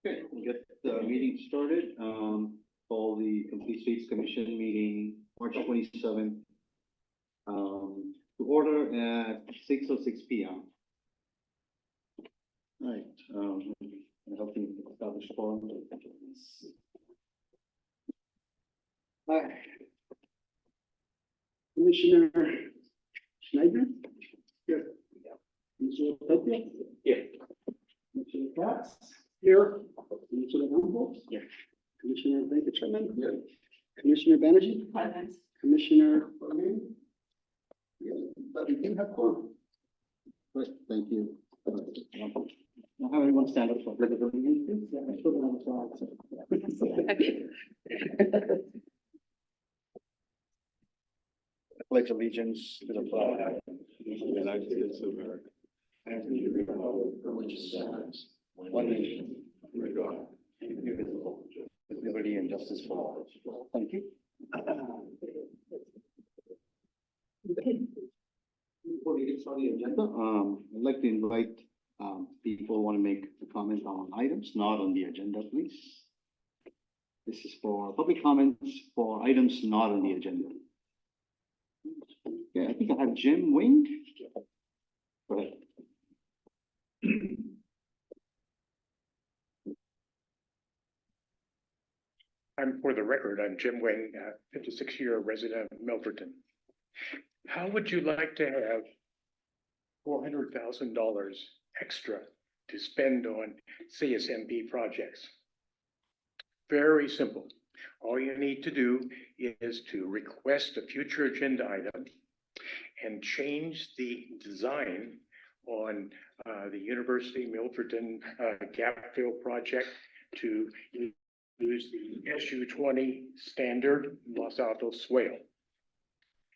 Okay, we'll get the meeting started. Call the Complete Streets Commission meeting, March 27th, to order at 6:06 p.m. Right, I help you establish forum. Hi. Commissioner Schneider? Here. Commissioner Pepe? Here. Commissioner Katz? Here. Commissioner Humboldt? Here. Commissioner Venkataraman? Here. Commissioner Banerjee? Present. Commissioner Bergen? Yes, but we do have quorum. Right, thank you. I'll have everyone stand up for pledge of allegiance, please. Yeah, I put it on the slide. Pledge allegiance to the flag of the United States of America and to the republic for which it stands, one nation, under God, indivisible, with liberty and justice for all. Thank you. Before we get started on the agenda, I'd like to invite people who want to make a comment on items not on the agenda, please. This is for public comments for items not on the agenda. Yeah, I think I have Jim Wing. Go ahead. For the record, I'm Jim Wing, 56-year resident of Milverton. How would you like to have $400,000 extra to spend on CSMP projects? Very simple. All you need to do is to request a future agenda item and change the design on the University Milverton gap fill project to use the SU-20 standard Los Altos swale.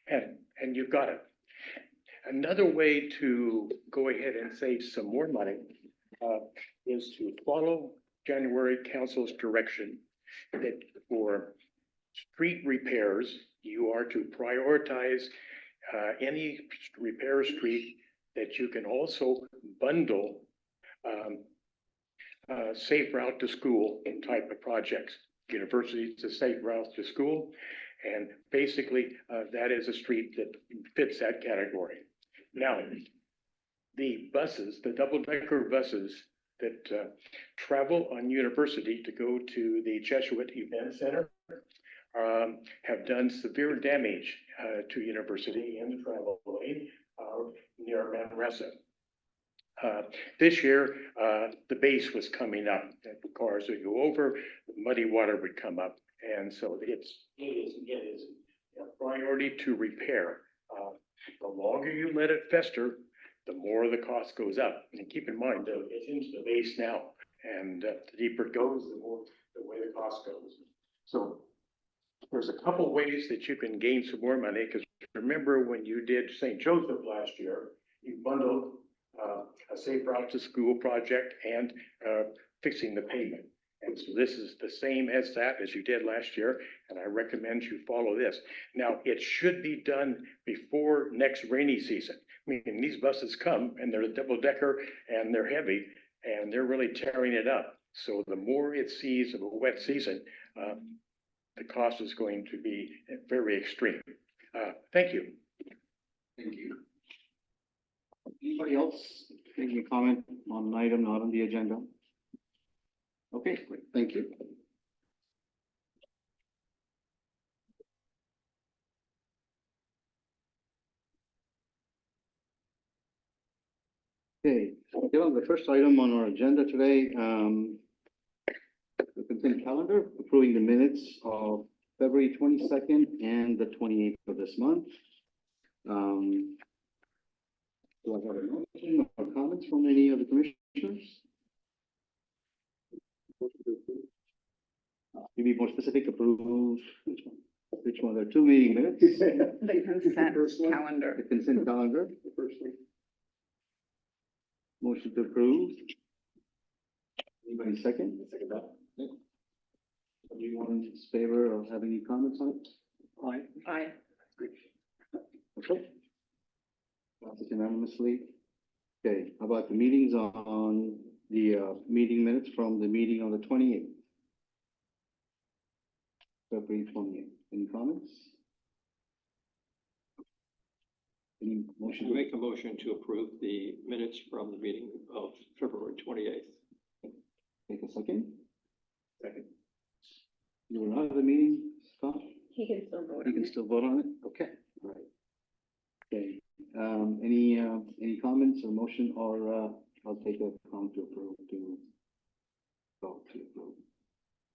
And you've got it. Another way to go ahead and save some more money is to follow January Council's direction that for street repairs, you are to prioritize any repair street that you can also bundle safe route to school type of projects. University is a safe route to school, and basically that is a street that fits that category. Now, the buses, the double-decker buses that travel on University to go to the Jesuit Event Center have done severe damage to University in the travel lane near Manresa. This year, the base was coming up, and the cars would go over, muddy water would come up, and so it is a priority to repair. The longer you let it fester, the more the cost goes up. And keep in mind, it's into the base now, and the deeper it goes, the way the cost goes. So there's a couple ways that you can gain some more money, because remember when you did St. Joseph last year, you bundled a safe route to school project and fixing the pavement. And so this is the same as that as you did last year, and I recommend you follow this. Now, it should be done before next rainy season. I mean, these buses come and they're a double decker and they're heavy and they're really tearing it up. So the more it sees of a wet season, the cost is going to be very extreme. Thank you. Thank you. Anybody else making a comment on an item not on the agenda? Okay, great, thank you. Okay, get on the first item on our agenda today, the consent calendar, approving the minutes of February 22nd and the 28th of this month. Do I have a motion or comments from any of the commissioners? To be more specific, approve which one? There are two meeting minutes. The consent calendar. The consent calendar. Motion to approve. Anybody second? Second that. Okay. Do you want in favor or have any comments on it? Aye. Okay. Passes unanimously. Okay, how about the meetings on the meeting minutes from the meeting on the 28th? February 28th. Any comments? Any motion? Make a motion to approve the minutes from the meeting of February 28th. Take a second. Second. You were not at the meeting, Scott? He can still vote. You can still vote on it? Okay, all right. Okay, any comments or motion, or, I'll take a count to approve, to vote to approve.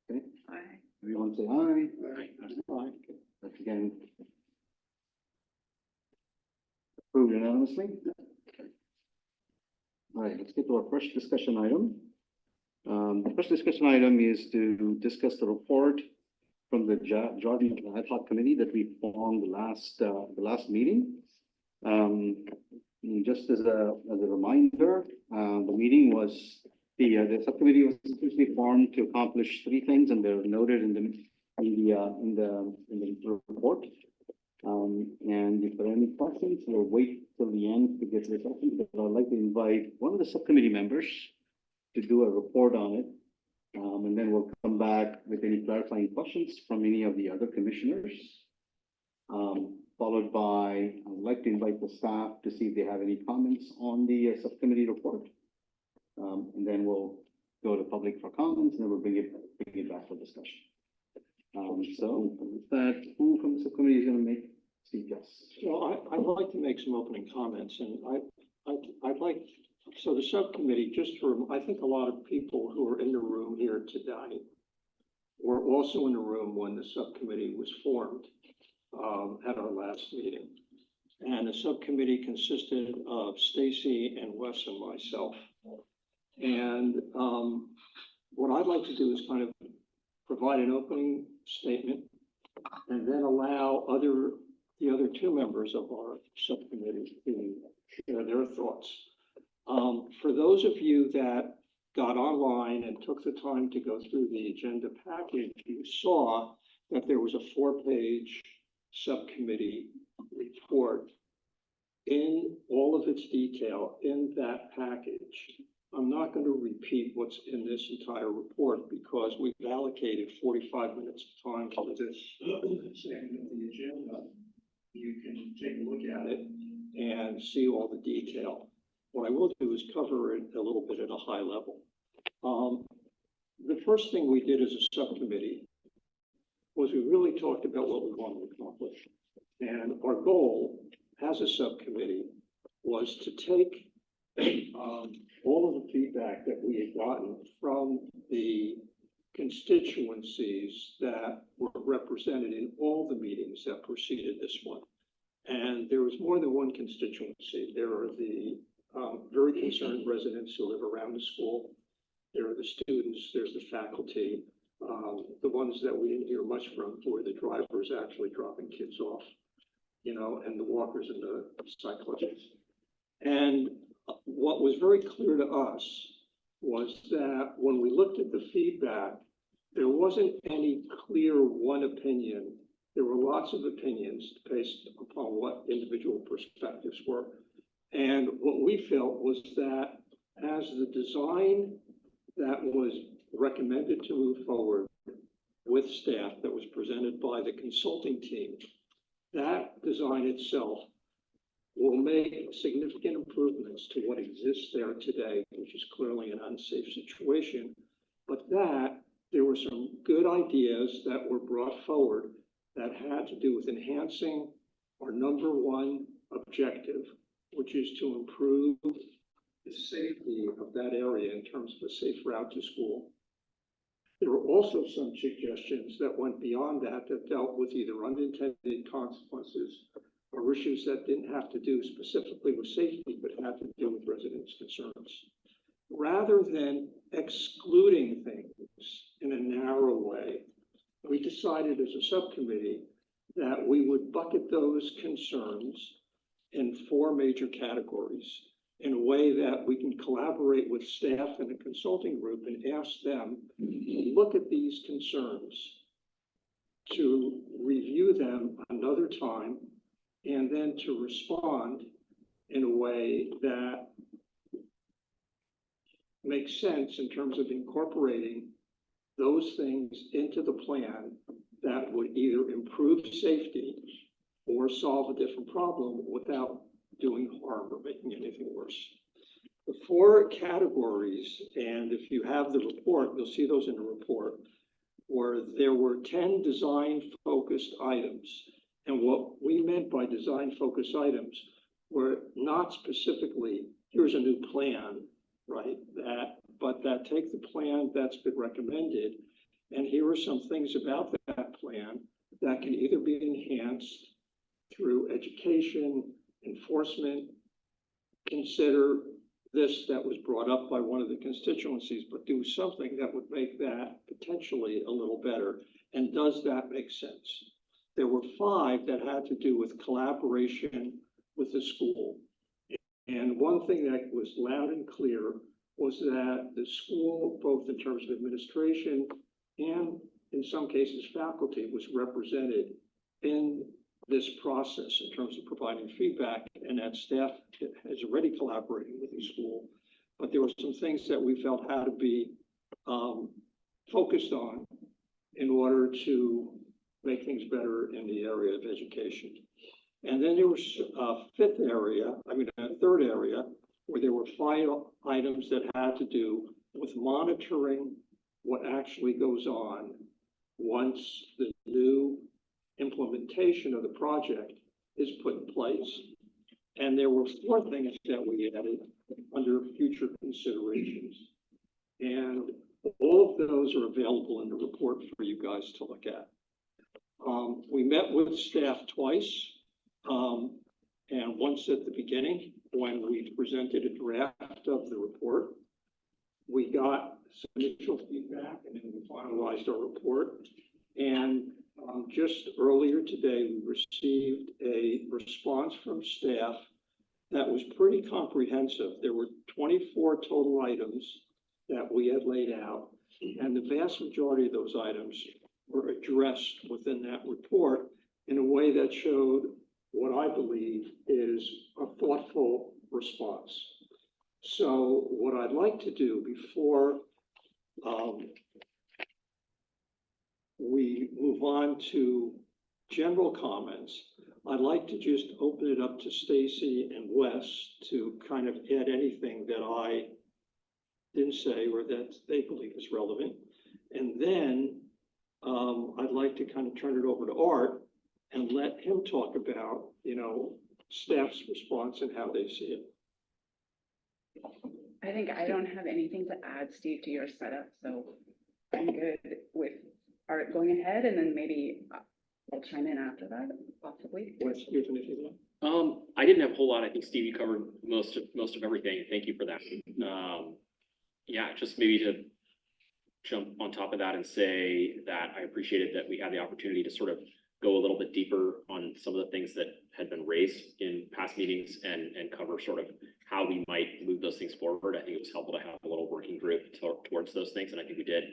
Okay, Aye. everyone say aye. Aye. Okay, that's again. Approved unanimously. All right, let's get to our first discussion item. The first discussion item is to discuss the report from the Jordan Ad Hoc Committee that we formed the last meeting. Just as a reminder, the meeting was, the subcommittee was essentially formed to accomplish three things, and they're noted in the report. And if there are any questions, we'll wait till the end to get to the questions, but I'd like to invite one of the subcommittee members to do a report on it. And then we'll come back with any clarifying questions from any of the other commissioners. Followed by, I'd like to invite the staff to see if they have any comments on the subcommittee report. And then we'll go to public for comments, and then we'll bring it back for discussion. So with that, who from the subcommittee is going to make Steve Guest? Well, I'd like to make some opening comments, and I'd like, so the subcommittee, just for, I think a lot of people who are in the room here today were also in the room when the subcommittee was formed at our last meeting. And the subcommittee consisted of Stacy and Wes and myself. And what I'd like to do is kind of provide an opening statement and then allow the other two members of our subcommittee to share their thoughts. For those of you that got online and took the time to go through the agenda package, you saw that there was a 4-page subcommittee report in all of its detail in that package. I'm not going to repeat what's in this entire report because we've allocated 45 minutes of time for this segment of the agenda. You can take a look at it and see all the detail. What I will do is cover it a little bit at a high level. The first thing we did as a subcommittee was we really talked about what we wanted to accomplish. And our goal as a subcommittee was to take all of the feedback that we had gotten from the constituencies that were represented in all the meetings that preceded this one. And there was more than one constituency. There are the very concerned residents who live around the school. There are the students, there's the faculty, the ones that we didn't hear much from were the drivers actually dropping kids off, you know, and the walkers and the cyclists. And what was very clear to us was that when we looked at the feedback, there wasn't any clear one opinion. There were lots of opinions based upon what individual perspectives were. And what we felt was that as the design that was recommended to move forward with staff that was presented by the consulting team, that design itself will make significant improvements to what exists there today, which is clearly an unsafe situation, but that there were some good ideas that were brought forward that had to do with enhancing our number one objective, which is to improve the safety of that area in terms of a safe route to school. There were also some suggestions that went beyond that, that dealt with either unintended consequences or issues that didn't have to do specifically with safety, but had to do with residents' concerns. Rather than excluding things in a narrow way, we decided as a subcommittee that we would bucket those concerns in 4 major categories in a way that we can collaborate with staff and a consulting group and ask them to look at these concerns, to review them another time, and then to respond in a way that makes sense in terms of incorporating those things into the plan that would either improve safety or solve a different problem without doing harm or making anything worse. The four categories, and if you have the report, you'll see those in the report, where there were 10 design-focused items. And what we meant by design-focused items were not specifically, here's a new plan, right? But that take the plan that's been recommended, and here are some things about that plan that can either be enhanced through education, enforcement, consider this that was brought up by one of the constituencies, but do something that would make that potentially a little better. And does that make sense? There were 5 that had to do with collaboration with the school. And one thing that was loud and clear was that the school, both in terms of administration and in some cases faculty, was represented in this process in terms of providing feedback, and that staff is already collaborating with the school. But there were some things that we felt had to be focused on in order to make things better in the area of education. And then there was a third area, where there were 5 items that had to do with monitoring what actually goes on once the new implementation of the project is put in place. And there were 4 things that we added under future considerations. And all of those are available in the report for you guys to look at. We met with staff twice, and once at the beginning when we presented a draft of the report. We got some initial feedback and then we finalized our report. And just earlier today, we received a response from staff that was pretty comprehensive. There were 24 total items that we had laid out, and the vast majority of those items were addressed within that report in a way that showed what I believe is a thoughtful response. So what I'd like to do before we move on to general comments, I'd like to just open it up to Stacy and Wes to kind of add anything that I didn't say or that they believe is relevant. And then I'd like to kind of turn it over to Art and let him talk about, staff's response and how they see it. I think I don't have anything to add, Steve, to your setup, so I'm good with Art going ahead, and then maybe I'll chime in after that, possibly. Wes, do you have anything? I didn't have a whole lot. I think Steve, you covered most of everything. Thank you for that. Yeah, just maybe to jump on top of that and say that I appreciated that we had the opportunity to sort of go a little bit deeper on some of the things that had been raised in past meetings and cover sort of how we might move those things forward. I think it was helpful to have a little working group towards those things, and I think we did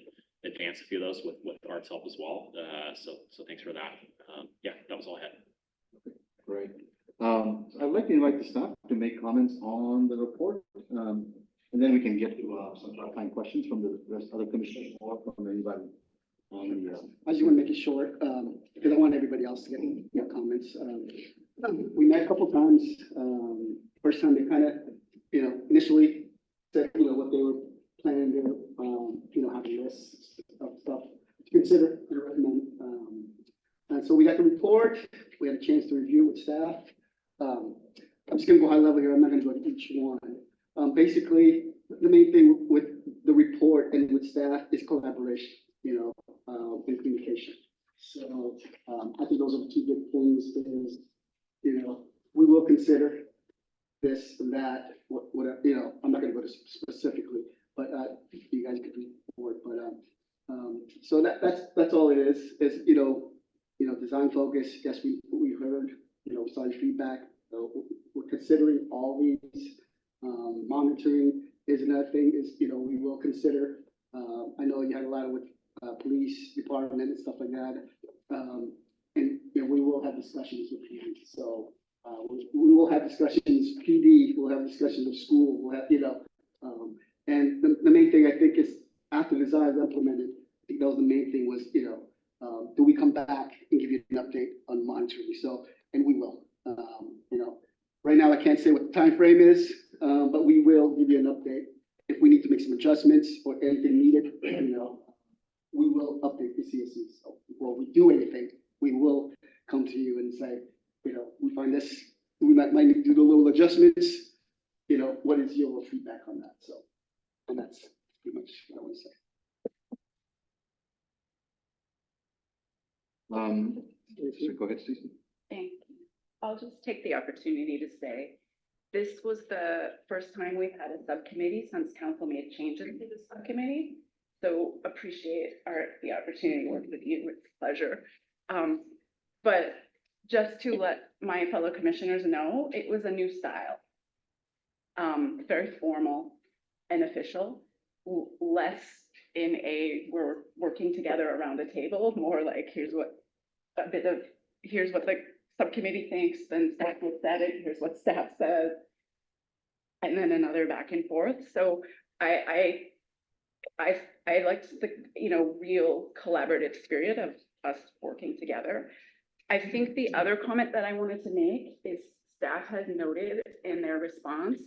advance a few of those with Art's help as well. So thanks for that. Yeah, that was all I had. Great. I'd like to invite the staff to make comments on the report, and then we can get to some clarifying questions from the rest of the commissioners or from anybody on the. I just want to make it short, because I want everybody else to get comments. We met a couple times. First time they kind of, initially said, what they were planning to, have a list of stuff to consider and recommend. And so we got the report. We had a chance to review it with staff. I'm just going to go high level here. I'm not going to go to each one. Basically, the main thing with the report and with staff is collaboration, and communication. So I think those are the 2 big things is, we will consider this and that, whatever, I'm not going to go to specifically, but you guys could read the report. But so that's all it is design focus. Yes, we heard, we saw your feedback. So we're considering all these. Monitoring is another thing. Is we will consider. I know you had a lot of with police department and stuff like that, and we will have discussions with you. So We will have discussions, PD, we'll have discussions of school, we'll have, and the main thing I think is after the design is implemented, I think that was the main thing was, do we come back and give you an update on monitoring? So, and we will, right now I can't say what the time frame is, but we will give you an update. If we need to make some adjustments or anything needed, we will update the CSE. So before we do anything, we will come to you and say, we find this, we might need to do the little adjustments. What is your feedback on that? So, and that's pretty much what I want to say. So go ahead, Stacey. Thank you. I'll just take the opportunity to say, this was the first time we've had a subcommittee since council made changes to the subcommittee. So appreciate the opportunity to work with you. It's a pleasure. But just to let my fellow commissioners know, it was a new style. Very formal and official, less in we're working together around a table, more like here's what the subcommittee thinks, then staff looks at it, here's what staff says, and then another back and forth. So I liked the, real collaborative spirit of us working together. I think the other comment that I wanted to make is staff has noted in their response,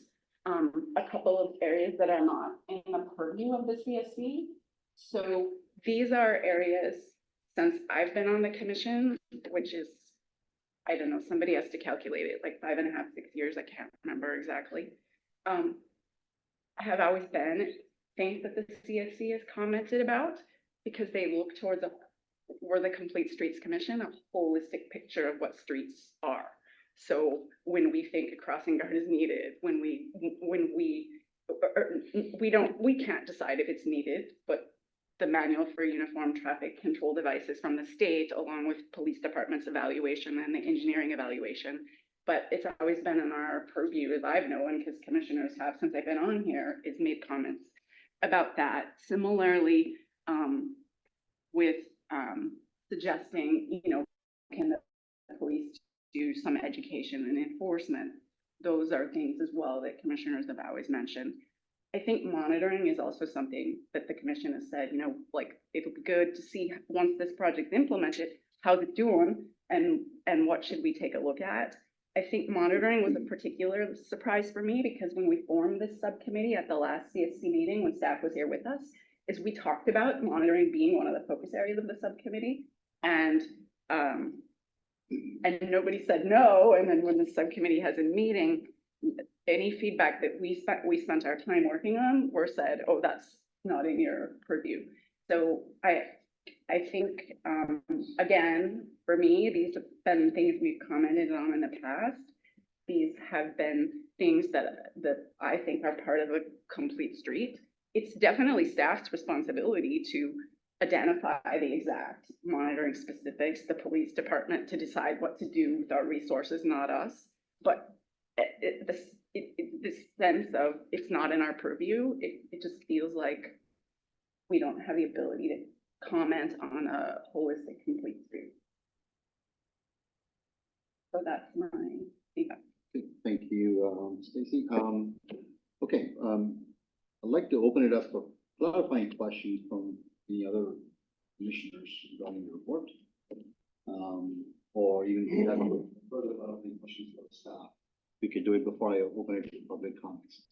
a couple of areas that are not in the purview of the CSC. So these are areas, since I've been on the commission, which is, I don't know, somebody has to calculate it, like 5.5, 6 years, I can't remember exactly. I have always been things that the CSC has commented about, because they look towards we're the Complete Streets Commission, a holistic picture of what streets are. So when we think a crossing guard is needed, we can't decide if it's needed, but the manual for uniform traffic control devices from the state, along with police department's evaluation and the engineering evaluation. But it's always been in our purview, as I've known, because commissioners have, since I've been on here, is made comments about that. Similarly, with suggesting, can the police do some education and enforcement? Those are things as well that commissioners have always mentioned. I think monitoring is also something that the commission has said, it'll be good to see once this project's implemented, how's it doing and what should we take a look at? I think monitoring was a particular surprise for me, because when we formed this subcommittee at the last CSC meeting, when staff was here with us, is we talked about monitoring being one of the focus areas of the subcommittee, and nobody said no. And then when the subcommittee has a meeting, any feedback that we spent our time working on were said, oh, that's not in your purview. So I think, again, for me, these have been things we've commented on in the past. These have been things that I think are part of a complete street. It's definitely staff's responsibility to identify the exact monitoring specifics, the police department to decide what to do with our resources, not us. But this sense of it's not in our purview, it just feels like we don't have the ability to comment on a holistic complete street. So that's my feedback. Thank you, Stacey. Okay, I'd like to open it up for clarifying questions from the other commissioners regarding the report. Or even if you have further clarifying questions for the staff, we could do it before I open it to public comments.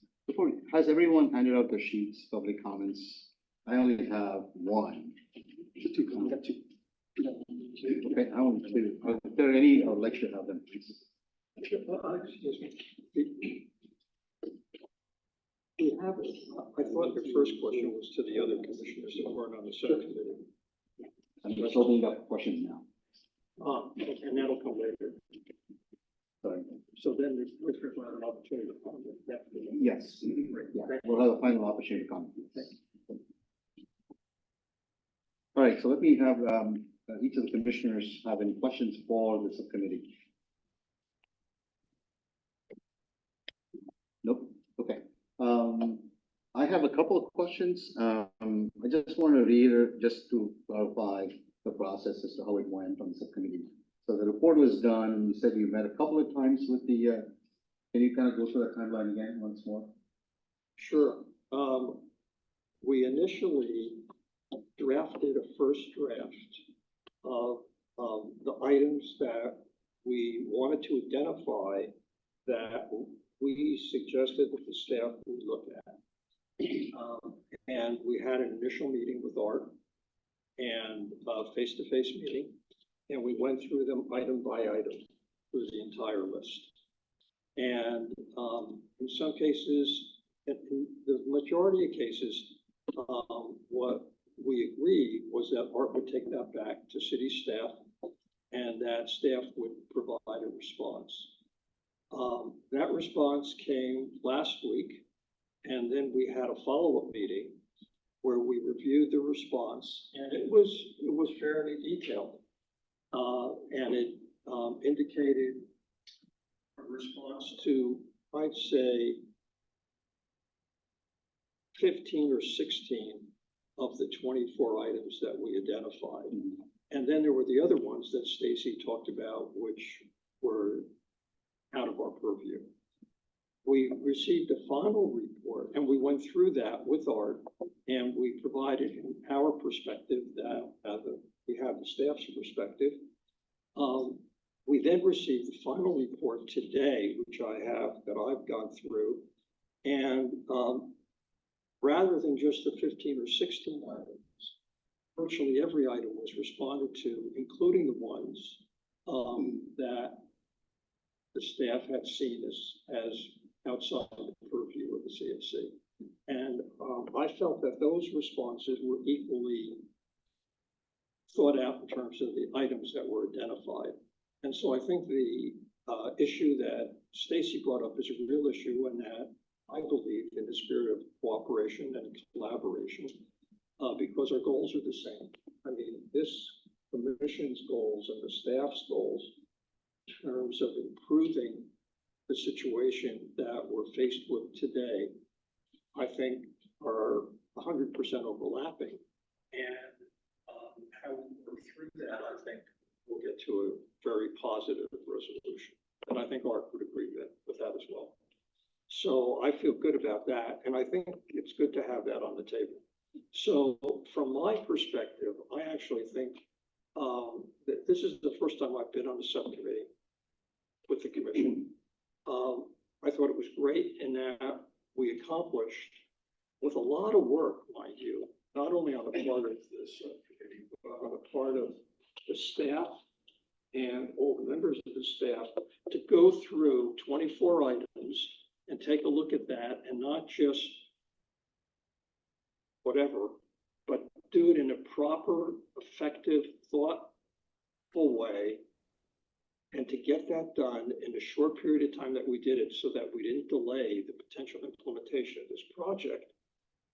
Has everyone handed out their sheets, public comments? I only have one. Okay, I want to. If there are any, I would like to have them, please. Excuse me. We have, I thought the first question was to the other commissioners that weren't on the subcommittee. I'm just opening up questions now. And that'll come later. Sorry. So then the commissioners will have an opportunity to comment. Yes. Yeah, we'll have a final opportunity to comment. All right, so let me have each of the commissioners have any questions for the subcommittee. Nope. Okay. I have a couple of questions. I just want to read just to clarify the process as to how it went on the subcommittee. So the report was done, you said you met a couple of times with the, can you kind of go through that timeline again once more? Sure. We initially drafted a first draft of, the items that we wanted to identify that we suggested that the staff would look at. And we had an initial meeting with Art and a face-to-face meeting, and we went through them item by item through the entire list. And in some cases, in the majority of cases, what we agreed was that Art would take that back to city staff and that staff would provide a response. That response came last week, and then we had a follow-up meeting where we reviewed the response, and it was fairly detailed. And it indicated a response to, I'd say, 15 or 16 of the 24 items that we identified. And then there were the other ones that Stacy talked about, which were out of our purview. We received a final report, and we went through that with Art, and we provided him our perspective that we have the staff's perspective. We then received the final report today, which I have, that I've gone through, and rather than just the 15 or 16 items, virtually every item was responded to, including the ones that the staff had seen as outside the purview of the CFC. And I felt that those responses were equally thought out in terms of the items that were identified. And so I think the issue that Stacy brought up is a real issue, and that I believe in the spirit of cooperation and collaboration, because our goals are the same. I mean, this commission's goals and the staff's goals in terms of improving the situation that we're faced with today, I think are 100% overlapping. And how we work through that, I think we'll get to a very positive resolution. And I think Art would agree with that as well. So I feel good about that, and I think it's good to have that on the table. So from my perspective, I actually think that this is the first time I've been on the subcommittee with the commission. I thought it was great in that we accomplished, with a lot of work, mind you, not only on the part of the subcommittee, but on the part of the staff and all the members of the staff, to go through 24 items and take a look at that, and not just whatever, but do it in a proper, effective, thoughtful way, and to get that done in a short period of time that we did it, so that we didn't delay the potential implementation of this project,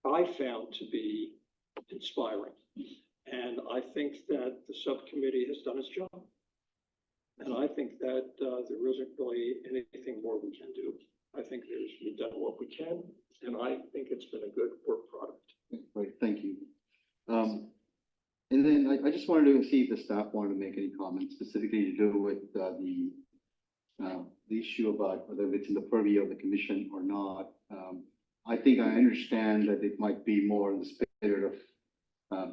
I found to be inspiring. And I think that the subcommittee has done its job. And I think that there isn't really anything more we can do. I think we've done what we can, and I think it's been a good work product. Great, thank you. And then I just wanted to see if the staff wanted to make any comments specifically to do with the issue about whether it's in the purview of the commission or not. I think I understand that it might be more in the spirit of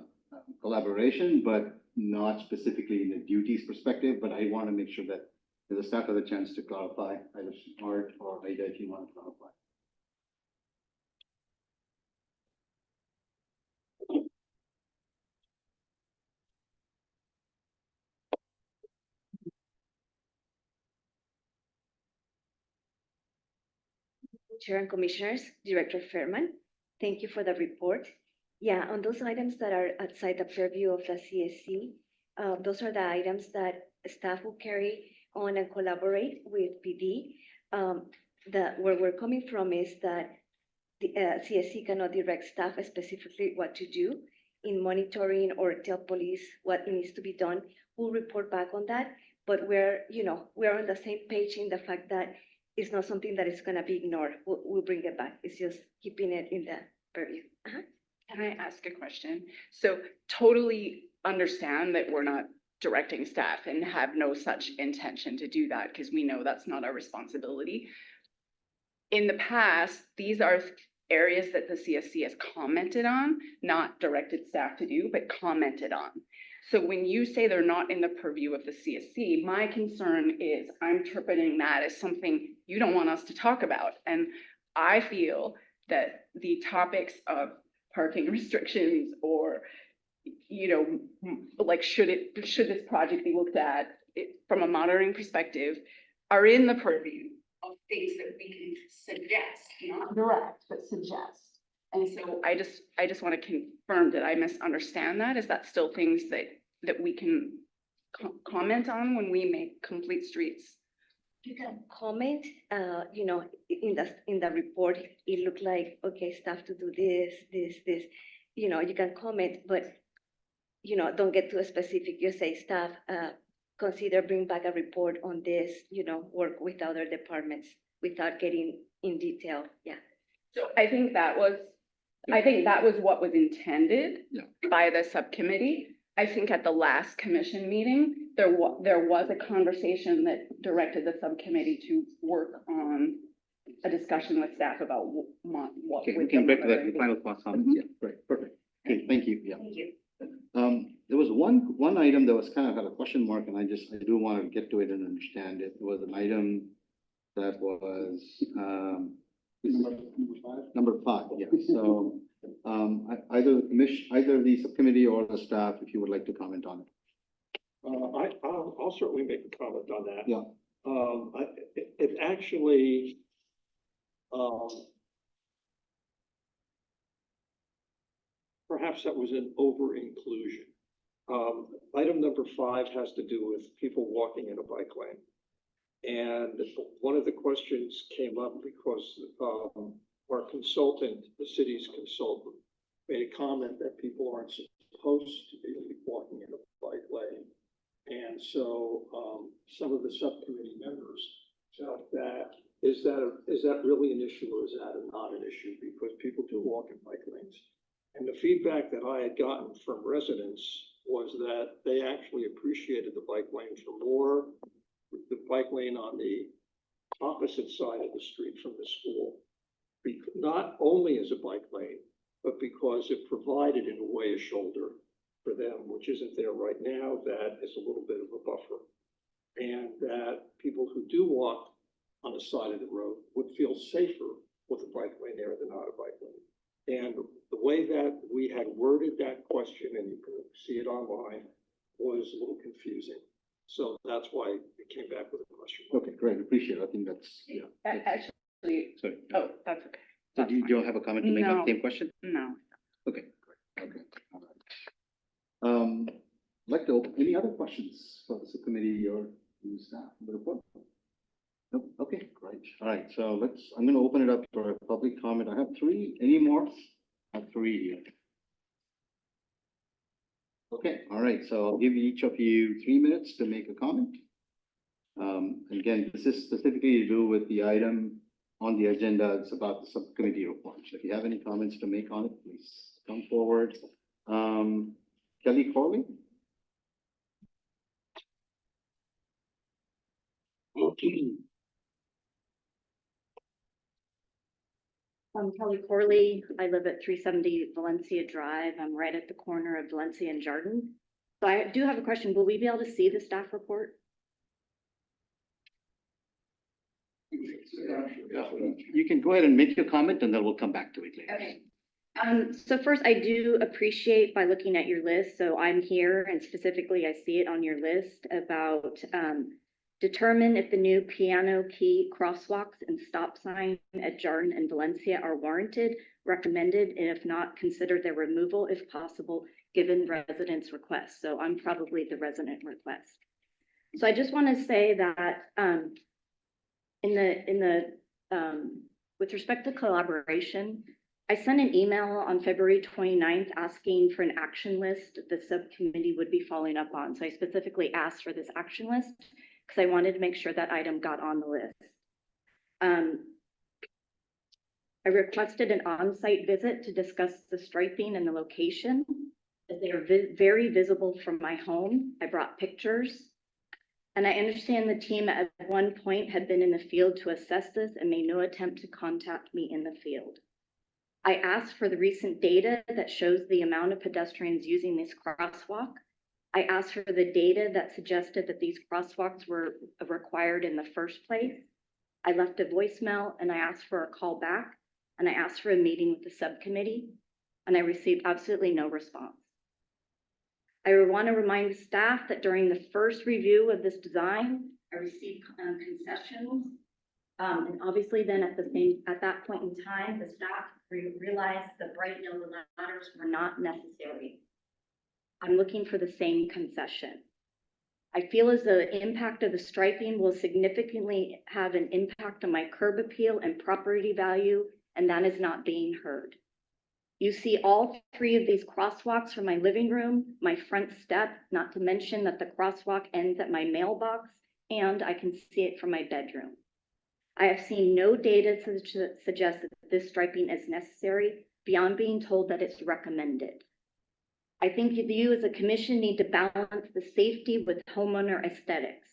collaboration, but not specifically in the duties perspective. But I want to make sure that the staff has a chance to clarify, either Art or Aida, if you want to clarify. Chair and Commissioners, Director Fairman, thank you for the report. Yeah, on those items that are outside the purview of the CSC, those are the items that staff will carry on and collaborate with PD. Where we're coming from is that the CSC cannot direct staff specifically what to do in monitoring or tell police what needs to be done. We'll report back on that, but we're on the same page in the fact that it's not something that is going to be ignored. We'll bring it back. It's just keeping it in the purview. Can I ask a question? So totally understand that we're not directing staff and have no such intention to do that because we know that's not our responsibility. In the past, these are areas that the CSC has commented on, not directed staff to do, but commented on. So when you say they're not in the purview of the CSC, my concern is I'm interpreting that as something you don't want us to talk about. And I feel that the topics of parking restrictions or, you know, like should this project be looked at from a monitoring perspective are in the purview of things that we can suggest, not direct, but suggest. And so I just want to confirm that I misunderstand that. Is that still things that we can comment on when we make complete streets? You can comment, you know, in the report, it looked like, okay, staff to do this, you know, you can comment, but, you know, don't get too specific. You say staff, consider bring back a report on this, you know, work with other departments without getting in detail, yeah. So I think that was what was intended by the subcommittee. I think at the last commission meeting, there was a conversation that directed the subcommittee to work on a discussion with staff about what. Okay, we can break the final comments. Yeah, right, perfect. Okay, thank you, yeah. Thank you. There was one item that was kind of had a question mark, and I do want to get to it and understand it. It was an item that was, number five, yeah. So, either the subcommittee or the staff, if you would like to comment on it. I'll certainly make a comment on that. Yeah. It actually, perhaps that was an over-inclusion. Item number five has to do with people walking in a bike lane. And one of the questions came up because our consultant, the city's consultant, made a comment that people aren't supposed to be walking in a bike lane. And so some of the subcommittee members felt that, is that really an issue or is that not an issue? Because people do walk in bike lanes. And the feedback that I had gotten from residents was that they actually appreciated the bike lane for more, the bike lane on the opposite side of the street from the school, not only as a bike lane, but because it provided in a way a shoulder for them, which isn't there right now. That is a little bit of a buffer. And that people who do walk on the side of the road would feel safer with a bike lane there than not a bike lane. And the way that we had worded that question, and you can see it online, was a little confusing. So that's why we came back with a question. Okay, great, appreciate it. I think that's, yeah. Actually, Sorry. oh, that's okay. So do you have a comment to make on No. the same question? No. Okay, great, okay, all right. I'd like to open, any other questions for the subcommittee or the staff of the report? Nope, okay, great. All right, so I'm gonna open it up for a public comment. I have three, any more? I have three here. Okay, all right, so I'll give each of you 3 minutes to make a comment. Again, this is specifically to do with the item on the agenda. It's about the subcommittee report. So if you have any comments to make on it, please come forward. Kelly Corley? I'm Kelly Corley. I live at 370 Valencia Drive. I'm right at the corner of Valencia and Jardin. So I do have a question. Will we be able to see the staff report? You can go ahead and make your comment and then we'll come back to it later. Okay. So first, I do appreciate by looking at your list. So I'm here and specifically I see it on your list about determine if the new piano key crosswalks and stop sign at Jardin and Valencia are warranted, recommended, and if not, consider their removal if possible, given residents' requests. So I'm probably the resident request. So I just want to say that with respect to collaboration, I sent an email on February 29th asking for an action list the subcommittee would be following up on. So I specifically asked for this action list because I wanted to make sure that item got on the list. I requested an on-site visit to discuss the striping and the location. as they are very visible from my home. I brought pictures. And I understand the team at one point had been in the field to assess this and made no attempt to contact me in the field. I asked for the recent data that shows the amount of pedestrians using this crosswalk. I asked for the data that suggested that these crosswalks were required in the first place. I left a voicemail and I asked for a call back, and I asked for a meeting with the subcommittee, and I received absolutely no response. I want to remind the staff that during the first review of this design, I received concessions. And obviously then at that point in time, the staff realized the bright yellow ladders were not necessary. I'm looking for the same concession. I feel as though the impact of the striping will significantly have an impact on my curb appeal and property value, and that is not being heard. You see all three of these crosswalks from my living room, my front step, not to mention that the crosswalk ends at my mailbox, and I can see it from my bedroom. I have seen no data to suggest that this striping is necessary beyond being told that it's recommended. I think you as a commission need to balance the safety with homeowner aesthetics.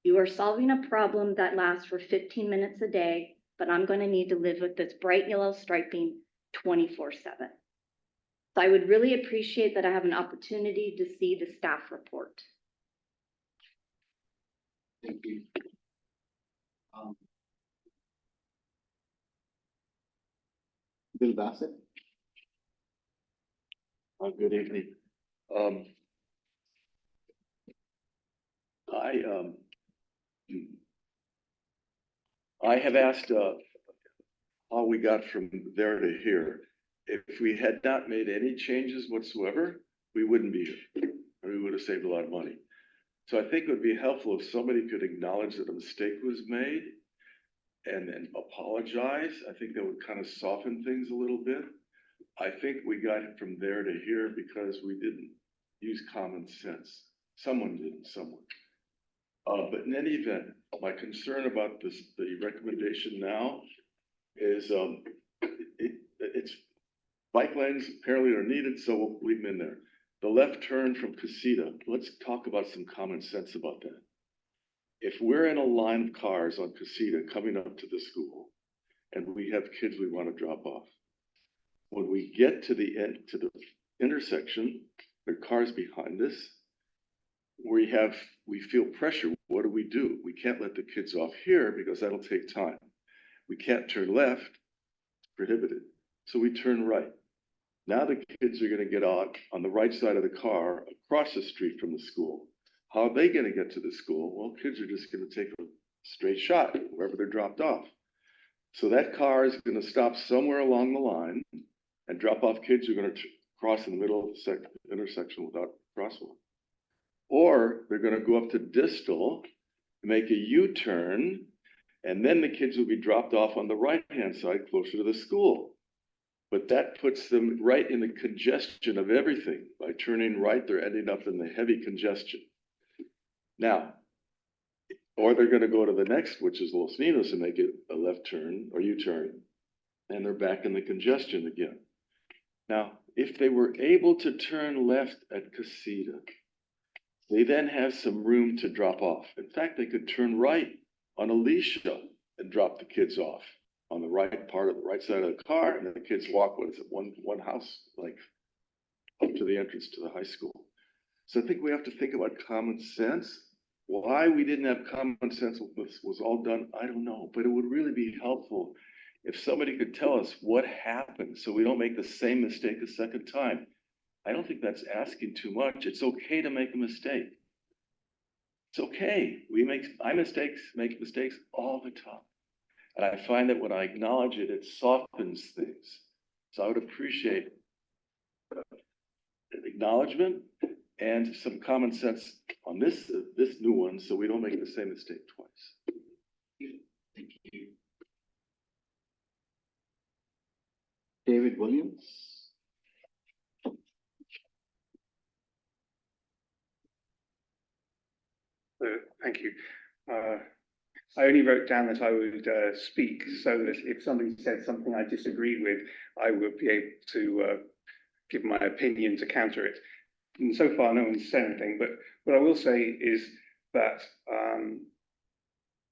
You are solving a problem that lasts for 15 minutes a day, but I'm going to need to live with this bright yellow striping 24/7. So I would really appreciate that I have an opportunity to see the staff report. Thank you. Bill Bassett. Good evening. I have asked how we got from there to here. If we had not made any changes whatsoever, we wouldn't be here. And we would have saved a lot of money. So I think it would be helpful if somebody could acknowledge that a mistake was made and then apologize. I think that would kind of soften things a little bit. I think we got it from there to here because we didn't use common sense. Someone didn't, someone. But in any event, my concern about this, the recommendation now is it's bike lanes apparently are needed, so we'll leave them in there. The left turn from Casita, let's talk about some common sense about that. If we're in a line of cars on Casita coming up to the school and we have kids we want to drop off, when we get to the end, to the intersection, there are cars behind us. We feel pressure. What do? We can't let the kids off here because that'll take time. We can't turn left, it's prohibited. So we turn right. Now the kids are going to get out on the right side of the car across the street from the school. How are they going to get to the school? Well, kids are just going to take a straight shot wherever they're dropped off. So that car is going to stop somewhere along the line and drop off kids who are going to cross in the middle of the intersection without crosswalk. Or they're going to go up to Distal, make a U-turn, and then the kids will be dropped off on the right-hand side closer to the school. But that puts them right in the congestion of everything. By turning right, they're ending up in the heavy congestion. Now, or they're going to go to the next, which is Los Ninos, and make it a left turn or U-turn, and they're back in the congestion again. Now, if they were able to turn left at Casita, they then have some room to drop off. In fact, they could turn right on Alicia and drop the kids off on the right part of the right side of the car, and then the kids walk, what is it, one house length up to the entrance to the high school. So I think we have to think about common sense. Why we didn't have common sense was all done, I don't know, but it would really be helpful if somebody could tell us what happened so we don't make the same mistake a second time. I don't think that's asking too much. It's okay to make a mistake. It's okay. I make mistakes all the time. And I find that when I acknowledge it, it softens things. So I would appreciate acknowledgement and some common sense on this new one so we don't make the same mistake twice. Thank you. David Williams. Thank you. I only wrote down that I would speak so that if somebody said something I disagreed with, I would be able to give my opinion to counter it. And so far, no one's said anything, but what I will say is that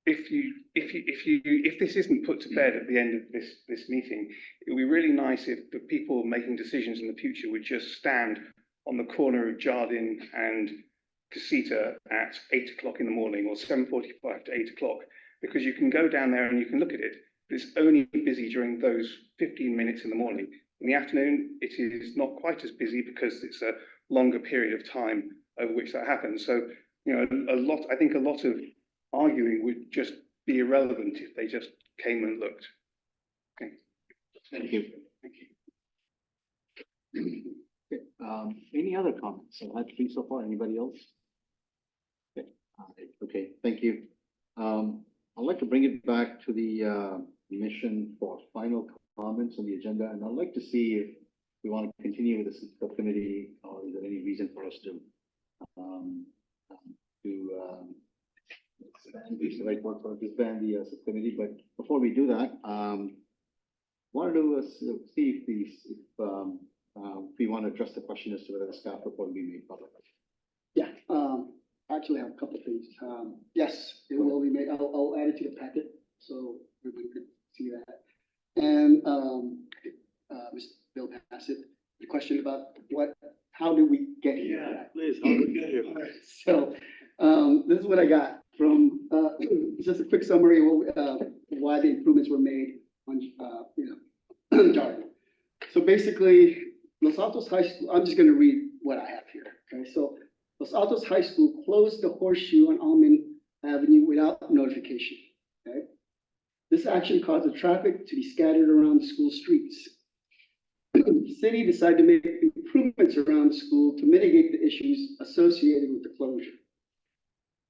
if this isn't put to bed at the end of this meeting, it would be really nice if the people making decisions in the future would just stand on the corner of Jardine and Casita at 8 o'clock in the morning or 7:45 to 8 o'clock, because you can go down there and you can look at it. It's only busy during those 15 minutes in the morning. In the afternoon, it is not quite as busy because it's a longer period of time over which that happens. So, you know, I think a lot of arguing would just be irrelevant if they just came and looked. Okay. Thank you. Okay, any other comments? I had three so far. Anybody else? Okay, thank you. I'd like to bring it back to the mission for final comments on the agenda, and I'd like to see if we want to continue with the subcommittee, or is there any reason for us to it's the right word for disband the subcommittee. But before we do that, wanted to see if we want to address the question as to whether the staff report will be made public. Yeah, actually I have a couple of things. Yes, it will be made. I'll add it to the packet so everybody can see that. And Mr. Bill Bassett, the question about how do we get here? Yeah, please, how do we get here? So this is what I got from just a quick summary of why the improvements were made on Darden. So basically, Los Altos High School, I'm just going to read what I have here. Okay, so Los Altos High School closed the horseshoe on Almond Avenue without notification. Okay, this action caused the traffic to be scattered around the school streets. The city decided to make improvements around the school to mitigate the issues associated with the closure.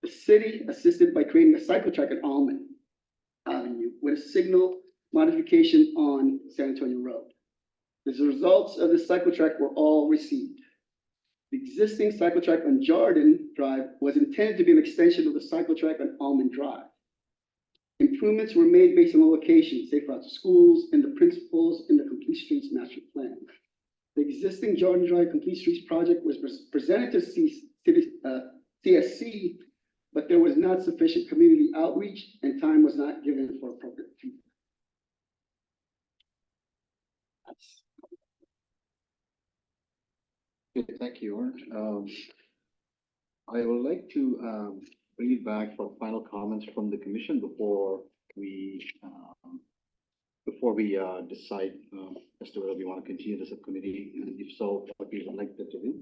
The city assisted by creating a cycle track at Almond Avenue with a signal modification on San Antonio Road. The results of the cycle track were all received. The existing cycle track on Jardine Drive was intended to be an extension of the cycle track on Almond Drive. Improvements were made based on the location, safe routes to schools, and the principles in the Complete Streets Master Plan. The existing Jardine Drive Complete Streets project was presented to CSC, but there was not sufficient community outreach and time was not given for appropriate feedback. Okay, thank you, Orange. I would like to bring it back for final comments from the commission before we decide as to whether we want to continue the subcommittee, and if so, what we would like them to do.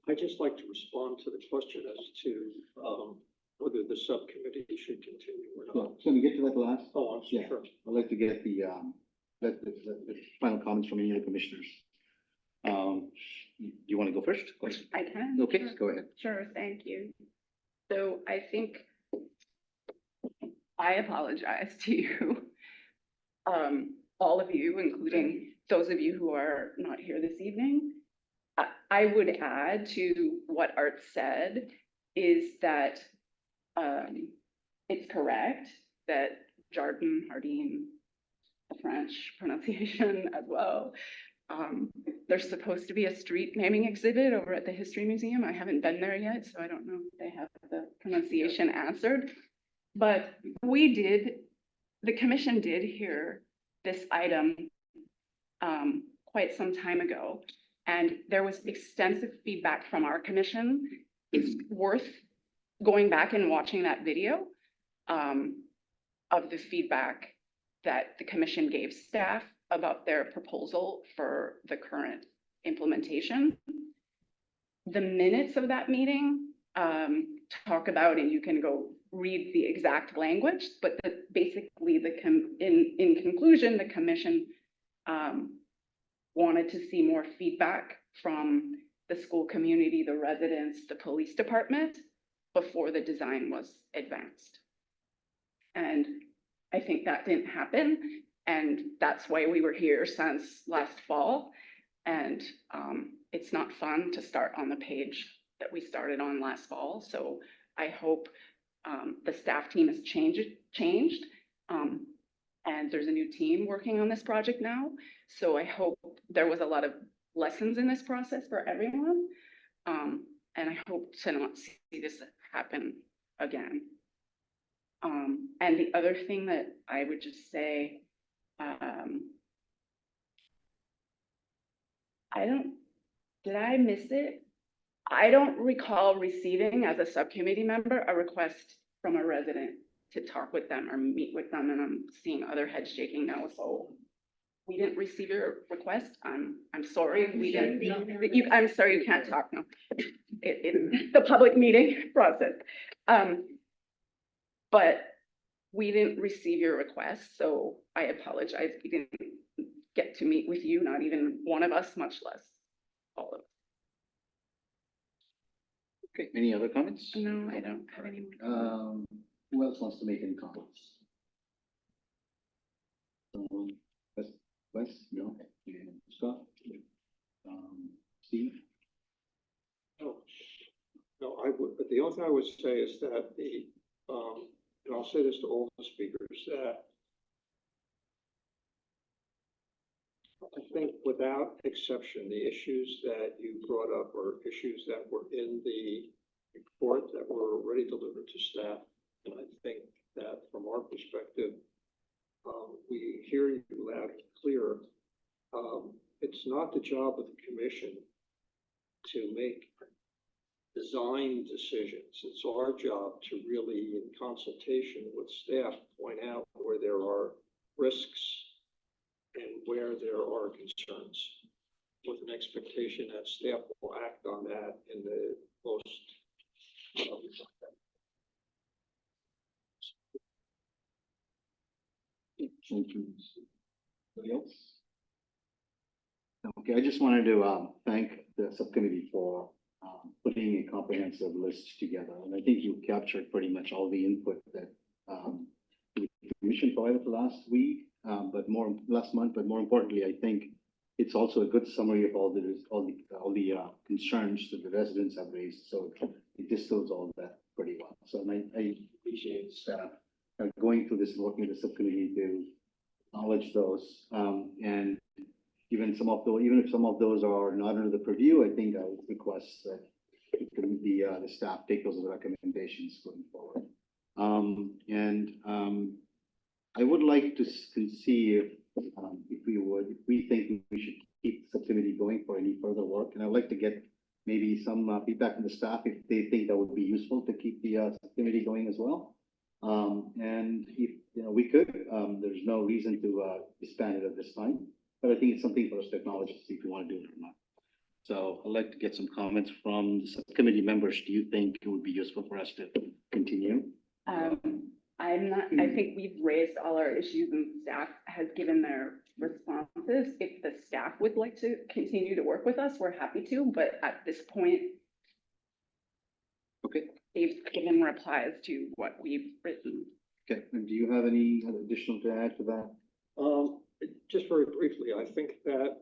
I'd just like to respond to the question as to whether the subcommittee should continue or So, not. so we get to that last. Oh, I'm Yeah. sure. I'd like to get the final comments from any of the commissioners. You want to go first? Go ahead. I can. Okay, Sure. go ahead. Sure, thank you. So I think I apologize to you, all of you, including those of you who are not here this evening. I would add to what Art said is that it's correct that Jardine, the French pronunciation as well. There's supposed to be a street naming exhibit over at the History Museum. I haven't been there yet, so I don't know if they have the pronunciation answered. But the commission did hear this item quite some time ago, and there was extensive feedback from our commission. It's worth going back and watching that video of the feedback that the commission gave staff about their proposal for the current implementation. The minutes of that meeting talk about, and you can go read the exact language, but basically in conclusion, the commission wanted to see more feedback from the school community, the residents, the police department before the design was advanced. And I think that didn't happen. And that's why we were here since last fall. And it's not fun to start on the page that we started on last fall. So I hope the staff team has changed. And there's a new team working on this project now. So I hope there was a lot of lessons in this process for everyone. And I hope to not see this happen again. And the other thing that I would just say, did I miss it? I don't recall receiving as a subcommittee member, a request from a resident to talk with them or meet with them, and I'm seeing other heads shaking now, so we didn't receive your request. I'm sorry, we didn't, I'm sorry, you can't talk now. It's the public meeting process. But we didn't receive your request, so I apologize. We didn't get to meet with you, not even one of us, much less all of us. Okay, any other comments? No, I don't have any more. Who else wants to make any comments? Wes, no, and Scott? Steve? No, I would, but the only thing I would say is that and I'll say this to all the speakers, that I think without exception, the issues that you brought up are issues that were in the report that were already delivered to staff. And I think that from our perspective, we hear you loud and clear. It's not the job of the commission to make design decisions. It's our job to really, in consultation with staff, point out where there are risks and where there are concerns, with an expectation that staff will act on that in the most Thank you. Anybody else? Okay, I just wanted to thank the subcommittee for putting a comprehensive list together. And I think you captured pretty much all the input that the commission provided for last month, but more importantly, I think it's also a good summary of all the concerns that the residents have raised. So it distills all that pretty well. So I appreciate staff going through this, working with the subcommittee to acknowledge those. And even if some of those are not under the purview, I think I would request that the staff take those as recommendations going forward. I would like to see if we think we should keep the subcommittee going for any further work. And I'd like to get maybe some feedback from the staff if they think that would be useful to keep the subcommittee going as well. And if we could, there's no reason to disband it at this time. But I think it's something for us to acknowledge to see if we want to do it or not. So I'd like to get some comments from the subcommittee members. Do you think it would be useful for us to continue? I think we've raised all our issues and staff has given their responses. If the staff would like to continue to work with us, we're happy to, but at this point, okay, they've given replies to what we've written. Okay, and do you have any additional to add to that? just very briefly, I think that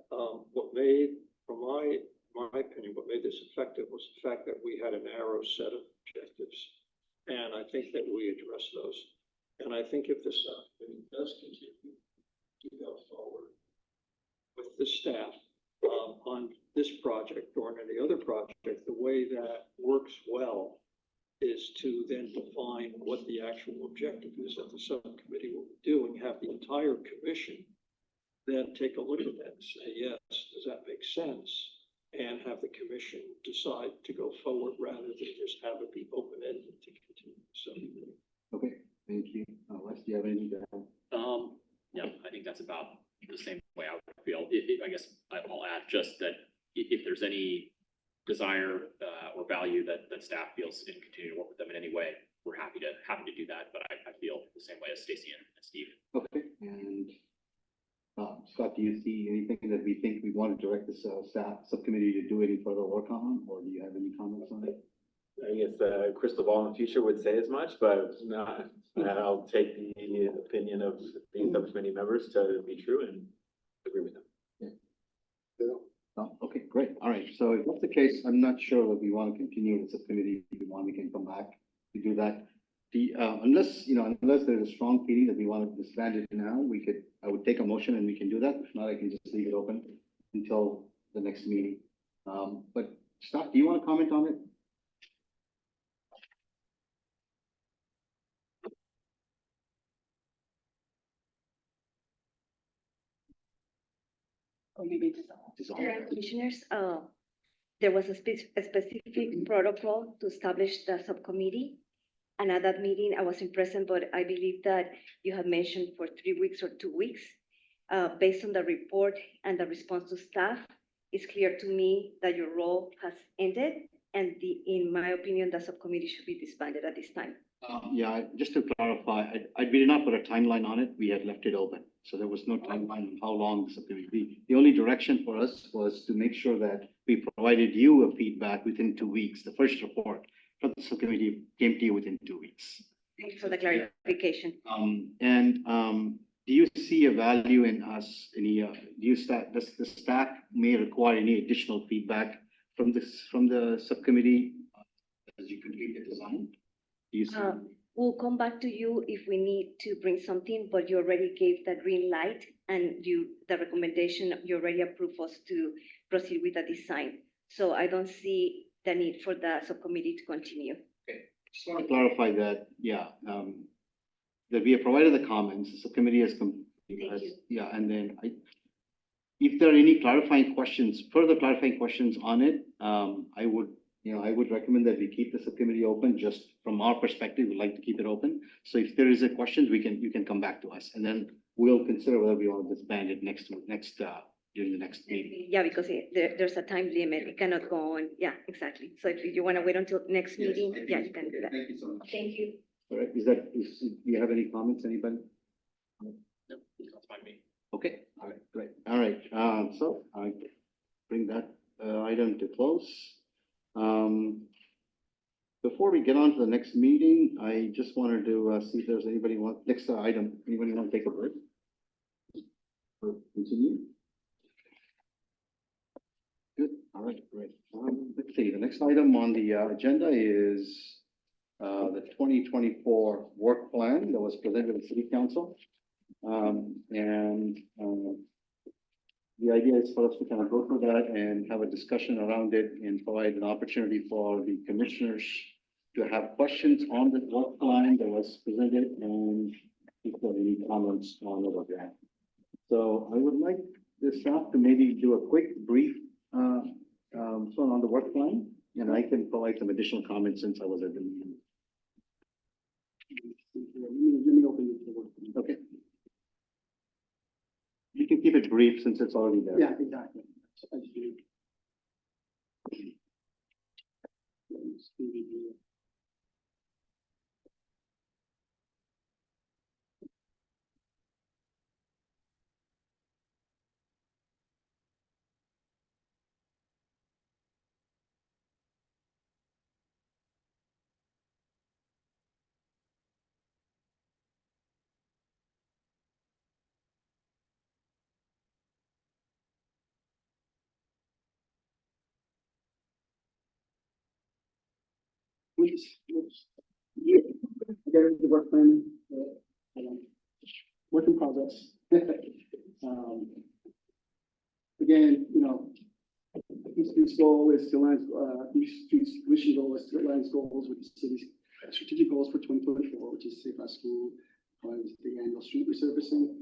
what made, from my opinion, what made this effective was the fact that we had a narrow set of objectives. And I think that we addressed those. And I think if the subcommittee does continue to go forward with the staff on this project or on any other project, the way that works well is to then define what the actual objective is that the subcommittee will do and have the entire commission then take a look at that and say, yes, does that make sense? And have the commission decide to go forward rather than just have it be open-ended to continue. So, okay, thank you. Les, do you have anything to add? Yeah, I think that's about the same way I would feel. I guess I'll add just that if there's any desire or value that staff feels in continuing to work with them in any way, we're happy to do that. But I feel the same way as Stacy and Steve. Okay, and Scott, do you see anything that we think we want to direct the staff subcommittee to do any further work on, or do you have any comments on it? I guess the crystal ball in the future would say as much, but not, I'll take the opinion of the subcommittee members to be true and agree with them. Oh, okay, great. All right. So if that's the case, I'm not sure that we want to continue with the subcommittee. If we want, we can come back to do that. Unless there's a strong feeling that we want to disband it now, I would take a motion and we can do that. If not, I can just leave it open until the next meeting. But staff, do you want to comment on it? Or maybe dissolve. Commissioners, there was a specific protocol to establish the subcommittee. And at that meeting, I wasn't present, but I believe that you had mentioned for 3 weeks or 2 weeks. Based on the report and the response to staff, it's clear to me that your role has ended. And in my opinion, the subcommittee should be disbanded at this time. Yeah, just to clarify, we did not put a timeline on it. We had left it open. So there was no timeline on how long the subcommittee would be. The only direction for us was to make sure that we provided you a feedback within 2 weeks. The first report from the subcommittee came to you within 2 weeks. Thank you for the clarification. Do you see a value in us, does the staff may require any additional feedback from the subcommittee as you complete the design? Do you see? We'll come back to you if we need to bring something, but you already gave the green light and the recommendation, you already approved us to proceed with the design. So I don't see the need for the subcommittee to continue. Just want to clarify that, that we have provided the comments, the subcommittee has, Thank you. yeah, and then if there are any further clarifying questions on it, I would recommend that we keep the subcommittee open. Just from our perspective, we'd like to keep it open. So if there is a question, you can come back to us, and then we'll consider whether we want to disband it during the next meeting. Yeah, because there's a time limit. It cannot go on. Yeah, exactly. So if you want to wait until next meeting, yeah, you can do that. Thank you so much. Thank you. All right, do you have any comments, anybody? No, that's fine, me. Okay, all right, great. All right, so I bring that item to close. Before we get on to the next meeting, I just wanted to see if there's anybody next item, anybody want to take a break? Or continue? Good, all right, great. Let's see, the next item on the agenda is the 2024 work plan that was presented to the city council. The idea is for us to kind of go through that and have a discussion around it and provide an opportunity for the commissioners to have questions on the work plan that was presented and if there are any comments on that. So I would like the staff to maybe do a quick brief on the work plan, and I can provide some additional comments since I was at the meeting. Let me open it to the work plan. Okay. You can keep it brief since it's already there. Yeah, exactly. Yeah, there is the work plan, work in progress. Again, East Street's goal is to align, East Street's mission goal is to align goals with the city's strategic goals for 2024, which is safe at school, the annual street resurfacing.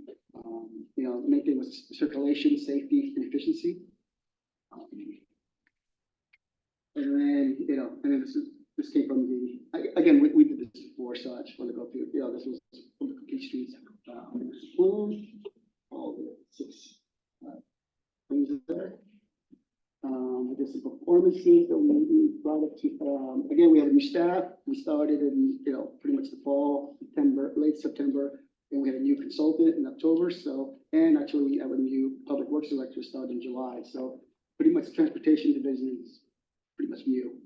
The main thing was circulation, safety, and efficiency. And then this came from again, we did this before, so I just want to go through, this was from the complete streets. All the 6 things there. There's some performances that we brought up to, again, we have a new staff. We started in, pretty much the fall, late September, and we had a new consultant in October. So, and actually we have a new public works director starting in July. So pretty much the transportation division is pretty much new,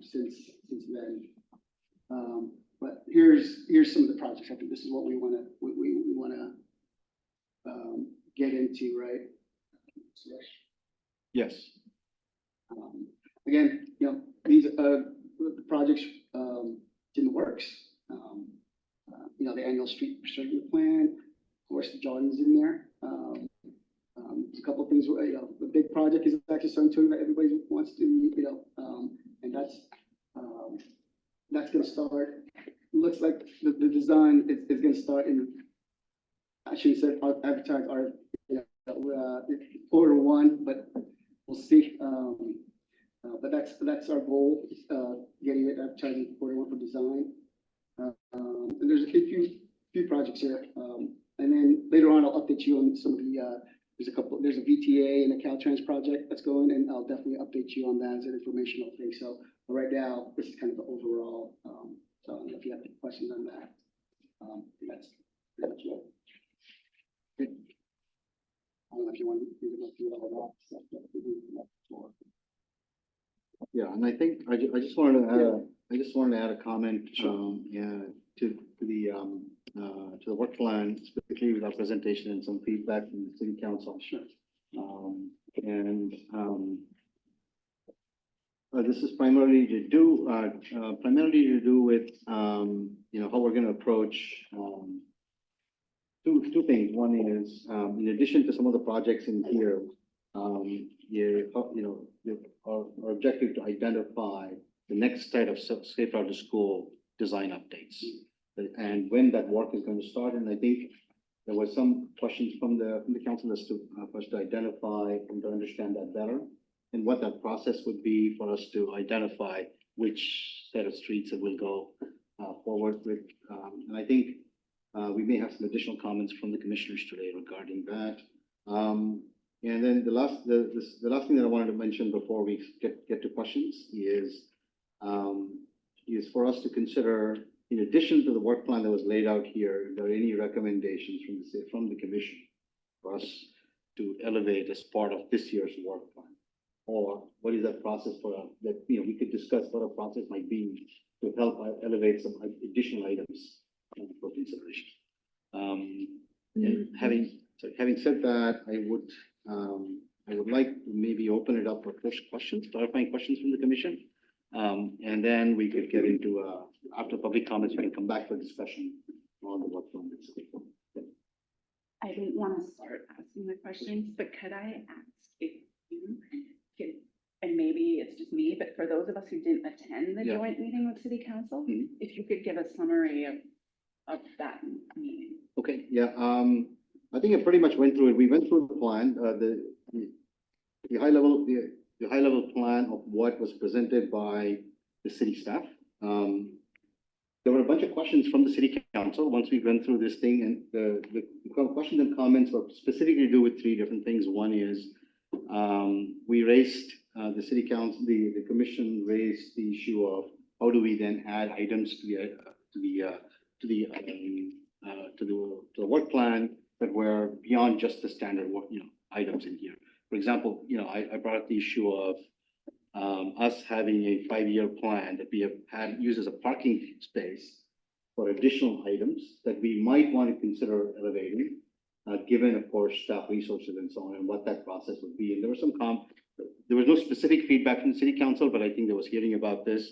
since then. But here's some of the projects. I think this is what we want to get into, right? Yes. Again, these the projects in the works. The annual street resurfacing plan, of course, the Jordan's in there. There's a couple of things, the big project is actually starting to, that everybody wants to, and that's gonna start, looks like the design is gonna start in, I shouldn't say, advertise our, quarter one, but we'll see. But that's our goal, getting it advertised in quarter one for design. And there's a few projects here. And then later on, I'll update you on some of the, there's a VTA and a Caltrans project that's going, and I'll definitely update you on that as an informational thing. So right now, this is kind of the overall, so I don't know if you have any questions on that. That's pretty much it. Good. I don't know if you want to go through all that stuff. That we do before. Yeah, and I think I just wanted to add a comment, to the work plan, specifically with our presentation and some feedback from the city council. Sure. This is primarily to do with, how we're gonna approach, two things. One is, in addition to some of the projects in here, our objective to identify the next set of Safe Route to School design updates. And when that work is going to start, and I think there was some questions from the council as to, for us to identify and to understand that better, and what that process would be for us to identify which set of streets that will go forward with. And I think we may have some additional comments from the commissioners today regarding that. And then the last thing that I wanted to mention before we get to questions is for us to consider, in addition to the work plan that was laid out here, if there are any recommendations from the commission for us to elevate as part of this year's work plan, or what is that process that we could discuss what a process might be to help elevate some additional items for consideration. And having said that, I would like to maybe open it up for first questions, clarifying questions from the commission. And then we could get into, after public comments, we can come back for discussion on the work plan itself. I didn't want to start asking the questions, but could I ask if you could, and maybe it's just me, but for those of us who didn't attend the Yeah. joint meeting with city council, Mhm. if you could give a summary of that meeting. Okay, yeah, I think I pretty much went through it. We went through the plan, the high level plan of what was presented by the city staff. There were a bunch of questions from the city council once we went through this thing, and the questions and comments were specifically to do with three different things. One is, we raised, the city council, the commission raised the issue of how do we then add items to the work plan that were beyond just the standard work, items in here. For example, I brought up the issue of us having a 5-year plan that we have had used as a parking space for additional items that we might want to consider elevating, given, of course, staff resources and so on, and what that process would be. And there was there was no specific feedback from the city council, but I think there was hearing about this.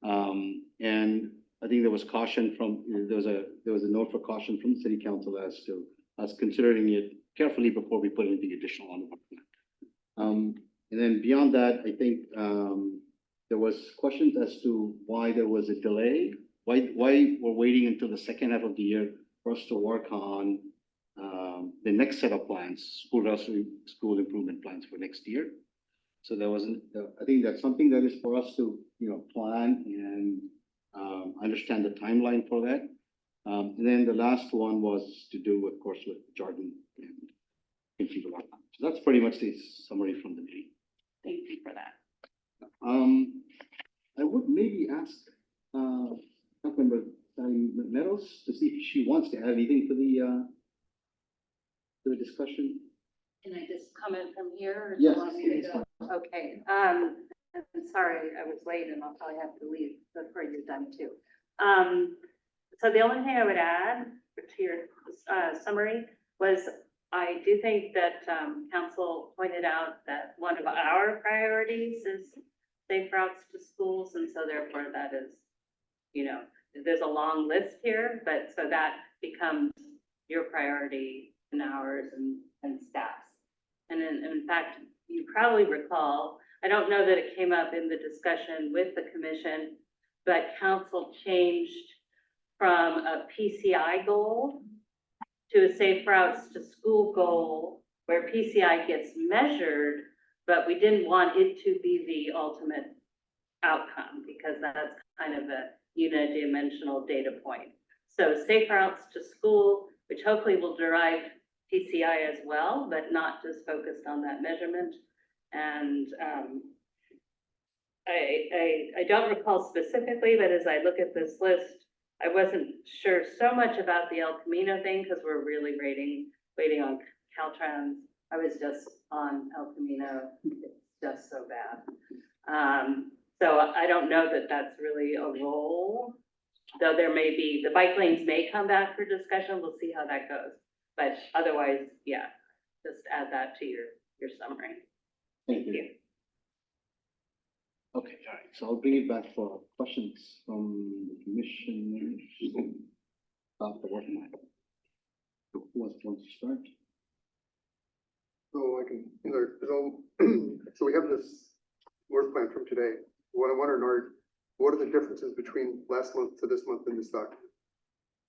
And I think there was caution there was a note for caution from the city council as to us considering it carefully before we put anything additional on the work plan. And then beyond that, I think there was questions as to why there was a delay, why we're waiting until the second half of the year for us to work on the next set of plans, school improvement plans for next year. So there wasn't, I think that's something that is for us to, plan and understand the timeline for that. And then the last one was to do, of course, with Jordan and people like that. So that's pretty much the summary from the meeting. Thank you for that. I would maybe ask Councilmember Meadows to see if she wants to add anything to the discussion. Can I just comment from here? Or do Yes, you want me to it's go? Okay, I'm sorry, I was late and I'll probably have to leave before you're done too. So the only thing I would add to your summary was I do think that council pointed out that one of our priorities is safe routes to schools, and so therefore that is, there's a long list here, but so that becomes your priority and ours and staff's. And in fact, you probably recall, I don't know that it came up in the discussion with the commission, but council changed from a PCI goal to a safe routes to school goal, where PCI gets measured, but we didn't want it to be the ultimate outcome, because that's kind of a unidimensional data point. So safe routes to school, which hopefully will derive PCI as well, but not just focused on that measurement. And I don't recall specifically, but as I look at this list, I wasn't sure so much about the El Camino thing, because we're really waiting on Caltrans. I was just on El Camino, it's just so bad. So I don't know that that's really a role, though there may be, the bike lanes may come back for discussion, we'll see how that goes. But otherwise, yeah, just add that to your summary. Thank you. Okay, all right, so I'll bring it back for questions from the commissioners about the work map. Who wants to start? So I can, so we have this work plan from today. What I wonder, Nord, what are the differences between last month to this month in this document?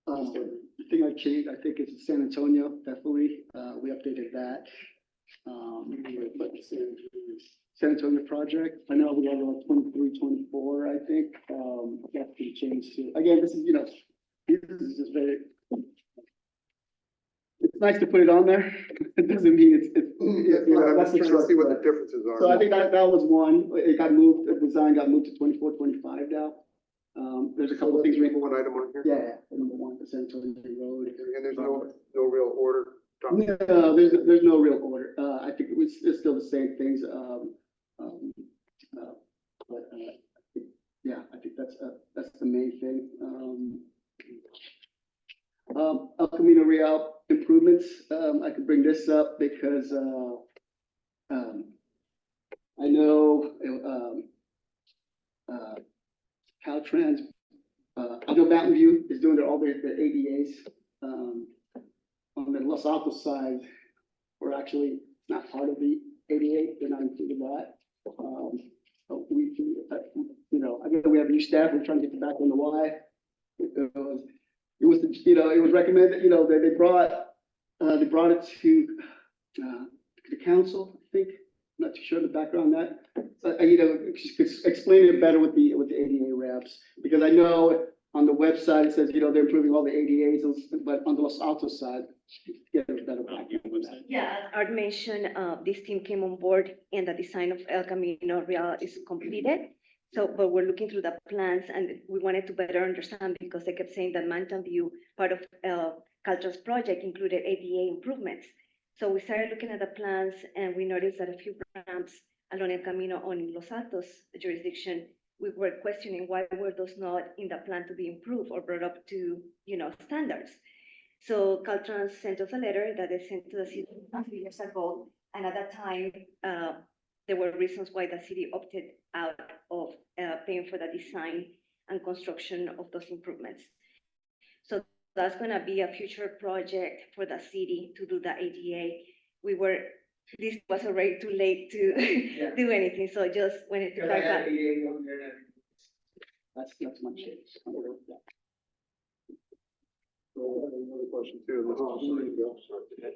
The thing I changed, I think it's San Antonio, definitely, we updated that. But the San Antonio project, I know we have like 23, 24, I think, that's been changed to, again, this is, this is just very, it's nice to put it on there, it doesn't mean it's. I'm that's just trying to see what the differences are. So I think that was one, it got moved, the design got moved to 24, 25 now. There's a couple of things. Number one item on here? Yeah, number one, the San Antonio Road. And there's no real order. No, there's no real order. I think it's still the same things. Yeah, I think that's the main thing. El Camino Real improvements. I could bring this up because I know Caltrans. I know Mountain View is doing all their ADAs. On the Los Altos side, we're actually not part of the ADA, they're not included that. But we, again, we have new staff, we're trying to get the back on the why. It was recommended, that they brought it to the council, I think. I'm not too sure the background on that. Explain it better with the ADA reps, because I know on the website, it says, they're improving all the ADAs, but on the Los Altos side, get a better background. Yeah, Art mentioned, this team came on board and the design of El Camino Real is completed. So, but we're looking through the plans and we wanted to better understand, because they kept saying that Mountain View, part of Caltrans project, included ADA improvements. So we started looking at the plans and we noticed that a few ramps along El Camino on Los Altos jurisdiction, we were questioning why were those not in the plan to be improved or brought up to, standards. So Caltrans sent us a letter that they sent to the city a few years ago. And at that time, there were reasons why the city opted out of paying for the design and construction of those improvements. So that's going to be a future project for the city to do the ADA. This was already too late to do anything, so just wanted to clarify. That's my change. So I have another question too. Okay.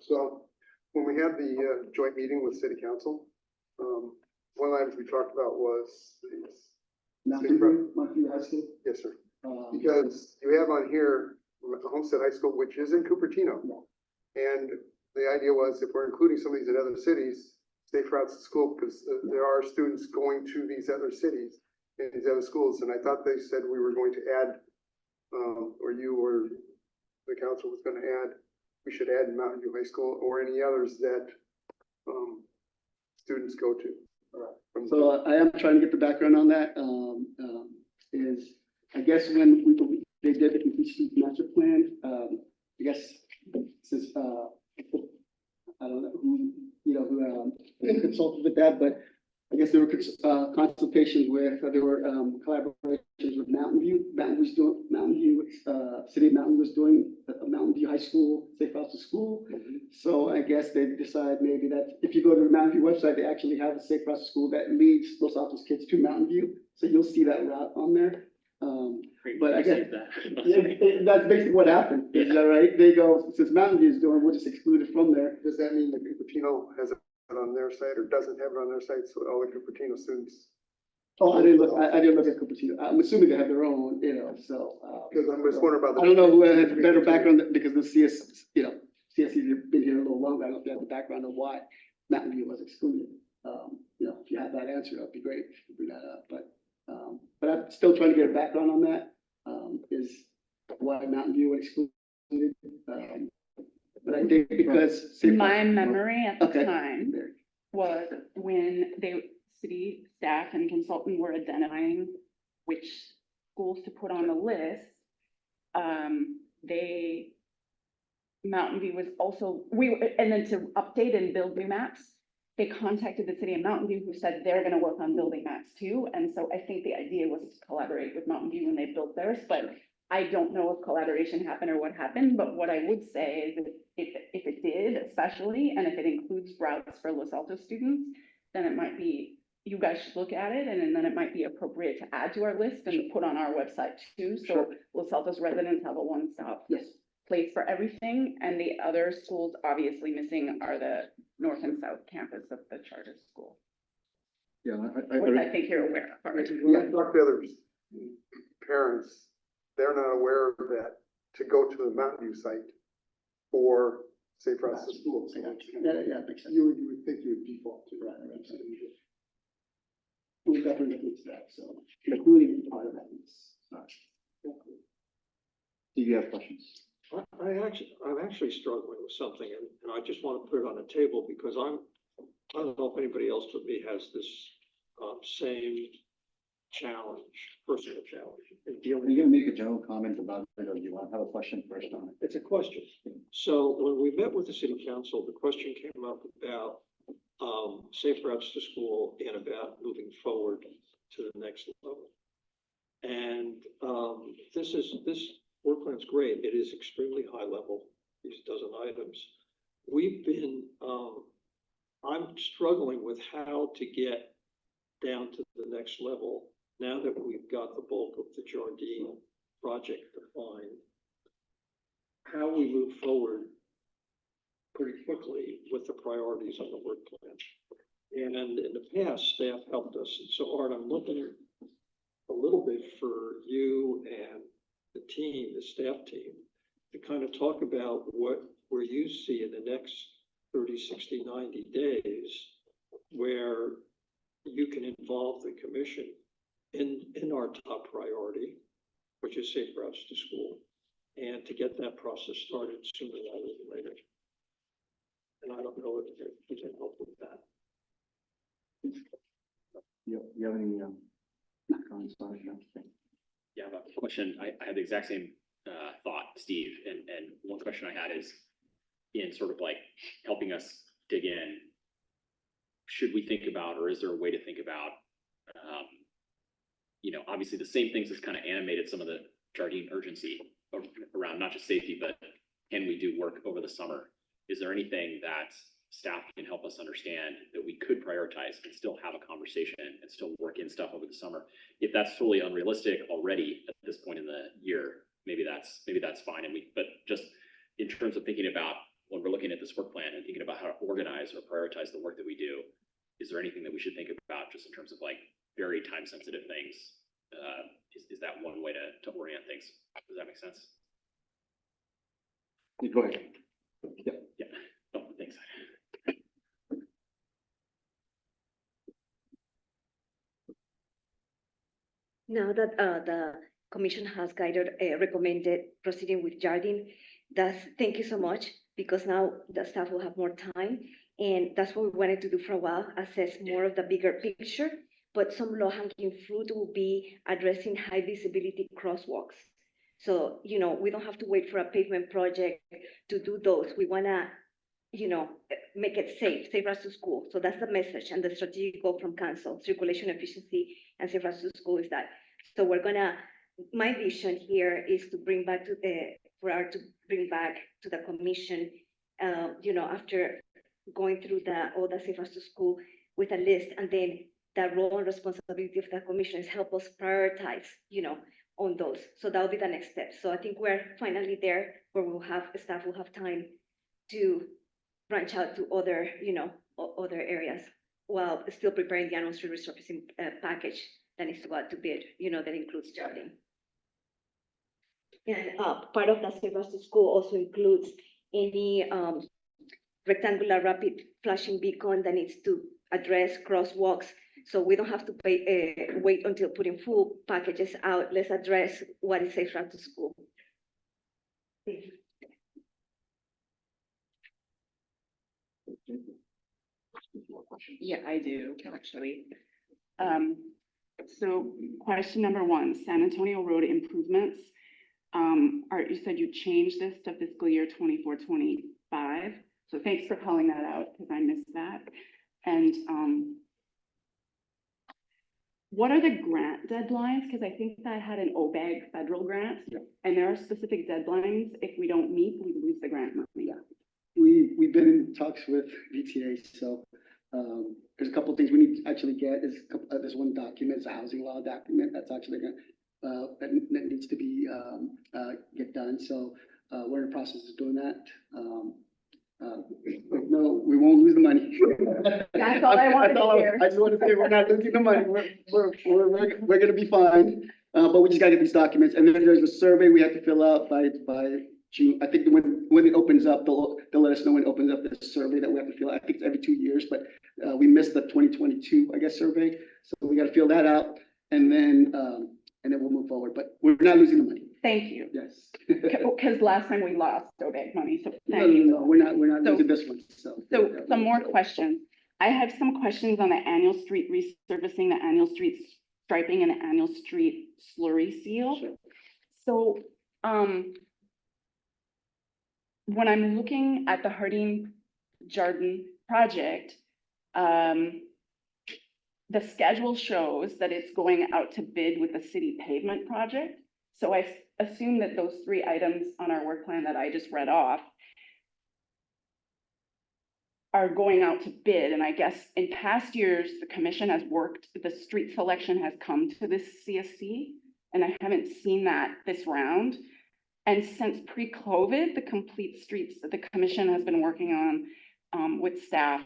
So when we had the joint meeting with city council, one of the items we talked about was Mountain View High School? Yes, sir. Because you have on here Homestead High School, which is in Cupertino. And the idea was, if we're including some of these in other cities, safe routes to school, because there are students going to these other cities and these other schools. And I thought they said we were going to add, or you or the council was going to add, we should add Mountain View High School or any others that students go to. So I am trying to get the background on that. I guess when they did the complete street master plan, I guess since I don't know who consulted with that, but I guess there were consultations with, there were collaborations with Mountain View. City of Mountain View was doing Mountain View High School, safe routes to school. So I guess they decide maybe that if you go to the Mountain View website, they actually have a safe route to school that leads Los Altos kids to Mountain View. So you'll see that route on there. Great, But I guess, received that. yeah, that's basically what happened. Is that right? They go, since Mountain View is doing, we'll just exclude it from there. Does that mean that Cupertino has it on their site or doesn't have it on their site, so all the Cupertino students? Oh, I didn't look at Cupertino. I'm assuming they have their own, you know, so. Because I'm just wondering about the. I don't know who has a better background, because the CS, you know, CSC's have been here a little longer. I don't know if they have the background of why Mountain View was excluded. You know, if you have that answer, that'd be great if you bring that up, but I'm still trying to get a background on that, is why Mountain View was excluded. But I think because. My memory at the Okay. time was when city staff and consultant were identifying which schools to put on the list. Mountain View was also, and then to update and build new maps, they contacted the city of Mountain View, who said they're gonna work on building maps too. And so I think the idea was to collaborate with Mountain View when they built theirs, but I don't know if collaboration happened or what happened, but what I would say is that if it did, especially, and if it includes routes for Los Altos students, then it might be, you guys should look at it, and then it might be appropriate to add to our list and put on our website too. So Los Altos residents have a one-stop Yes. place for everything, and the other schools obviously missing are the north and south campus of the charter school, Yeah, which I think you're aware of already. When I talk to other parents, they're not aware of that, to go to the Mountain View site for safe routes to schools. Yeah, makes sense. You would think you would default to Right, that. right. We definitely look into that, so including part of that is not. Do you have questions? I'm actually struggling with something, and I just want to put it on the table because I don't know if anybody else with me has this, same challenge, personal challenge in Are dealing. you gonna make a general comment about it, or do you want to have a question first on it? It's a question. So when we met with the city council, the question came up about, safe routes to school and about moving forward to the next level. And, this work plan's great. It is extremely high level, these dozen items. We've been, I'm struggling with how to get down to the next level now that we've got the bulk of the Jardine project defined. How we move forward pretty quickly with the priorities on the work plan. And in the past, staff helped us. And so Art, I'm looking a little bit for you and the team, the staff team, to kind of talk about where you see in the next 30, 60, 90 days, where you can involve the commission in our top priority, which is safe routes to school, and to get that process started sooner rather than later. And I don't know if you can help with that. You have any, comments on it? No? Yeah, I have a question. I had the exact same thought, Steve, and one question I had is in sort of like helping us dig in, should we think about, or is there a way to think about, obviously the same things that's kind of animated some of the Jardine urgency around not just safety, but can we do work over the summer? Is there anything that staff can help us understand that we could prioritize and still have a conversation and still work in stuff over the summer? If that's totally unrealistic already at this point in the year, maybe that's fine. But just in terms of thinking about when we're looking at this work plan and thinking about how to organize or prioritize the work that we do, is there anything that we should think about just in terms of like very time sensitive things? Is that one way to orient things? Does that make sense? Go ahead. Yeah. Oh, thanks. Now that the commission has recommended proceeding with Jardine, thank you so much, because now the staff will have more time. And that's what we wanted to do for a while, assess more of the bigger picture. But some low-hanging fruit will be addressing high visibility crosswalks. So, we don't have to wait for a pavement project to do those. We wanna, make it safe routes to school. So that's the message and the strategic goal from council, circulation efficiency and safe routes to school is that. So my vision here is to bring back to the commission you know, after going through all the Safe Routes to School with a list, and then the role and responsibility of the commission is help us prioritize, you know, on those. So that'll be the next step. So I think we're finally there where staff will have time to branch out to other, you know, other areas while still preparing the annual street resurfacing package that needs to go out to bid, you know, that includes Jardine. And part of the Safe Routes to School also includes any rectangular rapid flashing beacon that needs to address crosswalks. So we don't have to wait until putting full packages out. Let's address what is Safe Route to School. Thank you. Yeah, I do, actually. So question number one, San Antonio Road improvements. Art, you said you changed this to fiscal year 24-25. So thanks for calling that out because I missed that. And what are the grant deadlines? Because I think that I had an OBAG federal grant, and there are specific deadlines. If we don't meet, we lose the grant money. Yeah. We've been in talks with VTA, so there's a couple of things we need to actually get. There's one document, it's a housing law document that's actually gonna that needs to be get done. So we're in the process of doing that. No, we won't lose the money. That's all I wanted to hear. I just want to say we're not losing the money. We're gonna be fine. But we just gotta get these documents, and then there's a survey we have to fill out by June. I think when it opens up, they'll let us know when it opens up, the survey that we have to fill out. I think it's every 2 years, but we missed the 2022, I guess, survey. So we gotta fill that out, and then we'll move forward, but we're not losing the money. Thank you. Yes. Because last time we lost OBAG money, so No, thank you. no, we're not losing this one, so. So some more questions. I have some questions on the annual street resurfacing, the annual street striping, and the annual street slurry seal. Sure. So, when I'm looking at the Hardin Jardin project, the schedule shows that it's going out to bid with the city pavement project. So I assume that those 3 items on our work plan that I just read off are going out to bid. And I guess in past years, the commission has worked, the street selection has come to this CSC, and I haven't seen that this round. And since pre-COVID, the complete streets that the commission has been working on with staff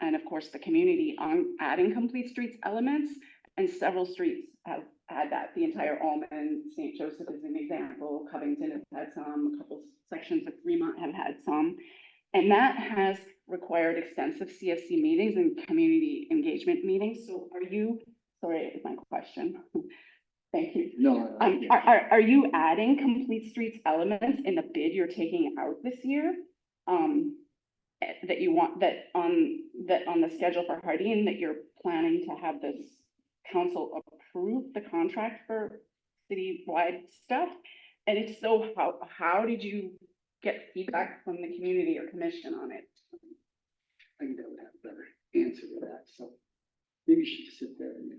and of course the community on adding complete streets elements, and several streets have had that. The entire Almond, St. Joseph is an example, Covington has had some, a couple sections of Fremont have had some. And that has required extensive CSC meetings and community engagement meetings. So are you, sorry, is my question. Thank you. No. Are you adding complete streets elements in the bid you're taking out this year? That you want, that on the schedule for Hardin, that you're planning to have this council approve the contract for citywide stuff? And if so, how did you get feedback from the community or commission on it? I think that would have a better answer to that, so maybe you should just sit there and.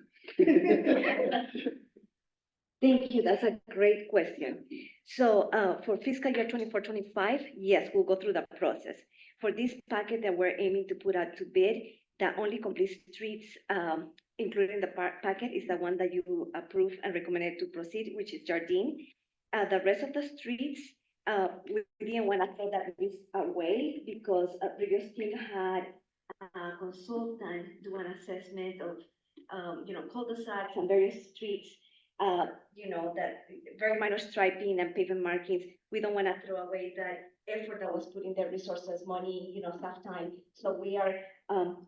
Thank you. That's a great question. So for fiscal year 24-25, yes, we'll go through the process. For this packet that we're aiming to put out to bid, the only complete streets, including the packet, is the one that you approved and recommended to proceed, which is Jardine. The rest of the streets, we didn't want to throw that list away because a previous team had a consultant do an assessment of, cul-de-sacs and various streets. That very minor striping and pavement markings. We don't want to throw away that effort that was put in there, resources, money, staff time. So we are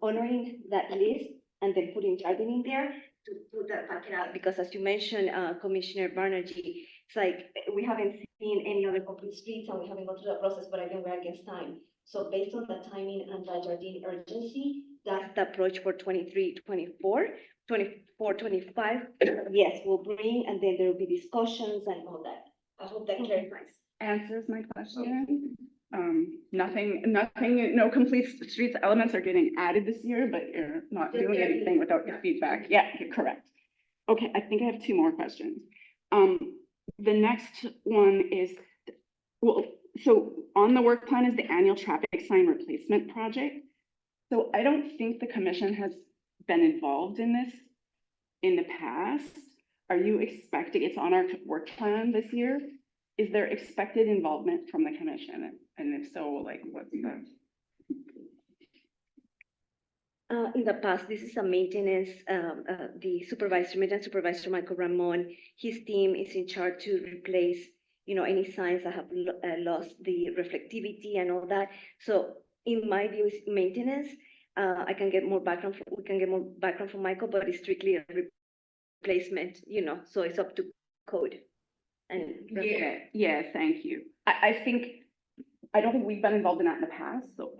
honoring that list and then putting Jardine in there to put that packet out. Because as you mentioned, Commissioner Banerjee, it's like we haven't seen any other complete streets and we haven't gone through the process, but again, we're against time. So based on the timing and the Jardine urgency, that's the approach for 23-24. 24-25, yes, we'll bring, and then there will be discussions and all that. I hope that clarifies. Answers my question. Nothing, no complete streets elements are getting added this year, but you're not doing anything without your feedback. Yeah, you're correct. Okay, I think I have 2 more questions. The next one is, well, so on the work plan is the annual traffic sign replacement project. So I don't think the commission has been involved in this in the past. Are you expecting, it's on our work plan this year? Is there expected involvement from the commission? And if so, like what's the? In the past, this is a maintenance, the supervisor, maintenance supervisor, Michael Ramon, his team is in charge to replace, any signs that have lost the reflectivity and all that. So in my view, it's maintenance. I can get more background, we can get more background from Michael, but it's strictly a replacement, so it's up to code. And Yeah, thank you. I don't think we've been involved in that in the past, so,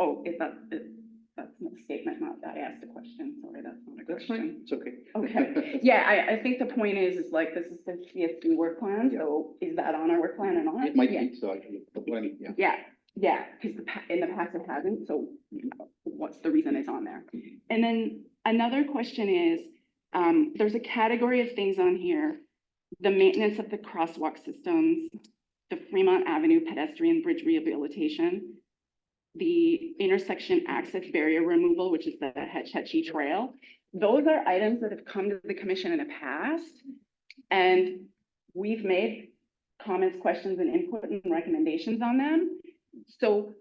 that's a statement, not that I asked a question, sorry, that's not a That's question. fine, it's okay. Okay, yeah, I think the point is like, this is the CSD work plan, so is that on our work plan or not? It might Yeah. be, so I can, yeah. Yeah, because in the past it hasn't, so what's the reason it's on there? And then another question is, there's a category of things on here, the maintenance of the crosswalk systems, the Fremont Avenue pedestrian bridge rehabilitation, the intersection access barrier removal, which is the Hetch Hetchy Trail. Those are items that have come to the commission in the past, and we've made comments, questions, and input and recommendations on them. So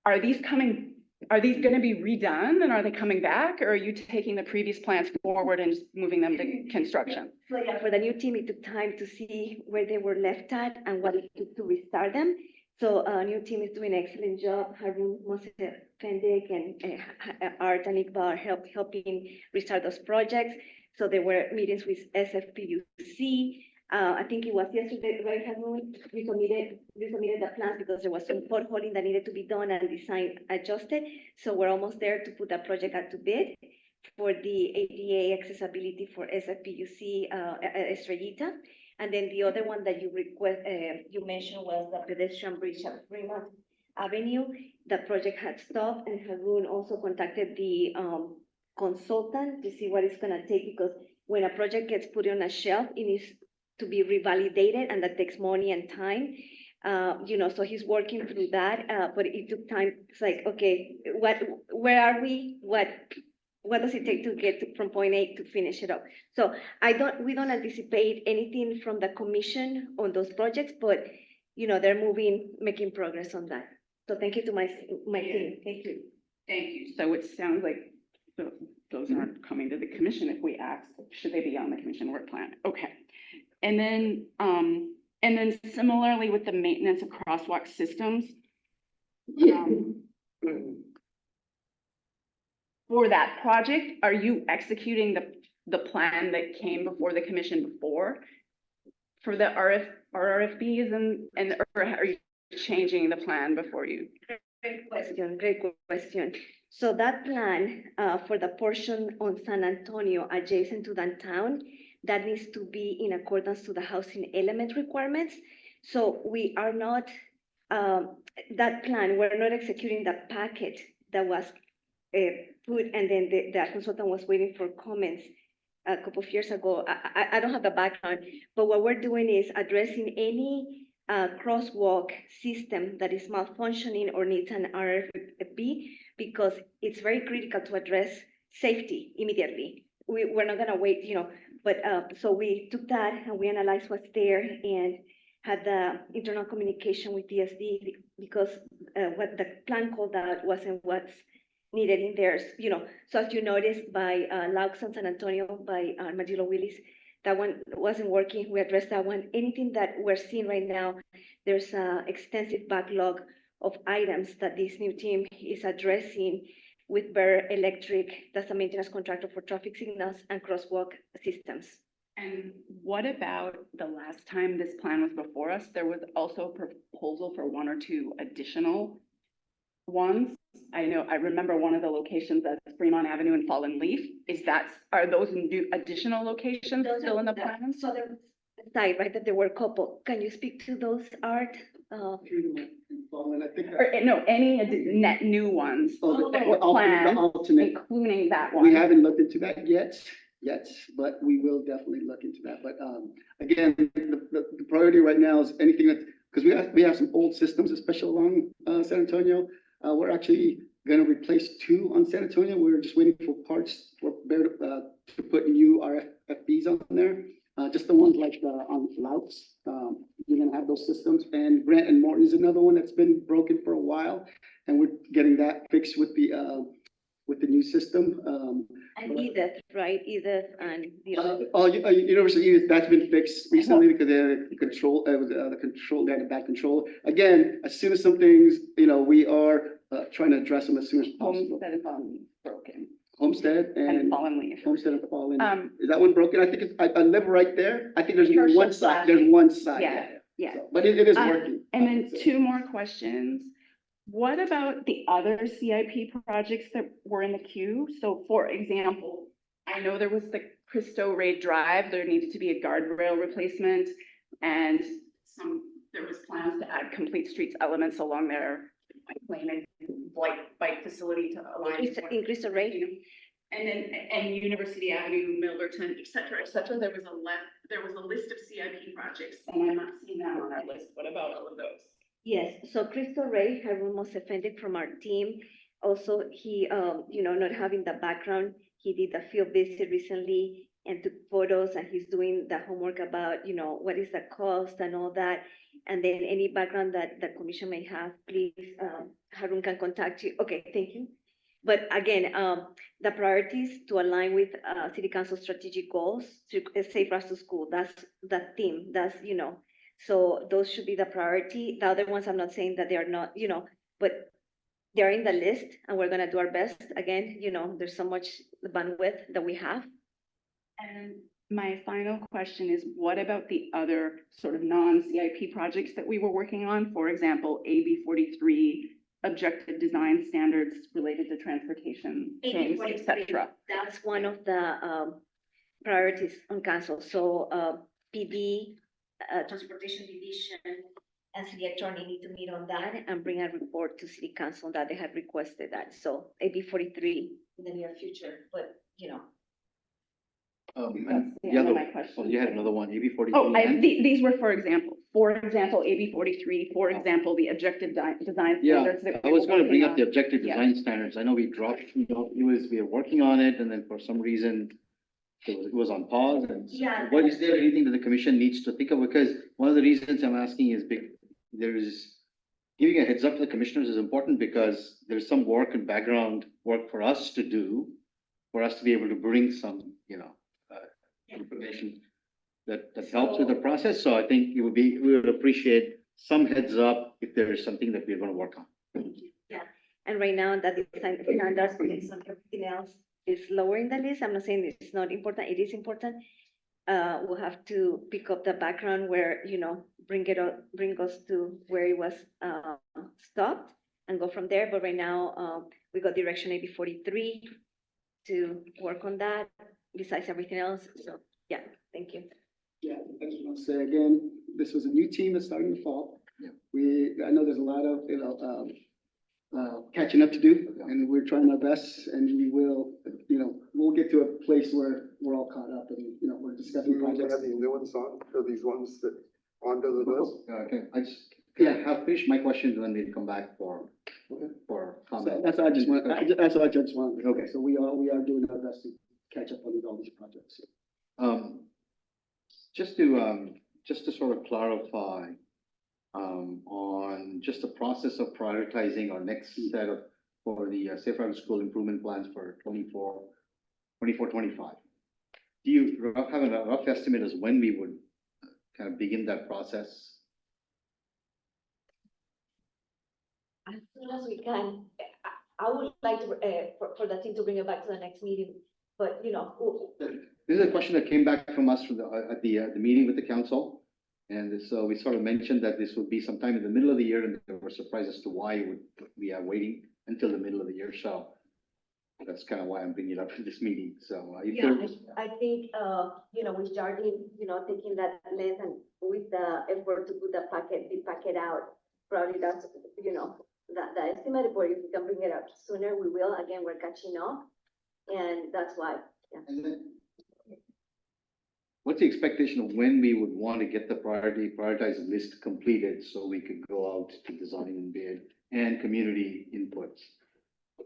are these gonna be redone, and are they coming back, or are you taking the previous plans forward and just moving them to construction? So yeah, for the new team, it took time to see where they were left at and what it took to restart them. So new team is doing an excellent job. Harun Fendick and Art and Iqbal are helping restart those projects. So there were meetings with SFPUC. I think it was yesterday, right, Harun? We submitted the plans because there was some potholing that needed to be done and design adjusted. So we're almost there to put that project out to bid for the ADA accessibility for SFPUC Estrellita. And then the other one that you mentioned was the pedestrian bridge at Fremont Avenue. The project had stopped, and Harun also contacted the consultant to see what it's gonna take, because when a project gets put on a shelf, it needs to be revalidated, and that takes money and time. So he's working through that, but it took time. It's like, okay, where are we? What does it take to get from point A to finish it up? So we don't anticipate anything from the commission on those projects, but they're making progress on that. So thank you to my team. Thank you. Thank you. So it sounds like those aren't coming to the commission if we ask, should they be on the commission work plan? Okay. And then similarly with the maintenance of crosswalk systems, for that project, are you executing the plan that came before the commission before for the RFBs or are you changing the plan before you? Great question. So that plan for the portion on San Antonio adjacent to downtown, that needs to be in accordance to the housing element requirements. So we are not, that plan, we're not executing the packet that was put, and then the consultant was waiting for comments a couple of years ago. I don't have the background, but what we're doing is addressing any crosswalk system that is malfunctioning or needs an RFB, because it's very critical to address safety immediately. We're not gonna wait, but so we took that and we analyzed what's there and had the internal communication with DSD, because what the plan called out wasn't what's needed in there. So as you noticed by Laux and San Antonio, by Armadillo Willis, that one wasn't working. We addressed that one. Anything that we're seeing right now, there's an extensive backlog of items that this new team is addressing with Bear Electric, that's a maintenance contractor for traffic signals and crosswalk systems. And what about the last time this plan was before us? There was also a proposal for one or two additional ones. I remember one of the locations at Fremont Avenue and Fallen Leaf. Are those new additional locations still in the plan? So there was a site, right, that there were a couple. Can you speak to those, Art? I think Any net new ones that were planned, including that one. We haven't looked into that yet, but we will definitely look into that. But again, the priority right now is anything that because we have some old systems, especially along, San Antonio. We're actually gonna replace two on San Antonio. We're just waiting for parts for Bear, to put new RFFBs on there. Just the ones like, on Louts, you're gonna have those systems. And Grant and Morton is another one that's been broken for a while. And we're getting that fixed with the new system. And Edith, right? Edith and the other. University Youth, that's been fixed recently because the control, the control, they had a bad control. Again, as soon as some things, we are trying to address them as soon as possible. Homestead and Fallen Leaf broken, Homestead and and Fallen Leaf. Homestead and Fallen. Um, Is that one broken? I think I live right there. I think there's Churchill one side, there's Flashing. one side. Yeah, yeah. So, but it is Um, working. And then two more questions. What about the other CIP projects that were in the queue? So for example, I know there was the Cristo Ray Drive, there needed to be a guardrail replacement. And there was plans to add complete streets elements along there, bike lane and bike facility to align. Increase the rate. And then, and University Avenue, Millerton, et cetera, there was a list of CIP projects, and I'm not seeing that on our list. What about all of those? Yes, so Crystal Ray, Harun was offended from our team. Also, he, not having the background, he did a field visit recently and took photos, and he's doing the homework about, what is the cost and all that. And then any background that the commission may have, please, Harun can contact you. Okay, thank you. But again, the priorities to align with City Council strategic goals, to safe routes to school, that's the theme, that's, so those should be the priority. The other ones, I'm not saying that they are not, but they're in the list and we're gonna do our best. Again, there's so much bandwidth that we have. And my final question is, what about the other sort of non-CIP projects that we were working on? For example, AB 43, objective design standards related to transportation chains, et cetera. That's one of the priorities on council. So PD, Transportation Division, and City Attorney need to meet on that and bring a report to City Council that they have requested that. So AB 43 in the near future, but That's And the the end other, of my question. well, you had another one, AB 43. Oh, these were for example. For example, AB 43, for example, the objective design Yeah, standards that I we was were gonna bring working up the on. objective Yeah. design standards. I know we dropped, we were working on it and then for some reason it was on pause. And Yeah. what, is there anything that the commission needs to think of? Because one of the reasons I'm asking is giving a heads up to the commissioners is important because there's some work and background work for us to do, for us to be able to bring some, information that helps with the process. So I think we would appreciate some heads up if there is something that we're gonna work on. yeah. And right now that design standards based on everything else is lower in the list. I'm not saying it's not important. It is important. We'll have to pick up the background where, bring us to where it was stopped and go from there. But right now, we got direction AB 43 to work on that besides everything else. So, yeah, thank you. Yeah, I just want to say again, this was a new team that's starting to fall. Yeah. I know there's a lot of, catching up to do, and we're trying our best, and we will, we'll get to a place where we're all caught up and, we're discussing You want to projects. have these new ones on, or these ones that onto the list? Okay, I'll finish my questions and then we'll come back for So comment. that's what I just want, that's what I just wanted. Okay, so we are doing our best to catch up on all these projects. Just to sort of clarify, on just the process of prioritizing our next set of, for the Safe Route to School improvement plans for 25. Do you have a rough estimate as when we would kind of begin that process? As soon as we can. I would like to, for the team to bring it back to the next meeting, but, This is a question that came back from us from at the meeting with the council. And so we sort of mentioned that this would be sometime in the middle of the year, and they were surprised as to why we are waiting until the middle of the year. So that's kind of why I'm bringing it up in this meeting. So if yeah, there- I think, with Jardine, taking that length and with the effort to put the packet out, probably that's, the estimate, but if we can bring it up sooner, we will. Again, we're catching up. And that's why, yeah. And then what's the expectation of when we would want to get the prioritized list completed so we could go out to design and bid and community inputs?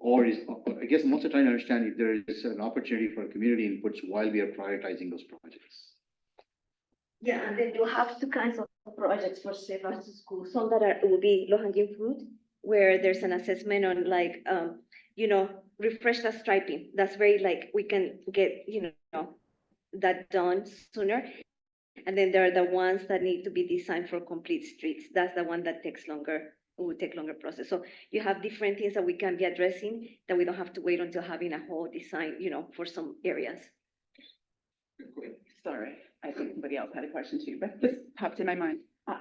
Or I guess I'm also trying to understand if there is an opportunity for community inputs while we are prioritizing those projects. Yeah, and then you have two kinds of projects for Safe Routes to School. Some that are, will be low-hanging fruit, where there's an assessment on like, refresh the striping. That's very like, we can get, that done sooner. And then there are the ones that need to be designed for complete streets. That's the one that takes longer, will take longer process. So you have different things that we can be addressing that we don't have to wait until having a whole design, for some areas. Sorry, I think somebody else had a question too, but this popped in my mind.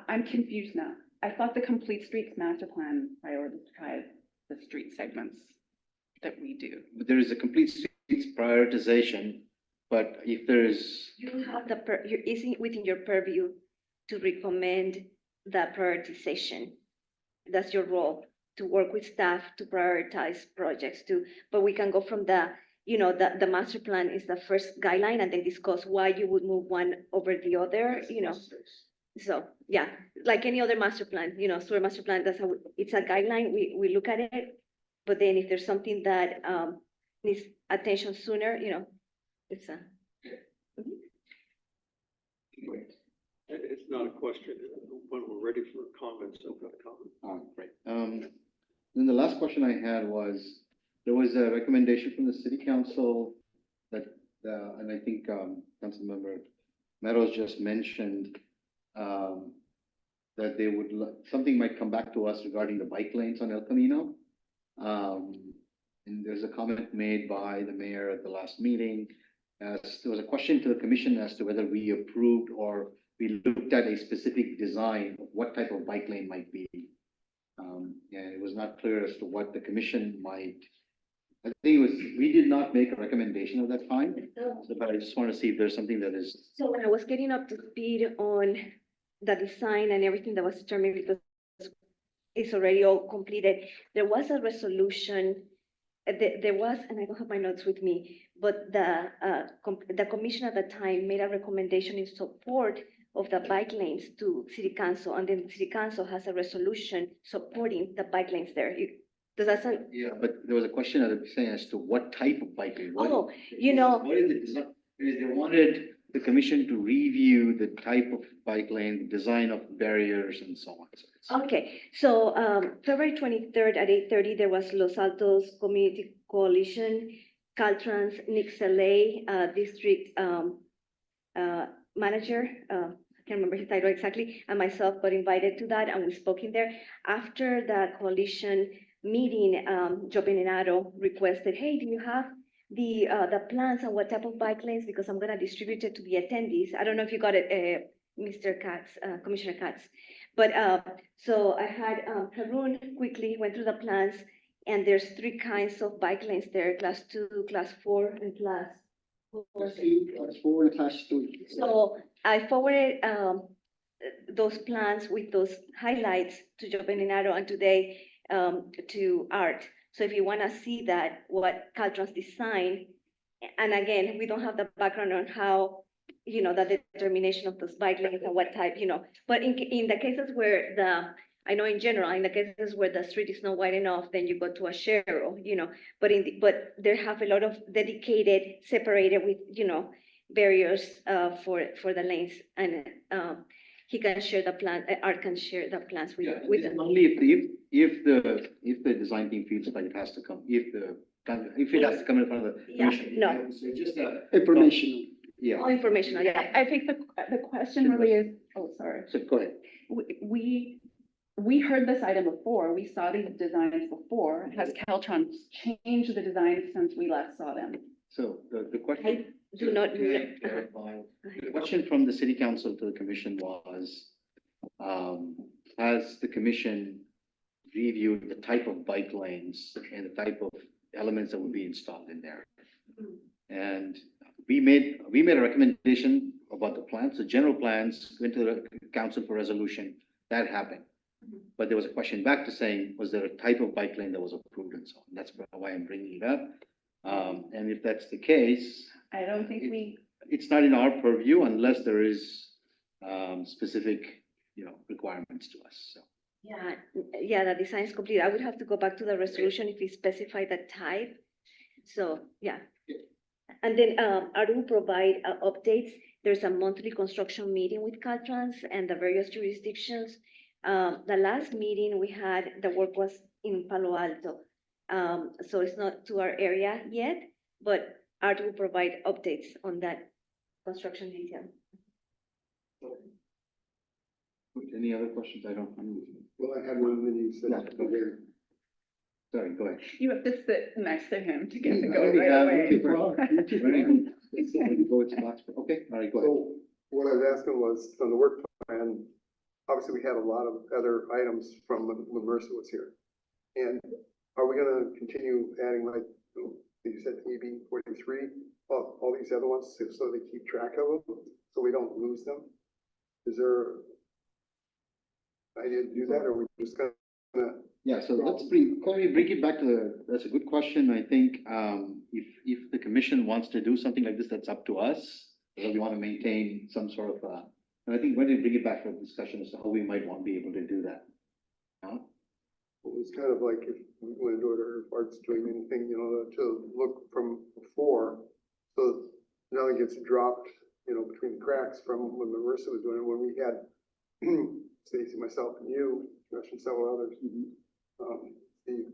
I'm confused now. I thought the Complete Streets Master Plan prioritized the street segments that we do. But there is a complete streets prioritization, but if there is, You have is it within your purview to recommend the prioritization. That's your role, to work with staff to prioritize projects but we can go from the master plan is the first guideline and then discuss why you would move one over the other, So, yeah, like any other master plan, sewer master plan, that's how, it's a guideline, we look at it. But then if there's something that, needs attention sooner, it's a. It's not a question. When we're ready for comments, I've got a comment. right. Then the last question I had was, there was a recommendation from the city council that, and I think, Councilmember Meadows just mentioned, that they would, something might come back to us regarding the bike lanes on El Camino. And there's a comment made by the mayor at the last meeting. There was a question to the commission as to whether we approved or we looked at a specific design of what type of bike lane might be. And it was not clear as to what the commission might. I think it was, we did not make a recommendation at that time, but I just want to see if there's something that is. So when I was getting up to speed on the design and everything that was determined, because it's already all completed, there was a resolution, there was, and I don't have my notes with me, but the commission at the time made a recommendation in support of the bike lanes to city council, and then city council has a resolution supporting the bike lanes there. Does that sound? Yeah, but there was a question that was saying as to what type of bike lane. What Oh, What is the design? Is they wanted the commission to review the type of bike lane, the design of barriers and so on. So it's- Okay, so February 23rd at 8:30, there was Los Altos Community Coalition, Caltrans, Nixley, district manager, I can't remember his title exactly, and myself got invited to that, and we spoke in there. After the coalition meeting, Joe Beninado requested, hey, do you have the plans on what type of bike lanes? Because I'm gonna distribute it to the attendees. I don't know if you got it, Mr. Katz, Commissioner Katz. But so I had Harun quickly went through the plans, and there's 3 kinds of bike lanes there: class 2, class 4, and class. Class 4, and class 3. So I forwarded those plans with those highlights to Joe Beninado and today to Art. So if you want to see that, what Caltrans designed, and again, we don't have the background on how, the determination of those bike lanes and what type, but in the cases where I know in general, in the cases where the street is not wide enough, then you go to a share, but but there have a lot of dedicated, separated with, barriers for the lanes, and he can share the plan, Art can share the plans with, Yeah, with it's them. only if the design team feels like it has to come, if it has to come in front of the Yeah, commission. no. So just Informational. yeah. All informational, yeah. I think the question really is, oh, sorry. So go ahead. We heard this item before, we saw these designs before. Has Caltrans changed the design since we last saw them? So the question. I do not. Can I clarify? The question from the city council to the commission was, has the commission reviewed the type of bike lanes and the type of elements that would be installed in there? And we made a recommendation about the plans, the general plans went to the council for resolution, that happened. But there was a question back to saying, was there a type of bike lane that was approved and so on? That's why I'm bringing it up. And if that's the case, I don't think we it's not in our purview unless there is, specific, requirements to us, so. Yeah, the design is complete. I would have to go back to the resolution if we specify the type. So, yeah. And then, I will provide updates. There's a monthly construction meeting with Caltrans and the various jurisdictions. The last meeting we had, the work was in Palo Alto. So it's not to our area yet, but Art will provide updates on that construction detail. Any other questions? I don't. Well, I had one, and then you said. Yeah, go ahead. Sorry, go ahead. You have to sit next to him to get to go Already right have, away. Go to Fox. Okay, all right, go ahead. So what I was asking was, on the work plan, obviously we had a lot of other items from when Marissa was here. And are we gonna continue adding like, you said AB 43, all these other ones, so they keep track of them, so we don't lose them? Is there an idea to do that, or are we just gonna? Yeah, so can we bring it back to that's a good question. I think, if the commission wants to do something like this, that's up to us. Whether we want to maintain some sort of, and I think when we bring it back for discussion as to how we might want to be able to do that. It was kind of like if we went to or if Art's doing anything, to look from before, so nothing gets dropped, between the cracks from when Marissa was doing it, when we had Stacy, myself, and you, and several others. Steve.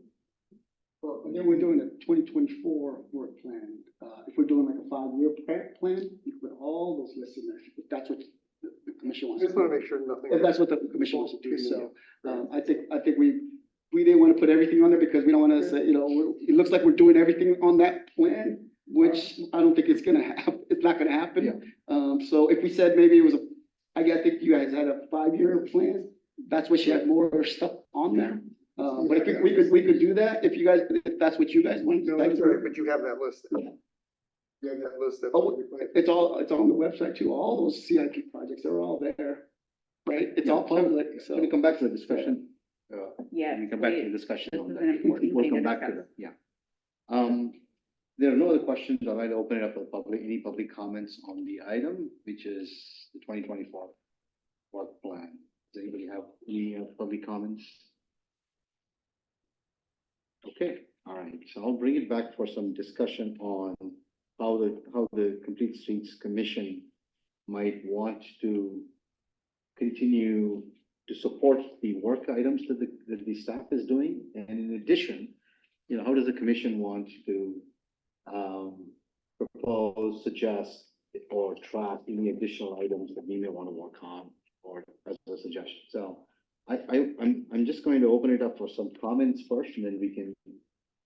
Well, and then we're doing a 2024 work plan. If we're doing like a 5-year plan, you put all those lists in there, if that's what the commission wants. Just want to make sure nothing. If that's what the commission wants to do, so, I think we didn't want to put everything on there because we don't want to say, it looks like we're doing everything on that plan, which I don't think it's gonna happen, it's not gonna happen. So if we said maybe it was I think you guys had a 5-year plan, that's what she had more stuff on there. But if we could do that, if that's what you guys want. No, that's right, but you have that list. You have that list. It's on the website too, all those CIP projects are all there, right? It's all public, so. Let me come back to the discussion. Yes, Let me come back to the please. discussion. This on is that. an important We'll thing to come back to discuss. that, yeah. There are no other questions. I'd like to open it up to the public. Any public comments on the item, which is the 2024 work plan? Does anybody have any public comments? Okay, all right. So I'll bring it back for some discussion on how the Complete Streets Commission might want to continue to support the work items that the staff is doing. And in addition, how does the commission want to propose, suggest, or track any additional items that we may want to work on, or as a suggestion? So I'm just going to open it up for some comments first, and then we can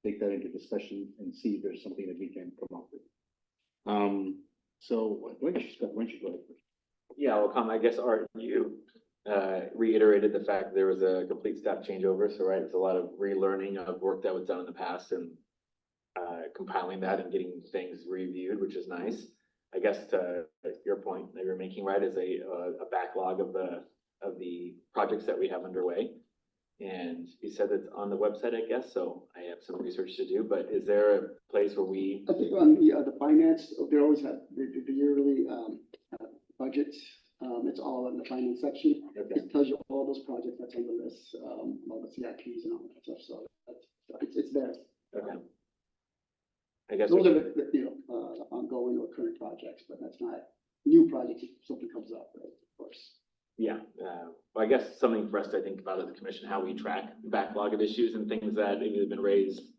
take that into discussion and see if there's something that we can come up with. So why don't you go ahead? Yeah, well, I guess, Art, you reiterated the fact there was a complete staff changeover, so right, it's a lot of relearning of work that was done in the past and compiling that and getting things reviewed, which is nice. I guess to your point that you're making, right, is a backlog of the projects that we have underway. And you said it's on the website, I guess, so I have some research to do, but is there a place where we? I think on the finance, they always have the yearly budgets. It's all in the finance section. Okay. It tells you all those projects that's on the list, all the CIPs and all that stuff. So it's there. Okay. I guess. Those are the ongoing or current projects, but that's not new projects if something comes up, right? Of course. Yeah, well, I guess something for us to think about as a commission, how we track the backlog of issues and things that maybe have been raised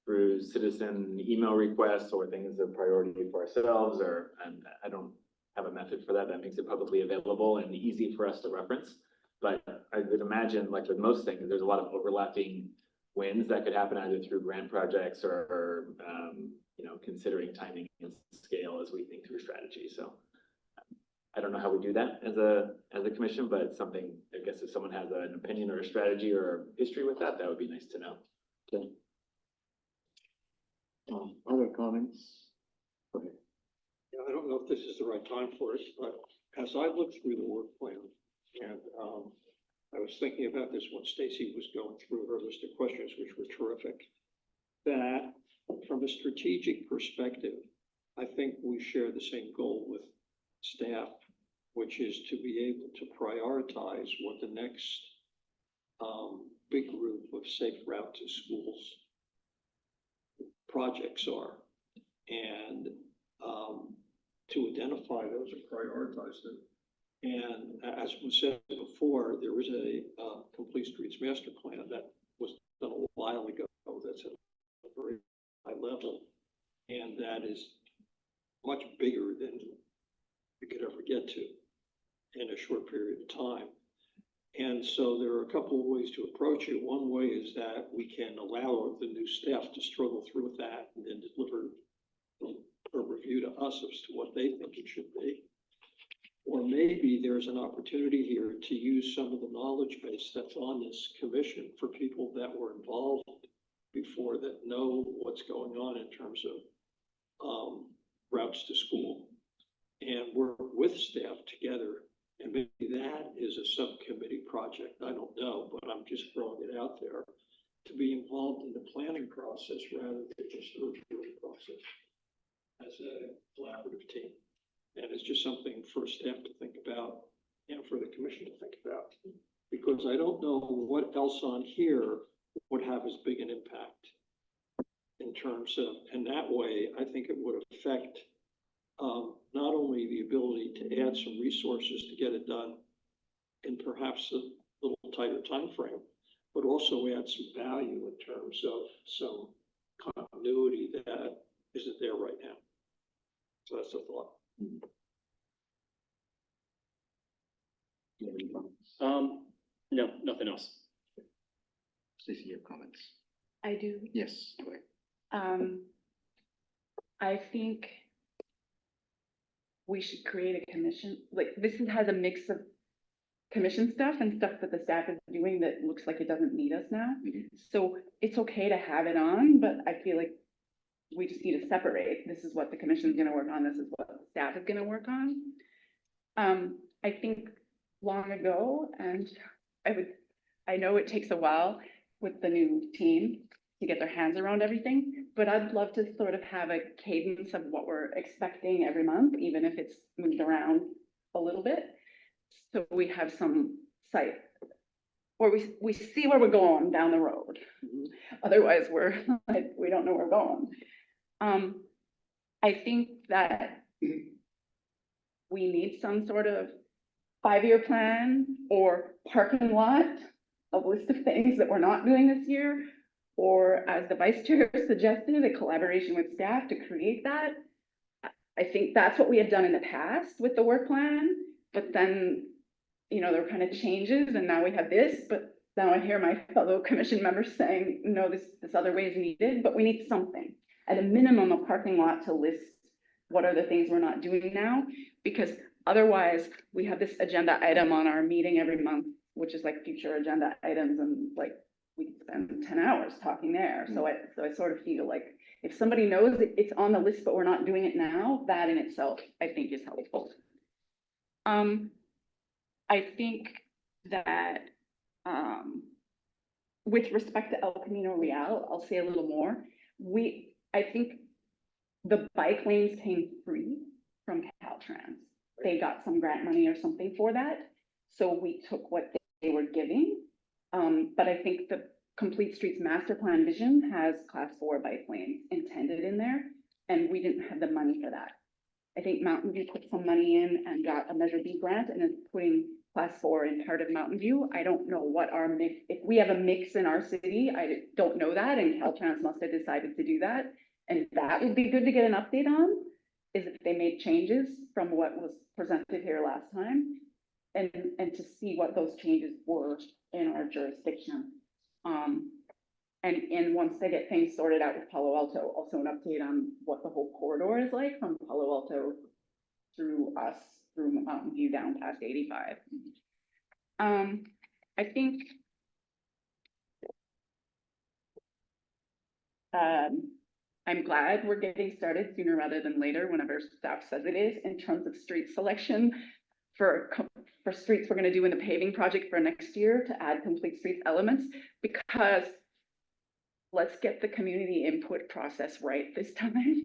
through citizen email requests or things of priority for ourselves, and I don't have a method for that makes it publicly available and easy for us to reference. But I would imagine, like with most things, there's a lot of overlapping wins that could happen either through grant projects or considering timing and scale as we think through strategy. So I don't know how we do that as a commission, but it's something, I guess, if someone has an opinion or a strategy or a history with that, that would be nice to know. Okay. Other comments? Okay. Yeah, I don't know if this is the right time for it, but as I looked through the work plan and I was thinking about this when Stacy was going through her list of questions, which were terrific, that from a strategic perspective, I think we share the same goal with staff, which is to be able to prioritize what the next big group of safe route to schools projects are. And to identify those and prioritize them. And as was said before, there was a Complete Streets Master Plan that was done a while ago that's at a very high level. And that is much bigger than we could ever get to in a short period of time. And so there are a couple of ways to approach it. One way is that we can allow the new staff to struggle through that and then deliver a review to us as to what they think it should be. Or maybe there's an opportunity here to use some of the knowledge base that's on this commission for people that were involved before that know what's going on in terms of routes to school and work with staff together. And maybe that is a subcommittee project. I don't know, but I'm just throwing it out there to be involved in the planning process rather than just the reviewing process as a collaborative team. And it's just something for staff to think about and for the commission to think about. Because I don't know what else on here would have as big an impact in terms of, and that way, I think it would affect not only the ability to add some resources to get it done in perhaps a little tighter time frame, but also add some value in terms of some continuity that isn't there right now. So that's a thought. No, nothing else. Stacy, you have comments? I do. Yes, go ahead. I think we should create a commission, like this has a mix of commission stuff and stuff that the staff is doing that looks like it doesn't need us now. So it's okay to have it on, but I feel like we just need to separate. This is what the commission is gonna work on, this is what the staff is gonna work on. I think long ago, and I know it takes a while with the new team to get their hands around everything, but I'd love to sort of have a cadence of what we're expecting every month, even if it's moved around a little bit. So we have some sight, or we see where we're going down the road. Otherwise, we're like, we don't know where we're going. I think that we need some sort of 5-year plan or parking lot, a list of things that we're not doing this year, or as the vice chair suggested, a collaboration with staff to create that. I think that's what we had done in the past with the work plan, but then, you know, there were kind of changes and now we have this, but now I hear my fellow commission members saying, no, this other way is needed, but we need something. At a minimum, a parking lot to list what are the things we're not doing now, because otherwise we have this agenda item on our meeting every month, which is like future agenda items, and like we spend 10 hours talking there. So I sort of feel like if somebody knows that it's on the list, but we're not doing it now, that in itself, I think is helpful. I think that with respect to El Camino Real, I'll say a little more. I think the bike lanes came free from Caltrans. They got some grant money or something for that. So we took what they were giving. But I think the Complete Streets Master Plan vision has Class 4 bike lanes intended in there, and we didn't have the money for that. I think Mountain View put some money in and got a Measure B grant and is putting Class 4 in part of Mountain View. I don't know what our mix, if we have a mix in our city, I don't know that, and Caltrans must have decided to do that. And that would be good to get an update on, is if they made changes from what was presented here last time, and to see what those changes were in our jurisdiction. And once they get things sorted out with Palo Alto, also an update on what the whole corridor is like from Palo Alto through us, through Mountain View down past 85. I think I'm glad we're getting started sooner rather than later, whenever staff says it is, in terms of street selection for streets we're going to do in the paving project for next year to add complete streets elements, because let's get the community input process right this time.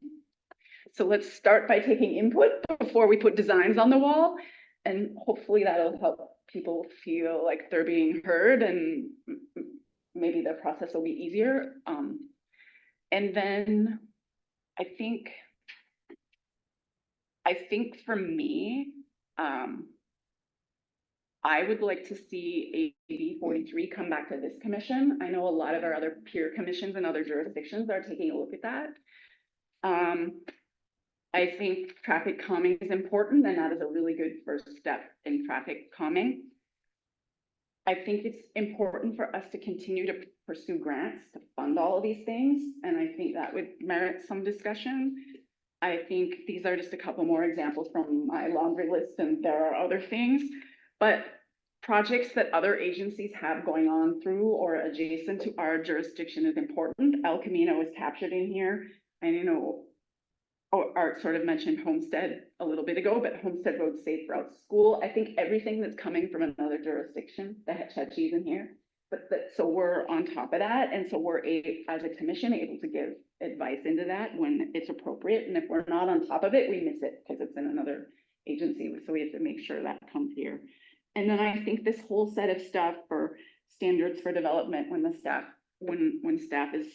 So let's start by taking input before we put designs on the wall. And hopefully that'll help people feel like they're being heard and maybe the process will be easier. And then I think for me, I would like to see AB 43 come back to this commission. I know a lot of our other peer commissions and other jurisdictions are taking a look at that. I think traffic calming is important, and that is a really good first step in traffic calming. I think it's important for us to continue to pursue grants to fund all of these things, and I think that would merit some discussion. I think these are just a couple more examples from my laundry list, and there are other things, but projects that other agencies have going on through or adjacent to our jurisdiction is important. El Camino is captured in here, and you know, Art sort of mentioned Homestead a little bit ago, but Homestead Road Safe Routes School, I think everything that's coming from another jurisdiction, the Hetch Hetchies in here, so we're on top of that, and so we're as a commission able to give advice into that when it's appropriate, and if we're not on top of it, we miss it because it's in another agency, so we have to make sure that comes here. And then I think this whole set of stuff for standards for development when the staff, when staff is,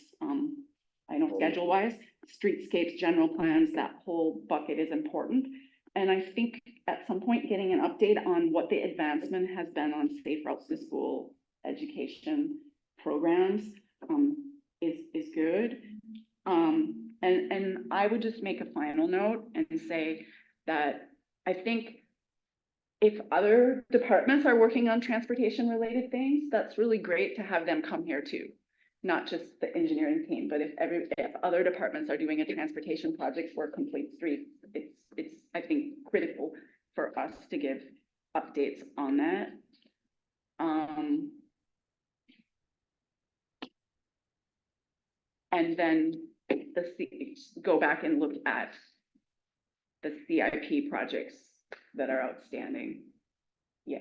I know schedule wise, streetscapes, general plans, that whole bucket is important. And I think at some point getting an update on what the advancement has been on safe routes to school education programs is good. And I would just make a final note and say that I think if other departments are working on transportation related things, that's really great to have them come here too. Not just the engineering team, but if other departments are doing a transportation project for complete streets, it's I think critical for us to give updates on that. And then go back and look at the CIP projects that are outstanding. Yeah.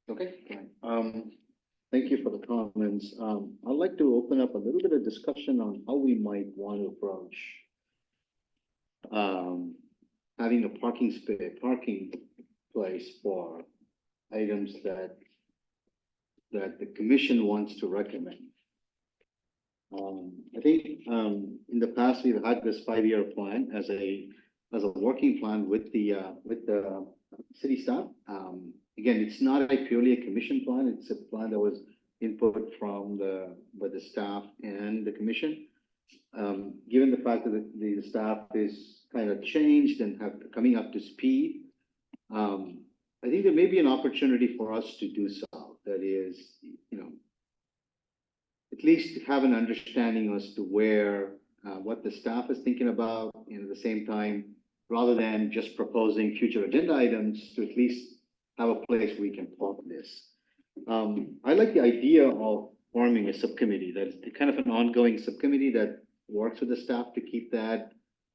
Okay, fine. Thank you for the comments. I'd like to open up a little bit of discussion on how we might want to approach having a parking place for items that the commission wants to recommend. I think in the past we've had this 5-year plan as a working plan with the city staff. Again, it's not purely a commission plan. It's a plan that was input from by the staff and the commission. Given the fact that the staff is kind of changed and coming up to speed, I think there may be an opportunity for us to do so. That is, you know, at least have an understanding as to where what the staff is thinking about, and at the same time, rather than just proposing future agenda items, to at least have a place we can plot this. I like the idea of forming a subcommittee, that's kind of an ongoing subcommittee that works with the staff to keep that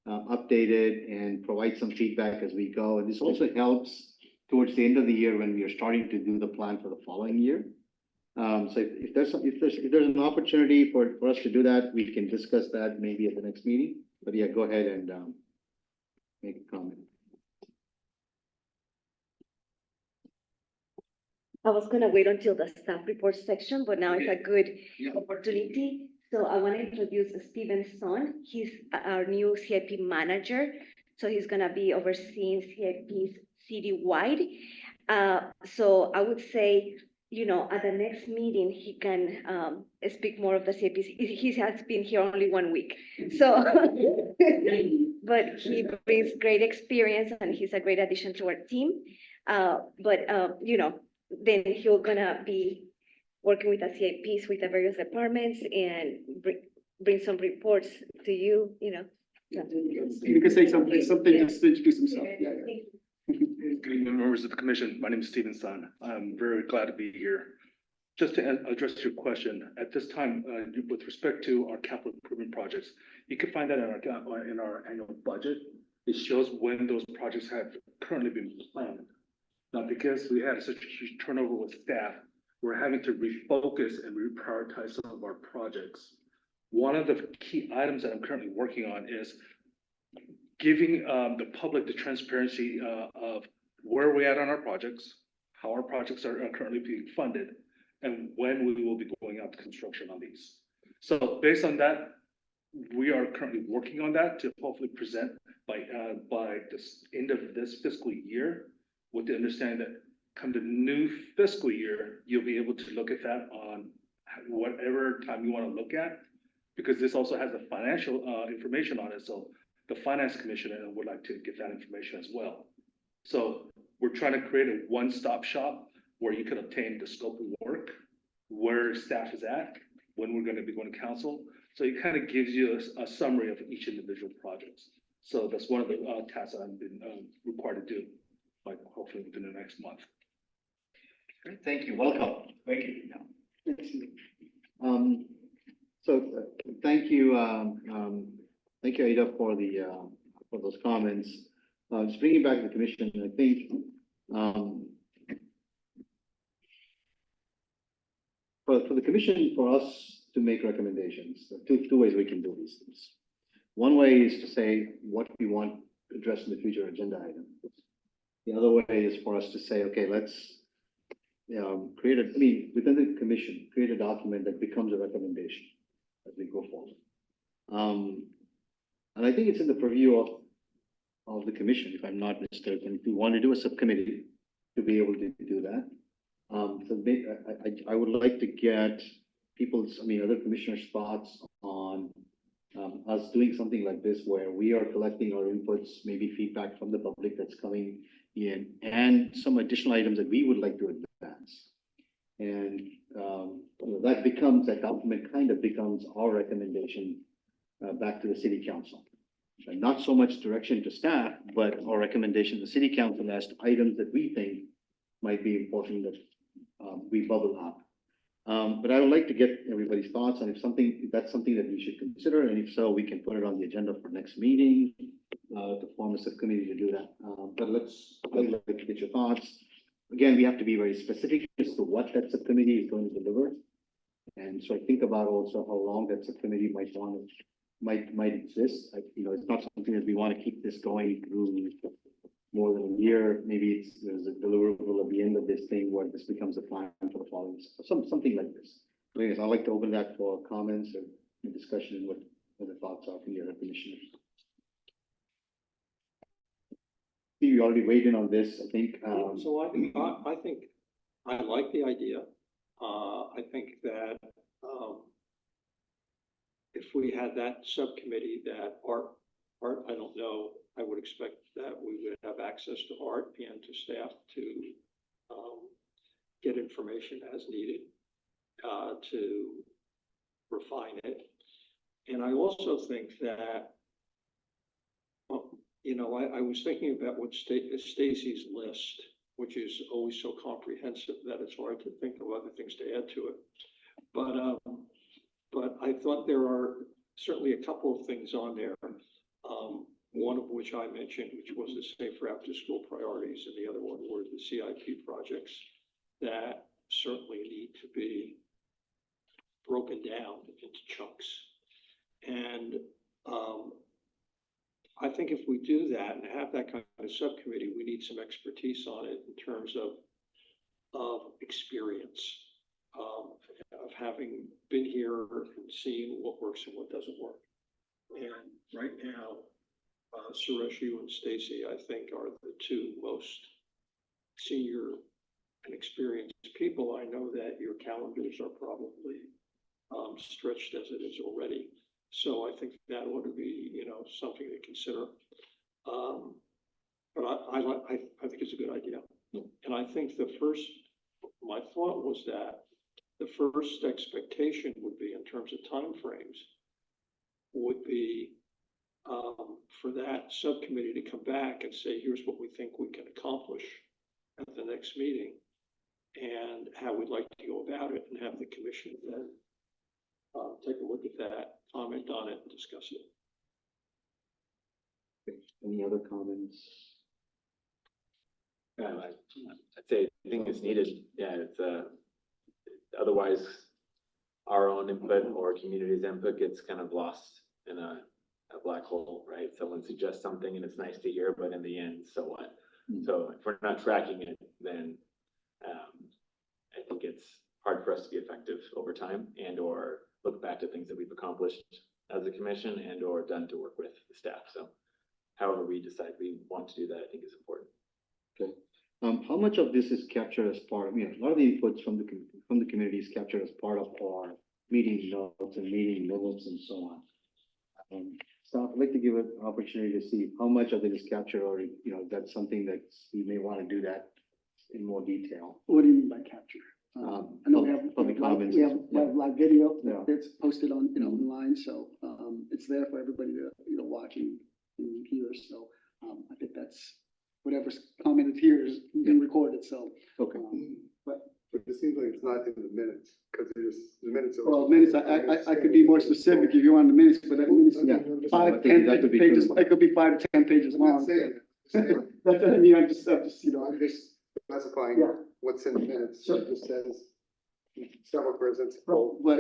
updated and provide some feedback as we go. And this also helps towards the end of the year when we are starting to do the plan for the following year. So if there's an opportunity for us to do that, we can discuss that maybe at the next meeting. But yeah, go ahead and make a comment. I was gonna wait until the staff report section, but now it's a good opportunity. So I want to introduce Steven Son. He's our new CIP manager. So he's gonna be overseeing CIPs citywide. So I would say, you know, at the next meeting, he can speak more of the CIPs. He has been here only 1 week. So, but he brings great experience and he's a great addition to our team. You know, then he's gonna be working with the CIPs with the various departments and bring some reports to you, you know. You can say something just to introduce himself. Yeah. Good evening, members of the commission. My name is Steven Son. I'm very glad to be here. Just to address your question, at this time, with respect to our capital improvement projects, you can find that in our annual budget. It shows when those projects have currently been planned. Now, because we had such a huge turnover with staff, we're having to refocus and reprioritize some of our projects. one of the key items that I'm currently working on is giving the public the transparency of where we're at on our projects, how our projects are currently being funded, and when we will be going out to construction on these. So based on that, we are currently working on that to hopefully present by this end of this fiscal year, with the understanding that come the new fiscal year, you'll be able to look at that on whatever time you want to look at, because this also has the financial information on it. So the finance commissioner would like to get that information as well. So we're trying to create a one-stop shop where you can obtain the scope of work, where staff is at, when we're going to be going to council. So it kind of gives you a summary of each individual projects. So that's one of the tasks that I've been required to do, like hopefully within the next month. Great, thank you, welcome. Thank you. Thank you, Aida, for those comments. Just bringing back the commission, I think, for the commission, for us to make recommendations, two ways we can do these things. One way is to say what we want addressed in the future agenda item. The other way is for us to say, okay, let's within the commission, create a document that becomes a recommendation as we go forward. And I think it's in the purview of the commission, if I'm not mistaken, if we want to do a subcommittee to be able to do that. I would like to get other commissioners' thoughts on us doing something like this, where we are collecting our inputs, maybe feedback from the public that's coming in, and some additional items that we would like to advance. And that document kind of becomes our recommendation back to the city council. And not so much direction to staff, but our recommendation to the city council as to items that we think might be important that we bubble up. But I would like to get everybody's thoughts on if that's something that we should consider, and if so, we can put it on the agenda for next meeting, to form a subcommittee to do that. But I'd like to get your thoughts. Again, we have to be very specific as to what that subcommittee is going to deliver. And so I think about also how long that subcommittee might exist. It's not something that we want to keep this going through more than a year. Maybe there's a deliverable at the end of this thing where this becomes a plan for the following, something like this. Anyways, I'd like to open that for comments and discussion and what the thoughts are from the other commissioners. We already weighed in on this, I think. So I think I like the idea. I think that if we had that subcommittee, that Art, I don't know, I would expect that we would have access to Art and to staff to get information as needed to refine it. And I also think that, I was thinking about what Stacy's list, which is always so comprehensive that it's hard to think of other things to add to it. But I thought there are certainly a couple of things on there. One of which I mentioned, which was the safer after school priorities, and the other one were the CIP projects that certainly need to be broken down into chunks. And I think if we do that and have that kind of subcommittee, we need some expertise on it in terms of experience, of having been here and seeing what works and what doesn't work. And right now, Suresh, you and Stacy, I think, are the two most senior and experienced people. I know that your calendars are probably stretched as it is already. So I think that ought to be, something to consider. But I think it's a good idea. And I think my thought was that the first expectation would be, in terms of timeframes, would be for that subcommittee to come back and say, here's what we think we can accomplish at the next meeting and how we'd like to go about it, and have the commission then take a look at that, comment on it, and discuss it. Any other comments? I'd say I think it's needed. Yeah, it's otherwise our own input or community's input gets kind of lost in a black hole, right? Someone suggests something and it's nice to hear, but in the end, so what? So if we're not tracking it, then I think it's hard for us to be effective over time and or look back to things that we've accomplished as a commission and or done to work with the staff. So however we decide we want to do that, I think is important. Okay. How much of this is captured as part of, a lot of the inputs from the community is captured as part of our meeting notes and meeting minutes and so on. So I'd like to give an opportunity to see how much of it is captured or, that's something that we may want to do that in more detail. What do you mean by capture? I know we have, Public comments. we have live video Yeah. that's posted on, online, so, it's there for everybody to, watch and hear, so, I think that's, whatever's commented here is being recorded, so. Okay. But, But it seems like it's not in the minutes, because there's the minutes. well, minutes, I could be more specific if you want the minutes, but that minutes, Yeah. five, I think 10 that could be pages, true. it could be 5 to 10 pages I'm not long. saying it. I'm saying- That's what I mean, I'm just, I'm just specifying Yeah. what's in the minutes. Sure. It just says several presidents Well, spoke, what-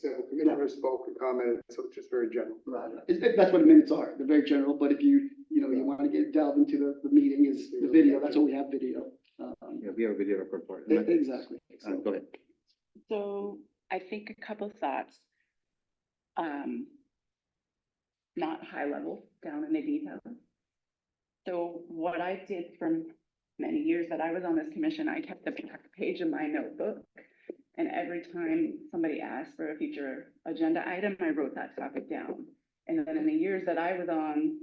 several commissioners spoke and commented, so it's just very general. Right, that's what the minutes are, they're very general, but if you want to get delved into the meeting is the video, that's what we have video. Yeah, we have a video record for it. Exactly. Go ahead. So I think a couple thoughts. Not high level, down in the detail. So what I did for many years that I was on this commission, I kept the back page of my notebook. And every time somebody asked for a future agenda item, I wrote that topic down. And then in the years that I was on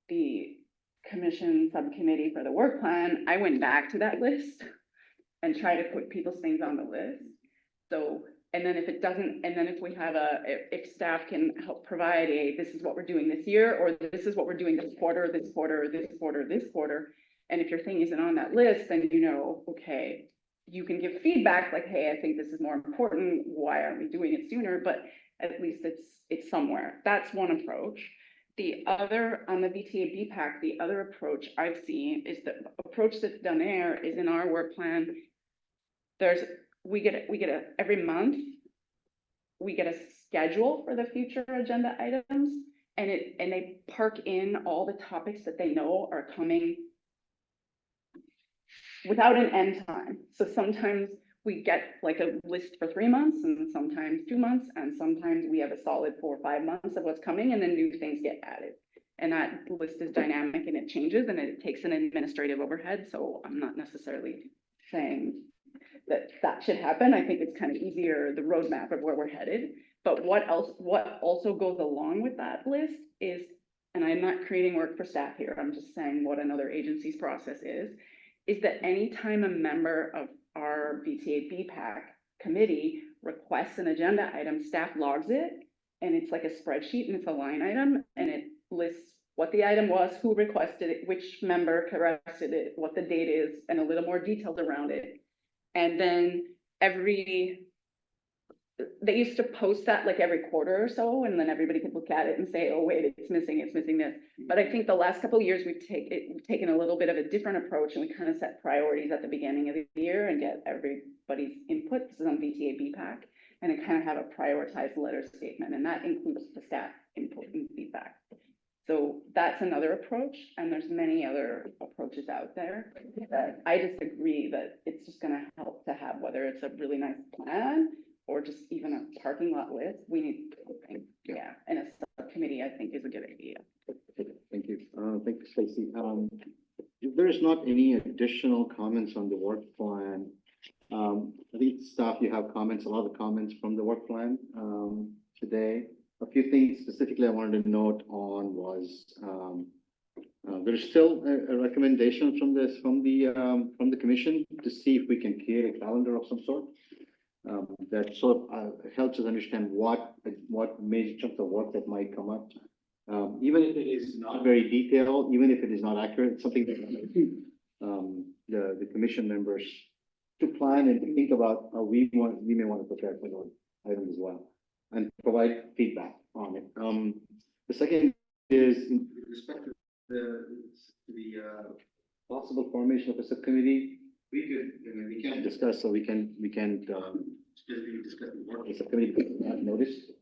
the commission subcommittee for the work plan, I went back to that list and try to put people's things on the list. So, and then if it doesn't, and then if we have if staff can help provide this is what we're doing this year, or this is what we're doing this quarter, this quarter, this quarter, this quarter. And if your thing isn't on that list, then okay, you can give feedback like, hey, I think this is more important. Why aren't we doing it sooner? But at least it's somewhere. That's one approach. The other, on the VTA BPAC, the other approach I've seen is the approach that's done there is in our work plan. We get every month, we get a schedule for the future agenda items, and they park in all the topics that they know are coming without an end time. So sometimes we get like a list for 3 months and sometimes 2 months, and sometimes we have a solid 4 or 5 months of what's coming, and then new things get added. And that list is dynamic and it changes and it takes an administrative overhead. So I'm not necessarily saying that should happen. I think it's kind of easier, the roadmap of where we're headed. But what also goes along with that list is, and I'm not creating work for staff here, I'm just saying what another agency's process is that anytime a member of our VTA BPAC committee requests an agenda item, staff logs it, and it's like a spreadsheet and it's a line item, and it lists what the item was, who requested it, which member requested it, what the date is, and a little more details around it. And then they used to post that like every quarter or so, and then everybody could look at it and say, oh, wait, it's missing this. But I think the last couple of years, we've taken a little bit of a different approach, and we kind of set priorities at the beginning of the year and get everybody's input. This is on VTA BPAC, and then kind of have a prioritized letter statement, and that includes the staff input and feedback. So that's another approach, and there's many other approaches out there. I just agree that it's just gonna help to have, whether it's a really nice plan or just even a parking lot list, we need, yeah, and a subcommittee, I think, is a good idea. Thank you. Thank you, Stacy. If there is not any additional comments on the work plan, I think staff, you have comments, a lot of the comments from the work plan, today. A few things specifically I wanted to note on was, there's still a recommendation from the commission to see if we can create a calendar of some sort. That sort of helps us understand what major chunks of work that might come up. Even if it is not very detailed, even if it is not accurate, it's something that the commission members to plan and to think about how we may want to prepare for those items as well, and provide feedback on it. The second is in respect to the possible formation of a subcommittee. We can't discuss, so we can specifically discuss the work the subcommittee was not noticed,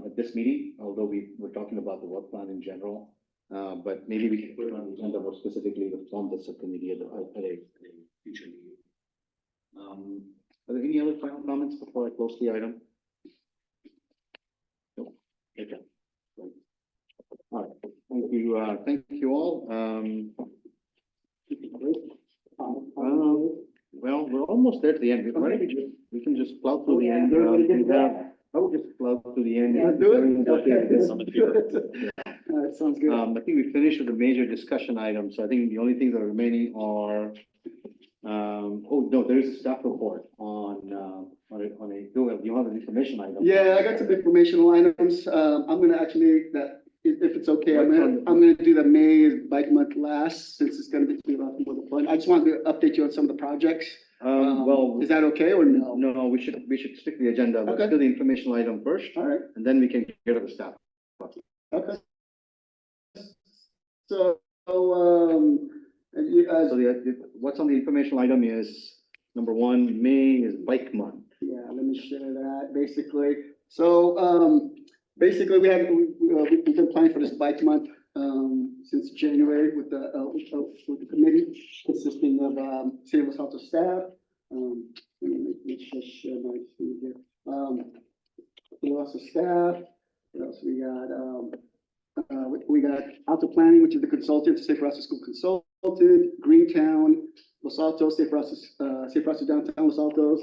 at this meeting, although we were talking about the work plan in general. But maybe we can put it on the agenda more specifically to form the subcommittee at a future meeting. Are there any other final comments before I close the item? No. Okay. Great. All right, thank you all. Well, we're almost there at the end. Why don't we can just plow through the end. I would just plow through the end. Do it? Sounds good. I think we finished with the major discussion items. So I think the only things that are remaining are, oh, no, there is a staff report you have an information item. Yeah, I got some informational items. I'm gonna actually, if it's okay, I'm gonna do the May bike month last, since it's gonna be a lot more the fun. I just wanted to update you on some of the projects. Well, is that okay or no? No, we should stick to the agenda. Let's Okay. do the informational item first. All right. And then we can get to the staff. Okay. So, What's on the informational item is, number one, May is bike month. yeah, let me share that, basically. So, basically, we've been planning for this bike month, since January with the committee consisting of, City of Los Altos staff. Let me just share my screen here. We also staff, what else we got? We got Alto Planning, which is the consultant, Safe Routes to School consultant, Greentown, Los Altos, Safe Routes Downtown Los Altos.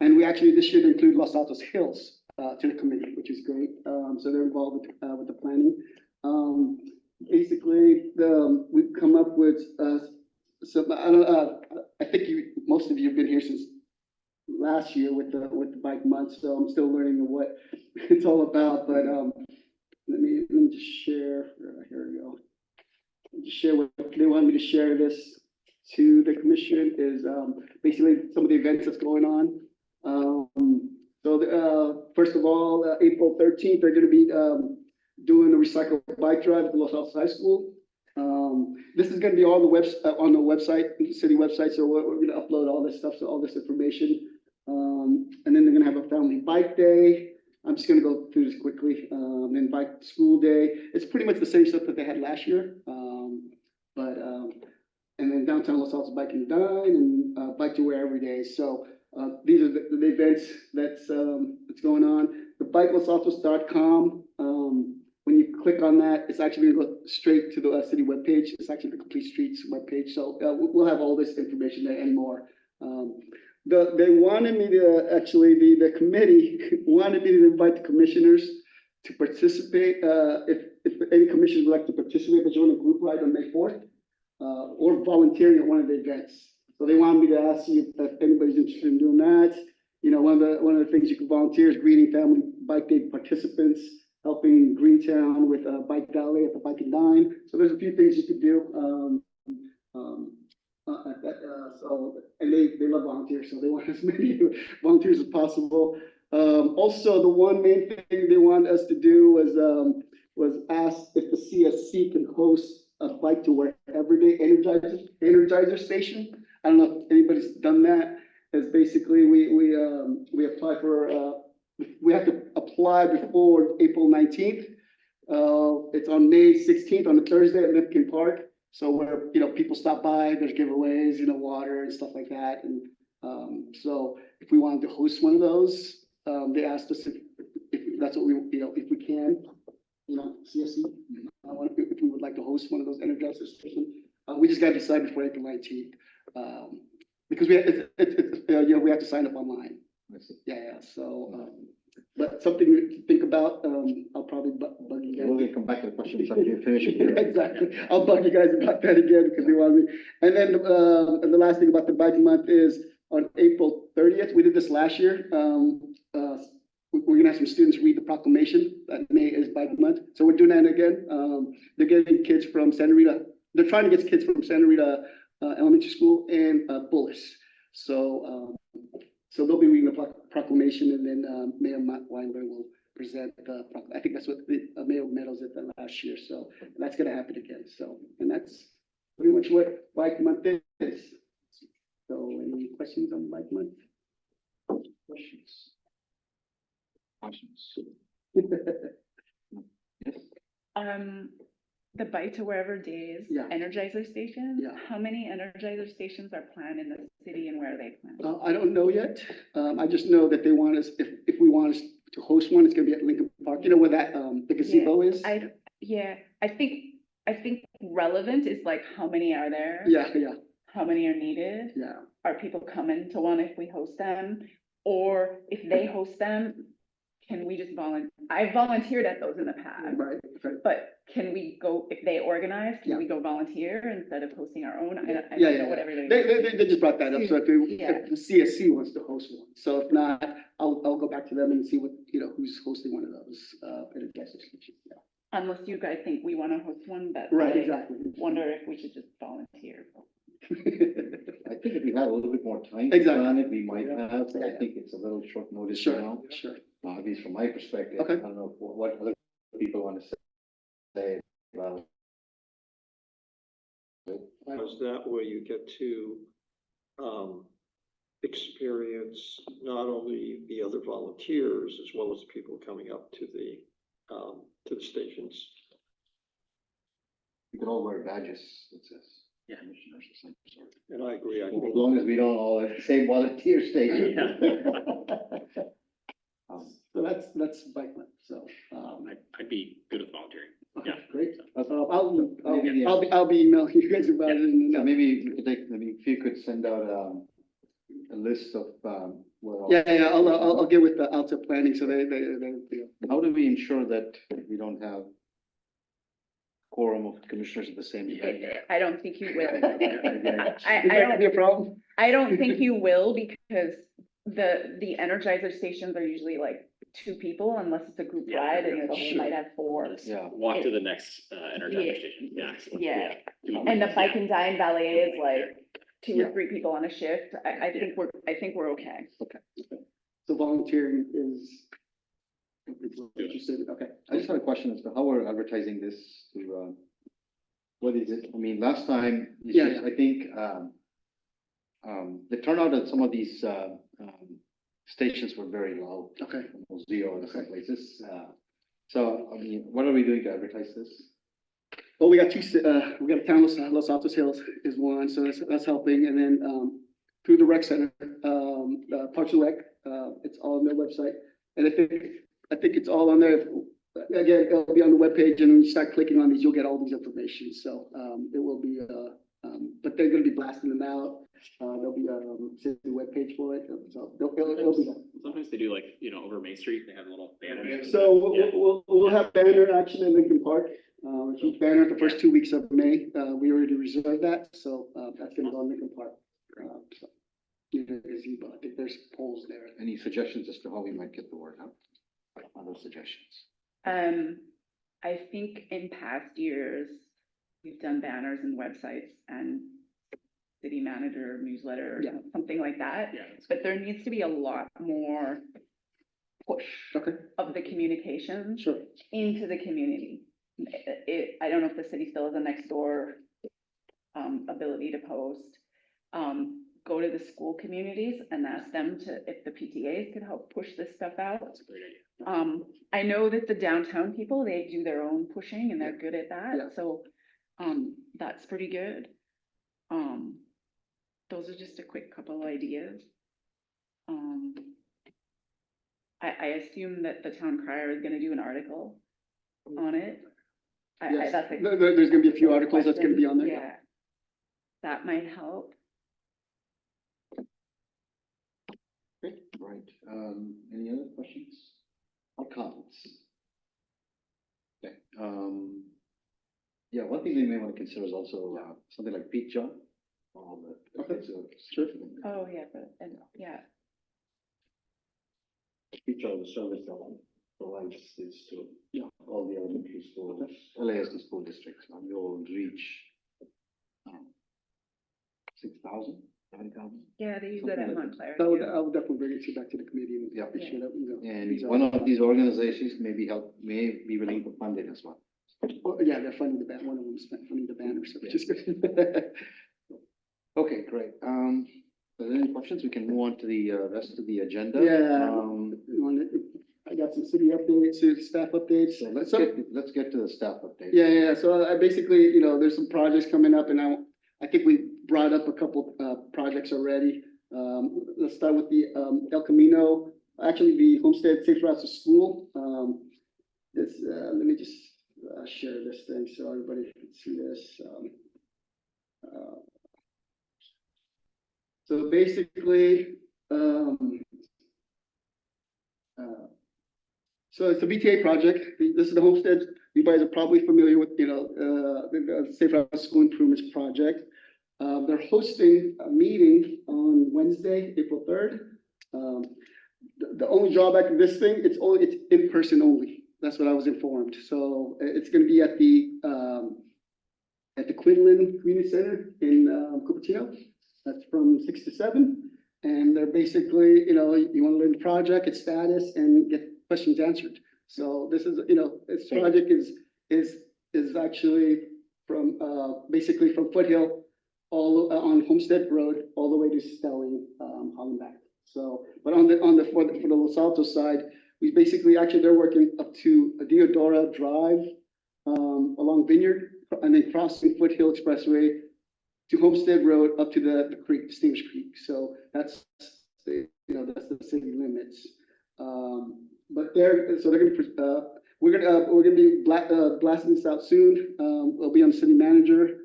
And we actually, this should include Los Altos Hills, to the committee, which is great. So they're involved with the planning. Basically, we've come up with, some, I think most of you have been here since last year with the bike month, so I'm still learning what it's all about, but, let me just share, here we go. Just share what they want me to share this to the commission is, basically some of the events that's going on. First of all, April 13th, they're gonna be, doing a recycle bike drive at the Los Altos High School. This is gonna be on the website, the city website, so we're gonna upload all this stuff, so all this information. And then they're gonna have a family bike day. I'm just gonna go through this quickly. Then bike school day. It's pretty much the same stuff that they had last year. And then downtown Los Altos Bike and Dine and Bike to Wear every day. So these are the events that's going on. The bikelosaltos.com. When you click on that, it's actually gonna go straight to the city webpage. It's actually the Complete Streets webpage. So we'll have all this information there and more. They wanted me to actually, the committee wanted me to invite the commissioners to participate. If any commissioners would like to participate, but join a group ride on May 4th, or volunteering at one of the events. So they wanted me to ask you if anybody's interested in doing that. You know, one of the things you can volunteer is greeting family bike day participants, helping Greentown with a bike valet at the Bike and Dine. So there's a few things you could do. And they love volunteers, so they want as many volunteers as possible. Also, the one main thing they want us to do was ask if the CSC can host a bike to wear everyday energizer station. I don't know if anybody's done that. It's basically we apply for we have to apply before April 19th. It's on May 16th on a Thursday at Lipkin Park. So where, people stop by, there's giveaways, water and stuff like that. And so if we wanted to host one of those, they asked us if that's what if we can, CSC, if we would like to host one of those energizer stations. We just got to decide before April 19th. Because we have to sign up online. Yeah. So, but something to think about. I'll probably bug you guys. We'll come back to the question after you finish it. Exactly. I'll bug you guys about that again because they want me. And then the last thing about the bike month is on April 30th. We did this last year. We're gonna have some students read the proclamation that May is bike month. So we're doing that again. They're getting kids from Santa Rita. They're trying to get kids from Santa Rita Elementary School and Bullis. So they'll be reading the proclamation, and then Mayor Matt Weinberg will present the. I think that's what Mayor Meadows did that last year. So that's going to happen again. So, and that's pretty much what Bike Month is. So, any questions on Bike Month? Questions? Questions? The Bike to Wherever Days, Yeah. Energizer stations, Yeah. how many Energizer stations are planned in the city and where are they planned? I don't know yet. I just know that they want us, if we want us to host one, it's gonna be at Lincoln Park, you know where that, the gazebo is? I think relevant is like, how many are there? Yeah, yeah, How many are needed? yeah. Are people coming to one if we host them? Or if they host them, can we just I volunteered at those in the past. Right, right. But can we go, if they organize, Yeah. can we go volunteer instead of hosting our own? I Yeah, don't yeah, know yeah. what everybody. They just brought that up, so Yeah. if the CSC wants to host one, so if not, I'll go back to them and see what, you know, who's hosting one of those, at a gas station, yeah. Unless you guys think we want to host one, but Right, I exactly. wonder if we should just volunteer. I think if we had a little bit more time to Exactly. plan it, we might have, but I Yeah. think it's a little short notice Sure, now. sure. At least from my perspective, Okay. I don't know what other people want to say about it. Because that way you get to, experience not only the other volunteers as well as people coming up to the stations. We can all wear badges that says commissioners or some sort. And I agree. I As think long as we don't all have the same volunteer station. So that's bike lane, so, I'd be good with volunteering. okay, Yeah. great. Maybe, I'll be emailing you guys about it and, So maybe we could maybe if you could send out, a list of, where all- yeah, I'll get with the Alta Planning, so they, you know. How do we ensure that we don't have quorum of commissioners at the same time? I don't think you will. Is I that gonna be a problem? I don't think you will because the Energizer stations are usually like 2 people unless it's a group Yeah, ride and yeah, you sure. might have 4. Yeah. Walk to the next, Energizer Yeah. station, yeah. Yeah. Yeah. And the Bike and Dine Ballet is like 2 Yeah. or 3 people on a shift. I think we're okay. So volunteering is. Okay. I just had a question as to how we're advertising this to, what is it? I mean, last time, it's Yeah, just- I think, the turnout at some of these, stations were very low. Okay. Zero in some places. So, I mean, what are we doing to advertise this? Well, we got we got a town, Los Altos Hills is one, so that's helping, and then, through the rec center, Parks and Rec, it's all on their website. And I think it's all on there. Again, it'll be on the webpage, and when you start clicking on these, you'll get all these information, so, it will be, but they're gonna be blasting them out. There'll be a webpage for it, so it'll be there. Sometimes they do like, over Main Street, they have little banners. So Yeah. we'll have banner action in Lincoln Park, huge banner the first 2 weeks of May. We already reserved that, so, that's gonna go in Lincoln Park. So, you know, I think there's polls there. Any suggestions as to how we might get the word out? Other suggestions? I think in past years, we've done banners and websites and city manager newsletter, or Yeah. something like that. Yeah. But there needs to be a lot more push Okay, of the communication sure. into the community. I don't know if the city still has a next door ability to post. Go to the school communities and ask them if the PTAs could help push this stuff out. That's a great idea. I know that the downtown people, they do their own pushing and they're good at Yeah. that, so, that's pretty good. Those are just a quick couple ideas. I assume that the town crier is gonna do an article on it. Yes, That's a there's gonna be a few articles that's gonna be on there. Yeah. That might help. Great, right. Any other questions or comments? Okay, yeah, one thing we may want to consider is also, something like Peak John. All the Okay, kids who are- sure. Oh, yeah, yeah. Peak John, the service that provides this to all the elementary schools, LASD school districts, and you'll reach 6,000, 7,000. Yeah, they use that at Something like Montclair. I too. will definitely bring it back to the committee and Yeah. make sure that, you know. And these are- one of these organizations may be willing to fund it as well. Well, yeah, they're funding one of them is funding the banner, so which is good. Okay, great. Are there any questions? We can move on to the rest of the agenda. Yeah. Um, You want to- got some city updates, city staff updates. So let's get to the staff update. Yeah, so I basically, you know, there's some projects coming up and I think we brought up a couple, projects already. Let's start with the, El Camino, actually the Homestead Safe Routes to School. Let me just, share this thing so everybody can see this. So basically, so it's a VTA project. This is the Homestead. You guys are probably familiar with, you know, the Safe Routes School Improvements Project. They're hosting a meeting on Wednesday, April 3rd. The only drawback of this thing, it's in person only. That's what I was informed. So it's going to be at the Quinlan Community Center in Cupertino. That's from 6 to 7. And they're basically, you know, you want to learn the project, its status, and get questions answered. So this is, you know, this project is actually from basically from Foothill all on Homestead Road all the way to Stelling, Hollenbeck. So, but for the Los Altos side, we basically they're working up to Deodora Drive along Vineyard and then crossing Foothill Expressway to Homestead Road up to the creek, Steamers Creek. So that's the city limits. But we're gonna be blasting this out soon. We'll be on the city manager.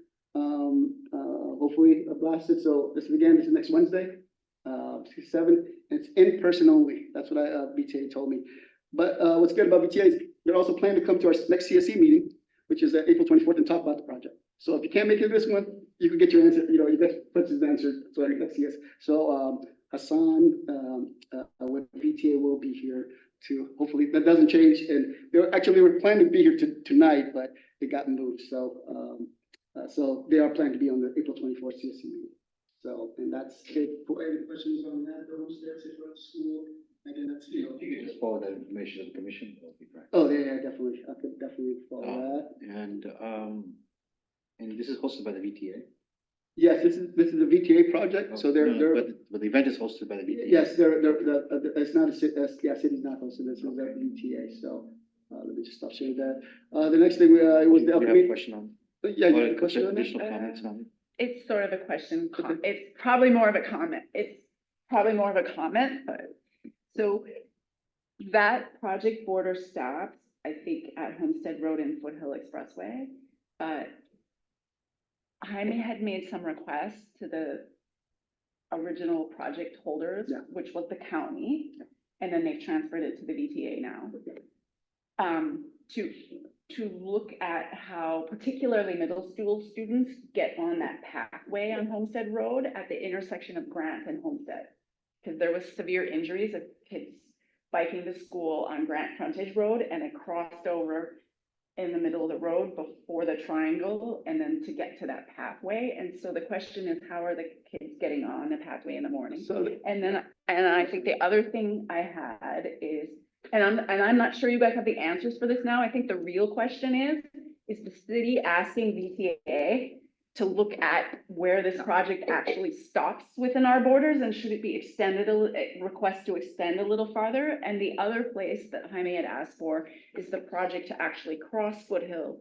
Hopefully blast it. So this is next Wednesday, 7. And it's in person only. That's what BTA told me. But what's good about BTA is they're also planning to come to our next CSE meeting, which is April 24th, and talk about the project. So if you can't make it this one, you can get your answer, you know, you get Fritz's answer. So let's see. So Hassan with BTA will be here too. Hopefully that doesn't change. And they were planning to be here tonight, but it got moved. So they are planning to be on the April 24th CSE meeting. So, and that's it. For any questions on that, the Homestead Safe Routes School, again, that's, you know. You can just forward that information to the commission, that'll be great. Oh, yeah, definitely. I could definitely follow that. And this is hosted by the VTA? Yes, this is a VTA project, so they're. But the event is hosted by the VTA? Yes, it's not city's not hosted, this is a VTA, so, let me just stop sharing that. The next thing, it was the. You have a question on? Yeah, you have a question on that? Additional comments on it? It's sort of a question. It's probably more of a comment. But so that project border stops, I think, at Homestead Road and Foothill Expressway. But Jaime had made some requests to the original project holders, which was the county, and then they've transferred it to the VTA now. To look at how particularly middle school students get on that pathway on Homestead Road at the intersection of Grant and Homestead. Because there was severe injuries of kids biking to school on Grant Frontage Road, and it crossed over in the middle of the road before the triangle, and then to get to that pathway. And so the question is, how are the kids getting on the pathway in the morning? And I think the other thing I had is, and I'm not sure you guys have the answers for this now. I think the real question is the city asking VTA to look at where this project actually stops within our borders, and should it be extended, request to extend a little farther? And the other place that Jaime had asked for is the project to actually cross Foothill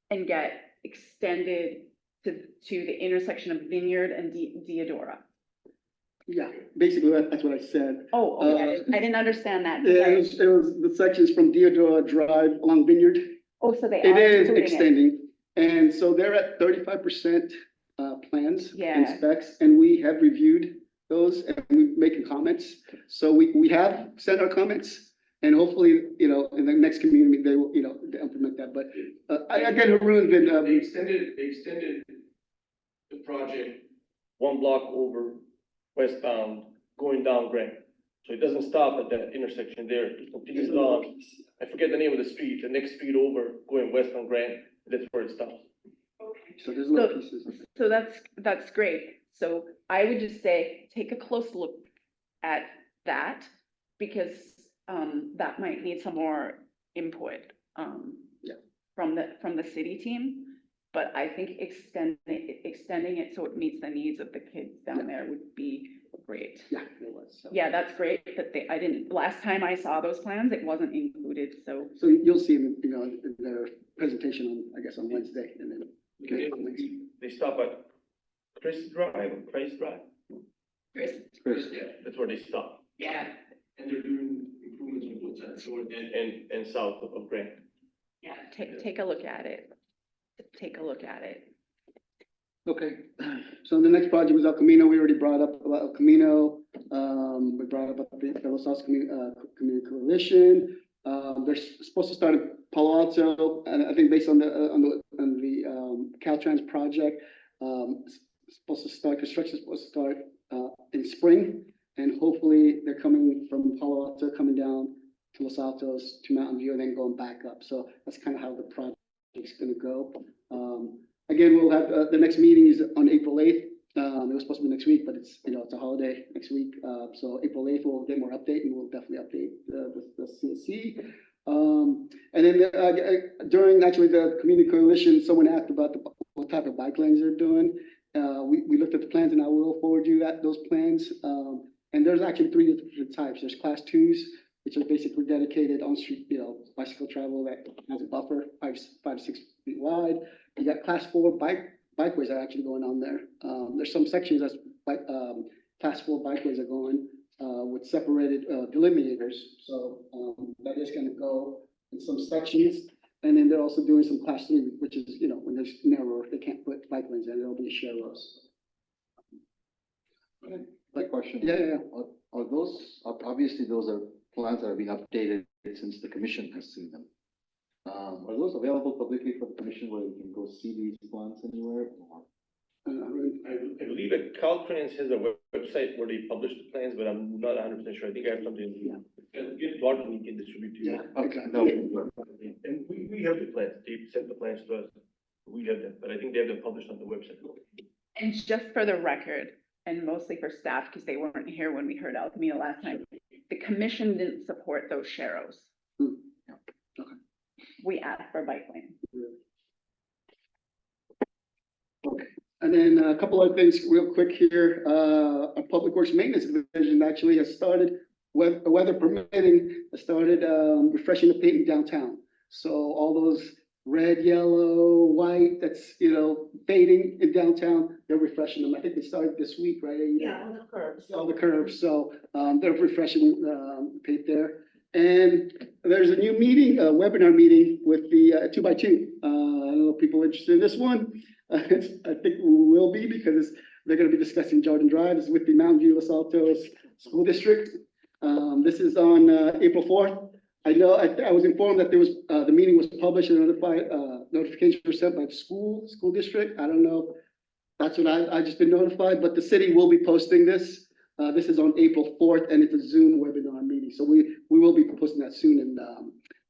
and get extended to the intersection of Vineyard and Deodora. Yeah, basically that's what I said. I didn't understand that. Yeah, it was the sections from Deodora Drive along Vineyard. Oh, so they It are is including extending, and so they're at 35% plans and specs, and we have reviewed those and we're making comments. So we have sent our comments, and hopefully, you know, in the next community they will, you know, implement that. But again, Haroon's been They extended the project 1 block over westbound, going down Grant. So it doesn't stop at that intersection there. It continues on. I forget the name of the street, the next street over, going west on Grant, that's where it stops. So there's little pieces. So that's great. So I would just say, take a close look at that, because that might need some more input from the city team. But I think extending it so it meets the needs of the kids down there would be great. Yeah, it was. So. Yeah, that's great, but I didn't, last time I saw those plans, it wasn't included, so. So you'll see them, in their presentation on, I guess, on Wednesday, and then. They stop at Chris Drive, Chris. Yeah, that's where they stop. Yeah. And they're doing improvements on both sides, north and south of Grant. Yeah, take a look at it. Take a look at it. Okay, so the next project was El Camino. We already brought up about El Camino. We brought up the Los Altos Community Coalition. They're supposed to start in Palo Alto, and I think based on the Caltrans project, construction is supposed to start in spring, and hopefully they're coming from Palo Alto, coming down to Los Altos to Mountain View, and then going back up. So that's kind of how the project's going to go. Again, we'll have the next meeting is on April 8th. It was supposed to be next week, but it's a holiday next week. So April 8th, we'll get more update, and we'll definitely update the CSC. And then during actually the community coalition, someone asked about what type of bike lanes they're doing. We looked at the plans, and I will forward you those plans. And there's actually 3 different types. There's class 2s, which are basically dedicated on-street, bicycle travel that has a buffer 5 to 6 feet wide. You got class 4 bikeways that are actually going on there. There's some sections that's class 4 bikeways are going with separated delimiters. So that is going to go in some sections. And then they're also doing some class 3, which is, when there's narrower, they can't put bike lanes in, there'll be share rows. Quick question. Yeah. Are those, obviously those are plans that have been updated since the commission has seen them. Are those available publicly for the commission where we can go see these plans anywhere? I believe that Caltrans has a website where they publish the plans, but I'm not 100% sure. I think I have something. Get Gordon, we can distribute to you. Yeah. Okay. No. And we have the plans. They sent the plans to us. We have them, but I think they have them published on the website. And just for the record, and mostly for staff, because they weren't here when we heard El Camino last time, the commission didn't support those sharrows. Okay. We asked for bike lane. Okay. And then a couple other things real quick here. Our Public Works Maintenance Division actually has started, weather permitting, refreshing the paint in downtown. So all those red, yellow, white, that's, fading in downtown, they're refreshing them. I think they started this week, right? Yeah, on the curbs. On the curves. So they're refreshing paint there. And there's a new meeting, a webinar meeting with the 2x2. I don't know if people are interested in this one. I think we will be, because they're going to be discussing Jordan Drive. It's with the Mountain View Los Altos School District. This is on April 4th. I know I was informed that there was the meeting was published and notifications were sent by the school district. I don't know. That's what I just been notified, but the city will be posting this. This is on April 4th, and it's a Zoom webinar meeting. So we will be posting that soon.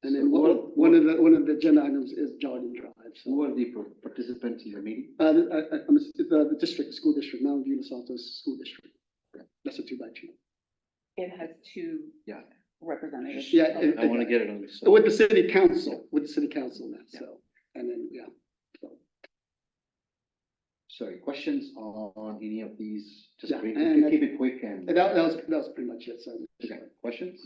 And then one of the agenda items is Jordan Drive. So. Who are the participants in the meeting? The district, school district, Mountain View Los Altos School District. That's a 2x2. It has 2 representatives. Yeah, I want to get it on. With the city council, now. So, and then, So. Sorry, questions on any of these? Just Yeah, keep it quick and. That was pretty much it. So. Okay, questions?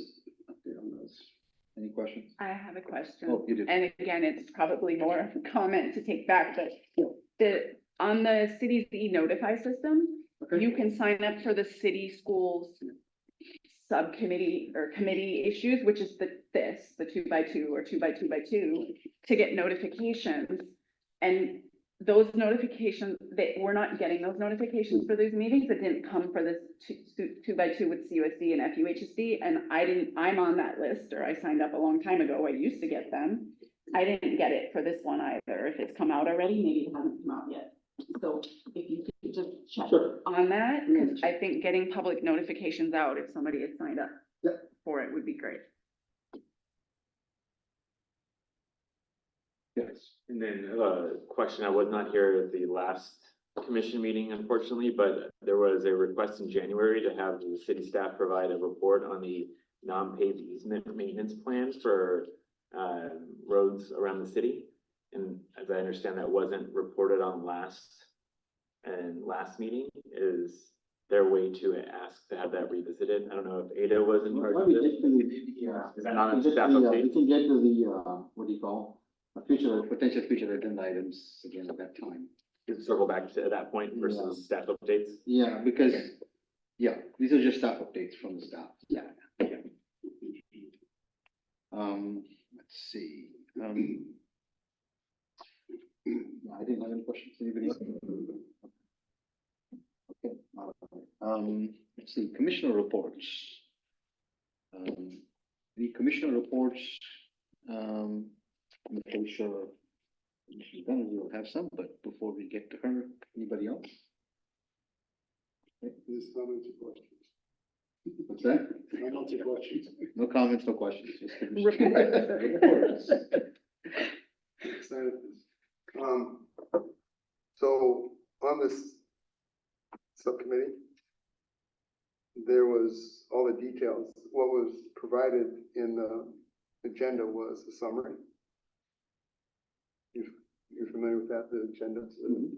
Update on those. Any questions? I have a question. Oh, you do. And again, it's probably more of a comment to take back, but on the city's e-notify system, you can sign up for the city schools subcommittee or committee issues, which is the 2x2 or 2x2x2, to get notifications. And those notifications, we're not getting those notifications for these meetings. It didn't come for this 2x2 with CUSD and FUHSD. And I'm on that list, or I signed up a long time ago. I used to get them. I didn't get it for this one either. If it's come out already, maybe it hasn't come out yet. So if you could just check on that, because I think getting public notifications out if somebody has signed up for it would be great. Yes. And then a question, I was not here at the last commission meeting, unfortunately, but there was a request in January to have the city staff provide a report on the non-paved easement maintenance plan for roads around the city. And as I understand, that wasn't reported on last meeting. their way to ask to have that revisited? I don't know if Ada was in charge Why of we this. get to the, Is that not on we get staff to the, update? we can get to the, what do you call, potential future agenda items again at that time. Circle back to that point versus staff updates? Yeah, because, yeah, these are just staff updates from the staff. Yeah. Let's see, I didn't have any questions, anybody else? Okay, let's see, commissioner reports. The commissioner reports, I'm pretty sure Commissioner Bennett will have some, but before we get to her, anybody else? This comments or questions? What's that? Comments or questions? No comments, no questions, just commissioner reports. Excited. So on this subcommittee, there was all the details. What was provided in the agenda was a summary. You're familiar with that, the agenda,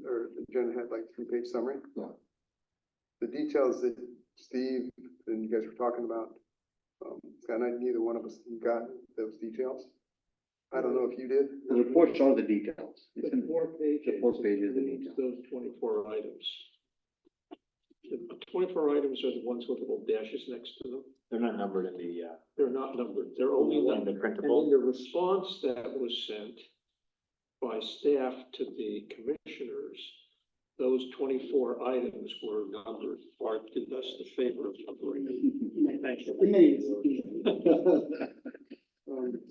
or the agenda had like 3-page summary? Yeah. The details that Steve and you guys were talking about, and neither one of us got those details. I don't know if you did. The reports are the details. It's The in 4 pages. The 4 pages, the includes details. Those 24 items. The 24 items are the ones with little dashes next to them. They're not numbered in the, They're not numbered, they're only in numbered. the And printable. in the response that was sent by staff to the commissioners, those 24 items were numbered. Art did us the favor of numbering them. Thank you.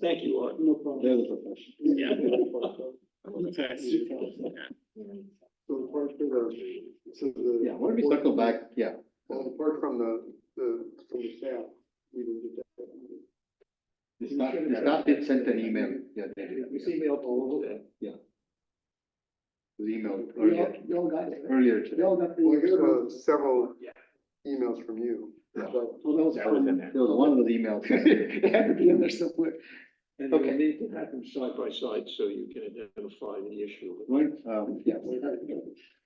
Thank you, Art. No problem. They're the professionals. Yeah. So apart from the, Yeah, why don't we circle back, yeah. apart from from the staff, we didn't get that. The staff did send an email, yeah, they did. It was emailed all of that. Yeah. It was emailed You all got it. earlier You today. all got the. Well, I got several emails from you. Yeah. Well, that was That was in there. There was one of those emails. It had to be in there somewhere. And Okay. you need to have them side by side so you can identify the issue. Right, yeah.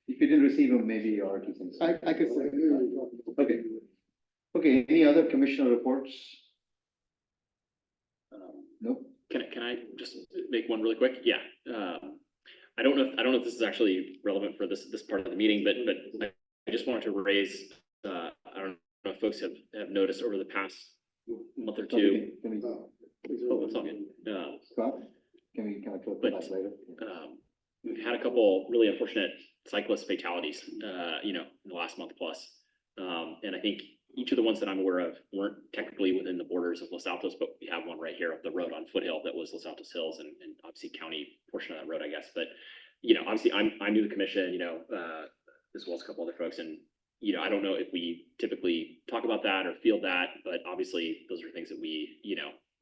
If you didn't receive them, maybe Art can. I could say. Okay. Okay, any other commissioner reports? Nope. Can I just make one really quick? Yeah. I don't know if this is actually relevant for this part of the meeting, but I just wanted to raise, I don't know if folks have noticed over the past month or two. Can we, Oh, it's all good. Scott, can we talk But- about that later? We've had a couple really unfortunate cyclist fatalities, in the last month plus. And I think each of the ones that I'm aware of weren't technically within the borders of Los Altos, but we have one right here up the road on Foothill that was Los Altos Hills and obviously county portion of that road, I guess. But, obviously I'm new to the commission, as well as a couple other folks. And, I don't know if we typically talk about that or feel that, but obviously those are things that we,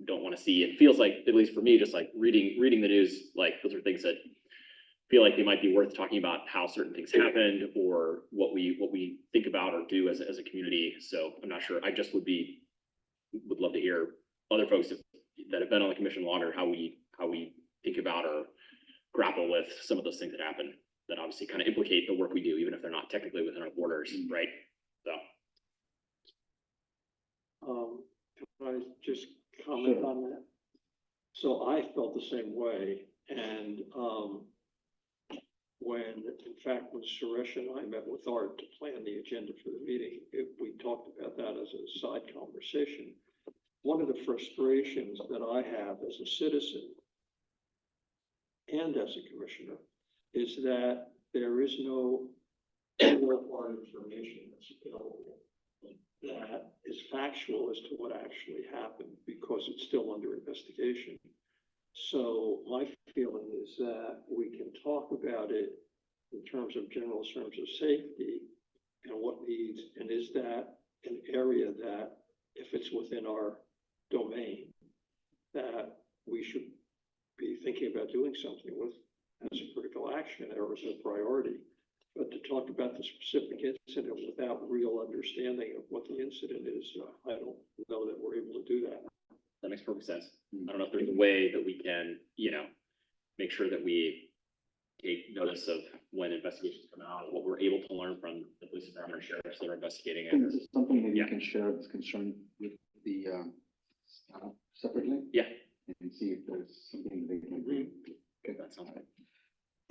don't want to see. It feels like, at least for me, just like reading the news, like those are things that feel like they might be worth talking about how certain things happened or what we think about or do as a community. So I'm not sure. I just would love to hear other folks that have been on the commission longer, how we think about or grapple with some of those things that happen that obviously kind of implicate the work we do, even if they're not technically within our borders, right? So. Can I just comment on that? So I felt the same way, and, when Suresh and I met with Art to plan the agenda for the meeting, we talked about that as a side conversation. One of the frustrations that I have as a citizen and as a commissioner is that there is no real-time information that's available that is factual as to what actually happened because it's still under investigation. So my feeling is that we can talk about it in terms of general terms of safety and what needs, and is that an area that, if it's within our domain, that we should be thinking about doing something with as a critical action or as a priority. But to talk about the specific incident without real understanding of what the incident is, I don't know that we're able to do that. That makes perfect sense. I don't know if there's a way that we can, make sure that we take notice of when investigations come out, what we're able to learn from the police department or sheriffs that are investigating And it. this is something that you Yeah. can share this concern with the, staff separately Yeah, and see if there's something they can agree. Okay, that sounds good.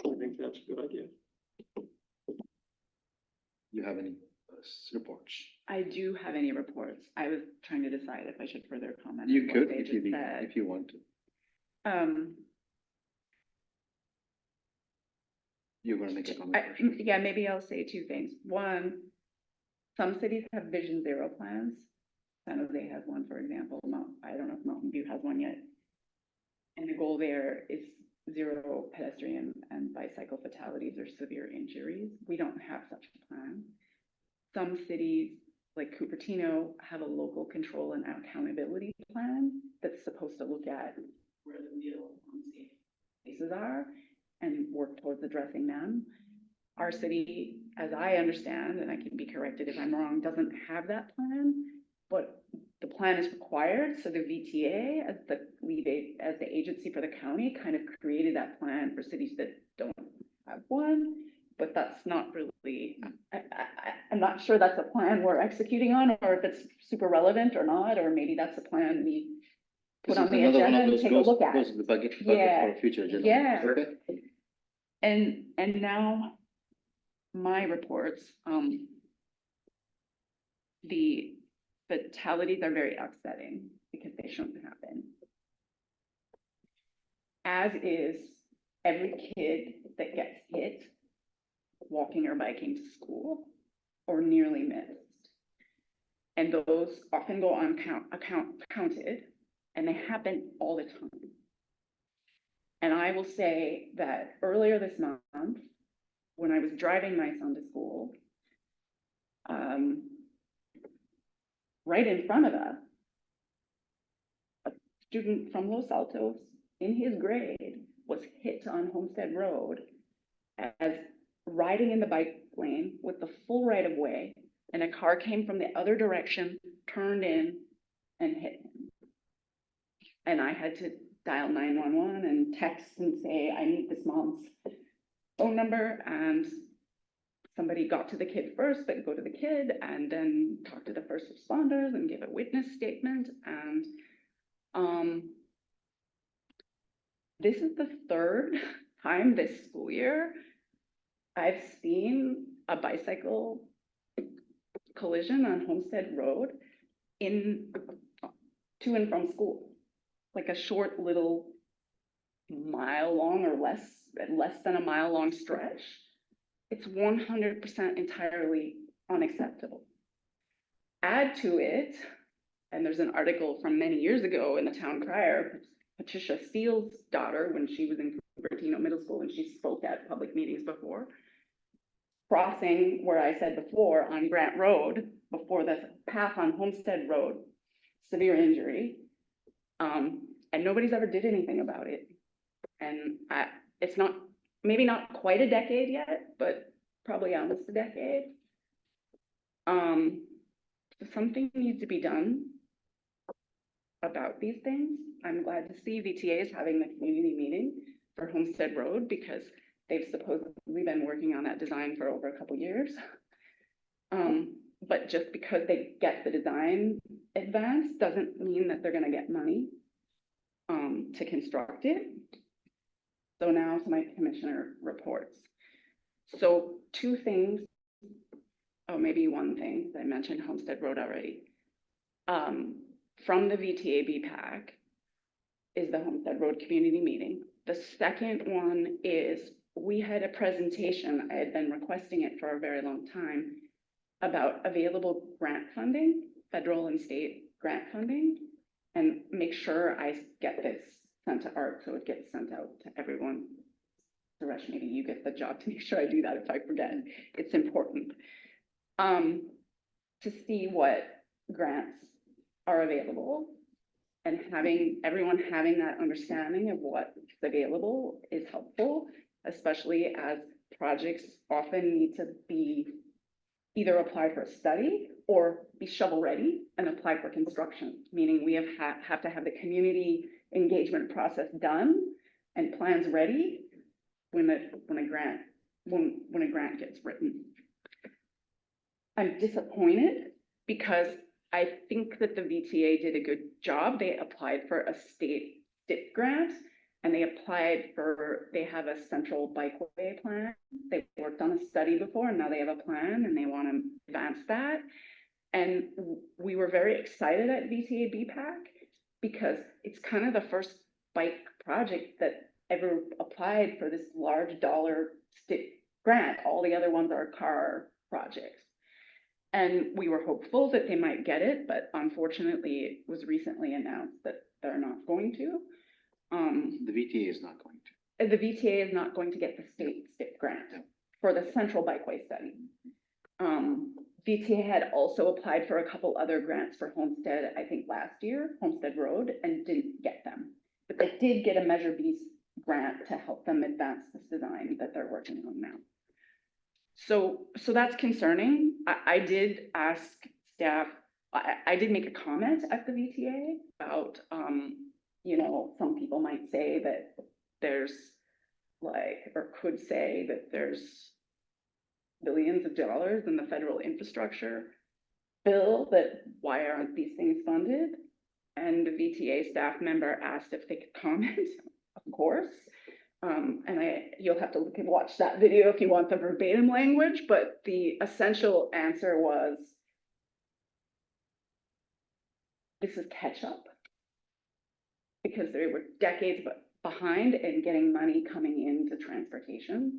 I think that's a good idea. You have any reports? I do have any reports. I was trying to decide if I should further comment. You on what could, they if you, just said. if you want to. You're gonna make a comment first. Yeah, maybe I'll say two things. One, some cities have Vision Zero plans. San Jose has one, for example. I don't know if Mountain View has one yet. And the goal there is zero pedestrian and bicycle fatalities or severe injuries. We don't have such a plan. Some cities, like Cupertino, have a local control and accountability plan that's supposed to look at where the real unsafe places are and work towards addressing them. Our city, as I understand, and I can be corrected if I'm wrong, doesn't have that plan, but the plan is required. So the VTA, as the as the agency for the county, kind of created that plan for cities that don't have one. But that's not really, I'm not sure that's a plan we're executing on, or if it's super relevant or not, or maybe that's a plan we put This on is the another one agenda of and those take a goes, look at. goes in the bucket Yeah. for a future agenda. Yeah. Okay. And now my reports, the fatalities are very upsetting because they shouldn't happen. As is every kid that gets hit walking or biking to school or nearly missed. And those often go counted, and they happen all the time. And I will say that earlier this month, when I was driving my son to school, right in front of us, a student from Los Altos in his grade was hit on Homestead Road as riding in the bike lane with the full right of way, and a car came from the other direction, turned in and hit him. And I had to dial 911 and text and say, I need this mom's phone number, and somebody got to the kid first, but go to the kid and then talk to the first responders and give a witness statement. And this is the third time this school year I've seen a bicycle collision on Homestead Road to and from school, like a short little mile long or less than a mile long stretch. It's 100% entirely unacceptable. Add to it, and there's an article from many years ago in the Town Crier, Patricia Steele's daughter, when she was in Cupertino Middle School, and she spoke at public meetings before, crossing where I said before on Grant Road, before the path on Homestead Road, severe injury, and nobody's ever did anything about it. And it's not, maybe not quite a decade yet, but probably almost a decade. Something needs to be done about these things. I'm glad to see VTA is having the community meeting for Homestead Road because they've supposedly been working on that design for over a couple years. But just because they get the design advanced doesn't mean that they're gonna get money to construct it. So now to my commissioner reports. So two things, oh, maybe one thing, I mentioned Homestead Road already. From the VTA BPAC is the Homestead Road Community Meeting. The second one is we had a presentation, I had been requesting it for a very long time, about available grant funding, federal and state grant funding, and make sure I get this sent to Art so it gets sent out to everyone. Suresh, maybe you get the job to make sure I do that if I forget. It's important. To see what grants are available and everyone having that understanding of what's available is helpful, especially as projects often need to be either apply for a study or be shovel ready and apply for construction, meaning we have to have the community engagement process done and plans ready when a grant gets written. I'm disappointed because I think that the VTA did a good job. They applied for a state STIP grant and they have a central bikeway plan. They worked on a study before and now they have a plan and they want to advance that. And we were very excited at VTA BPAC because it's kind of the first bike project that ever applied for this large dollar STIP grant. All the other ones are car projects. And we were hopeful that they might get it, but unfortunately it was recently announced that they're not going to. The VTA is not going to. The VTA is not going to get the state STIP grant for the central bikeway study. VTA had also applied for a couple other grants for Homestead, I think last year, Homestead Road, and didn't get them. But they did get a Measure B grant to help them advance this design that they're working on now. So that's concerning. I did ask staff, I did make a comment at the VTA about, some people might say that there's or could say that there's billions of dollars in the federal infrastructure bill, that why aren't these things funded? And the VTA staff member asked if they could comment, of course. You'll have to look and watch that video if you want the verbatim language, but the essential answer was, this is catch up. Because they were decades behind in getting money coming into transportation.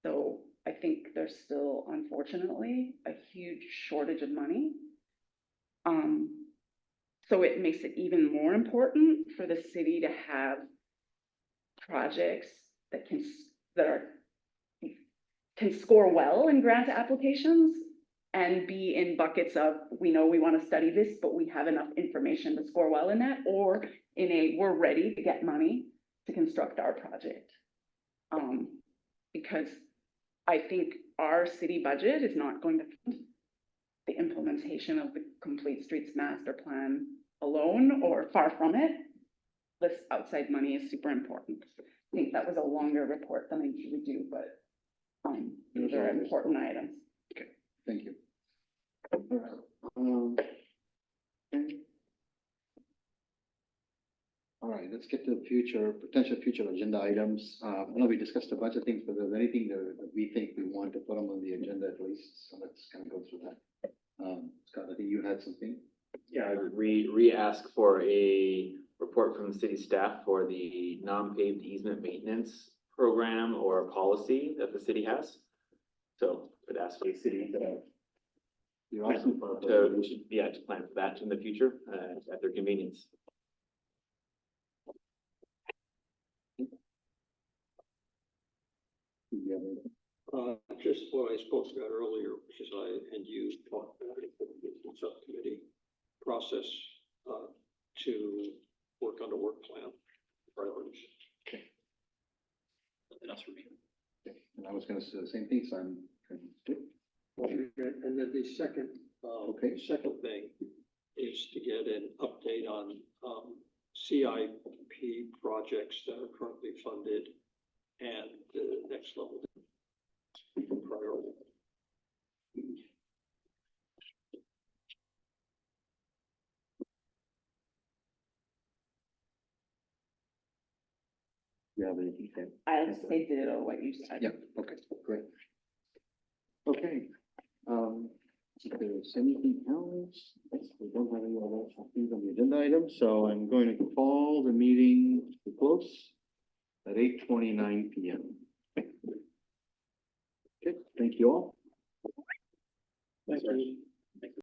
So I think there's still, unfortunately, a huge shortage of money. So it makes it even more important for the city to have projects that can score well in grant applications and be in buckets of, we know we want to study this, but we have enough information to score well in that, or in a, we're ready to get money to construct our project. Because I think our city budget is not going to fund the implementation of the Complete Streets Master Plan alone, or far from it. This outside money is super important. I think that was a longer report than I usually do, but these are important items. Okay, thank you. All right, let's get to potential future agenda items. I know we discussed a bunch of things, but there's anything that we think we want to put them on the agenda at least, so let's kind of go through that. Scott, I think you had something. Yeah, I would re-ask for a report from the city staff for the non-paved easement maintenance program or policy that the city has. So I'd ask for the city to You're asking for to plan for that in the future, at their convenience. Just what I spoke about earlier, which is and you talked about it, the subcommittee process, to work on a work plan priorities. Okay. Nothing else for me. Okay. And I was gonna say the same thing, so I'm. And then the second, second thing is to get an update on, CIP projects that are currently funded and the next level priority. You have anything to say? I'll say ditto what you said. Yeah, okay, great. Okay, if there's anything else, we don't have any other things on the agenda item, so I'm going to call the meeting to close at 8:29 PM. Okay, thank you all. Thank you.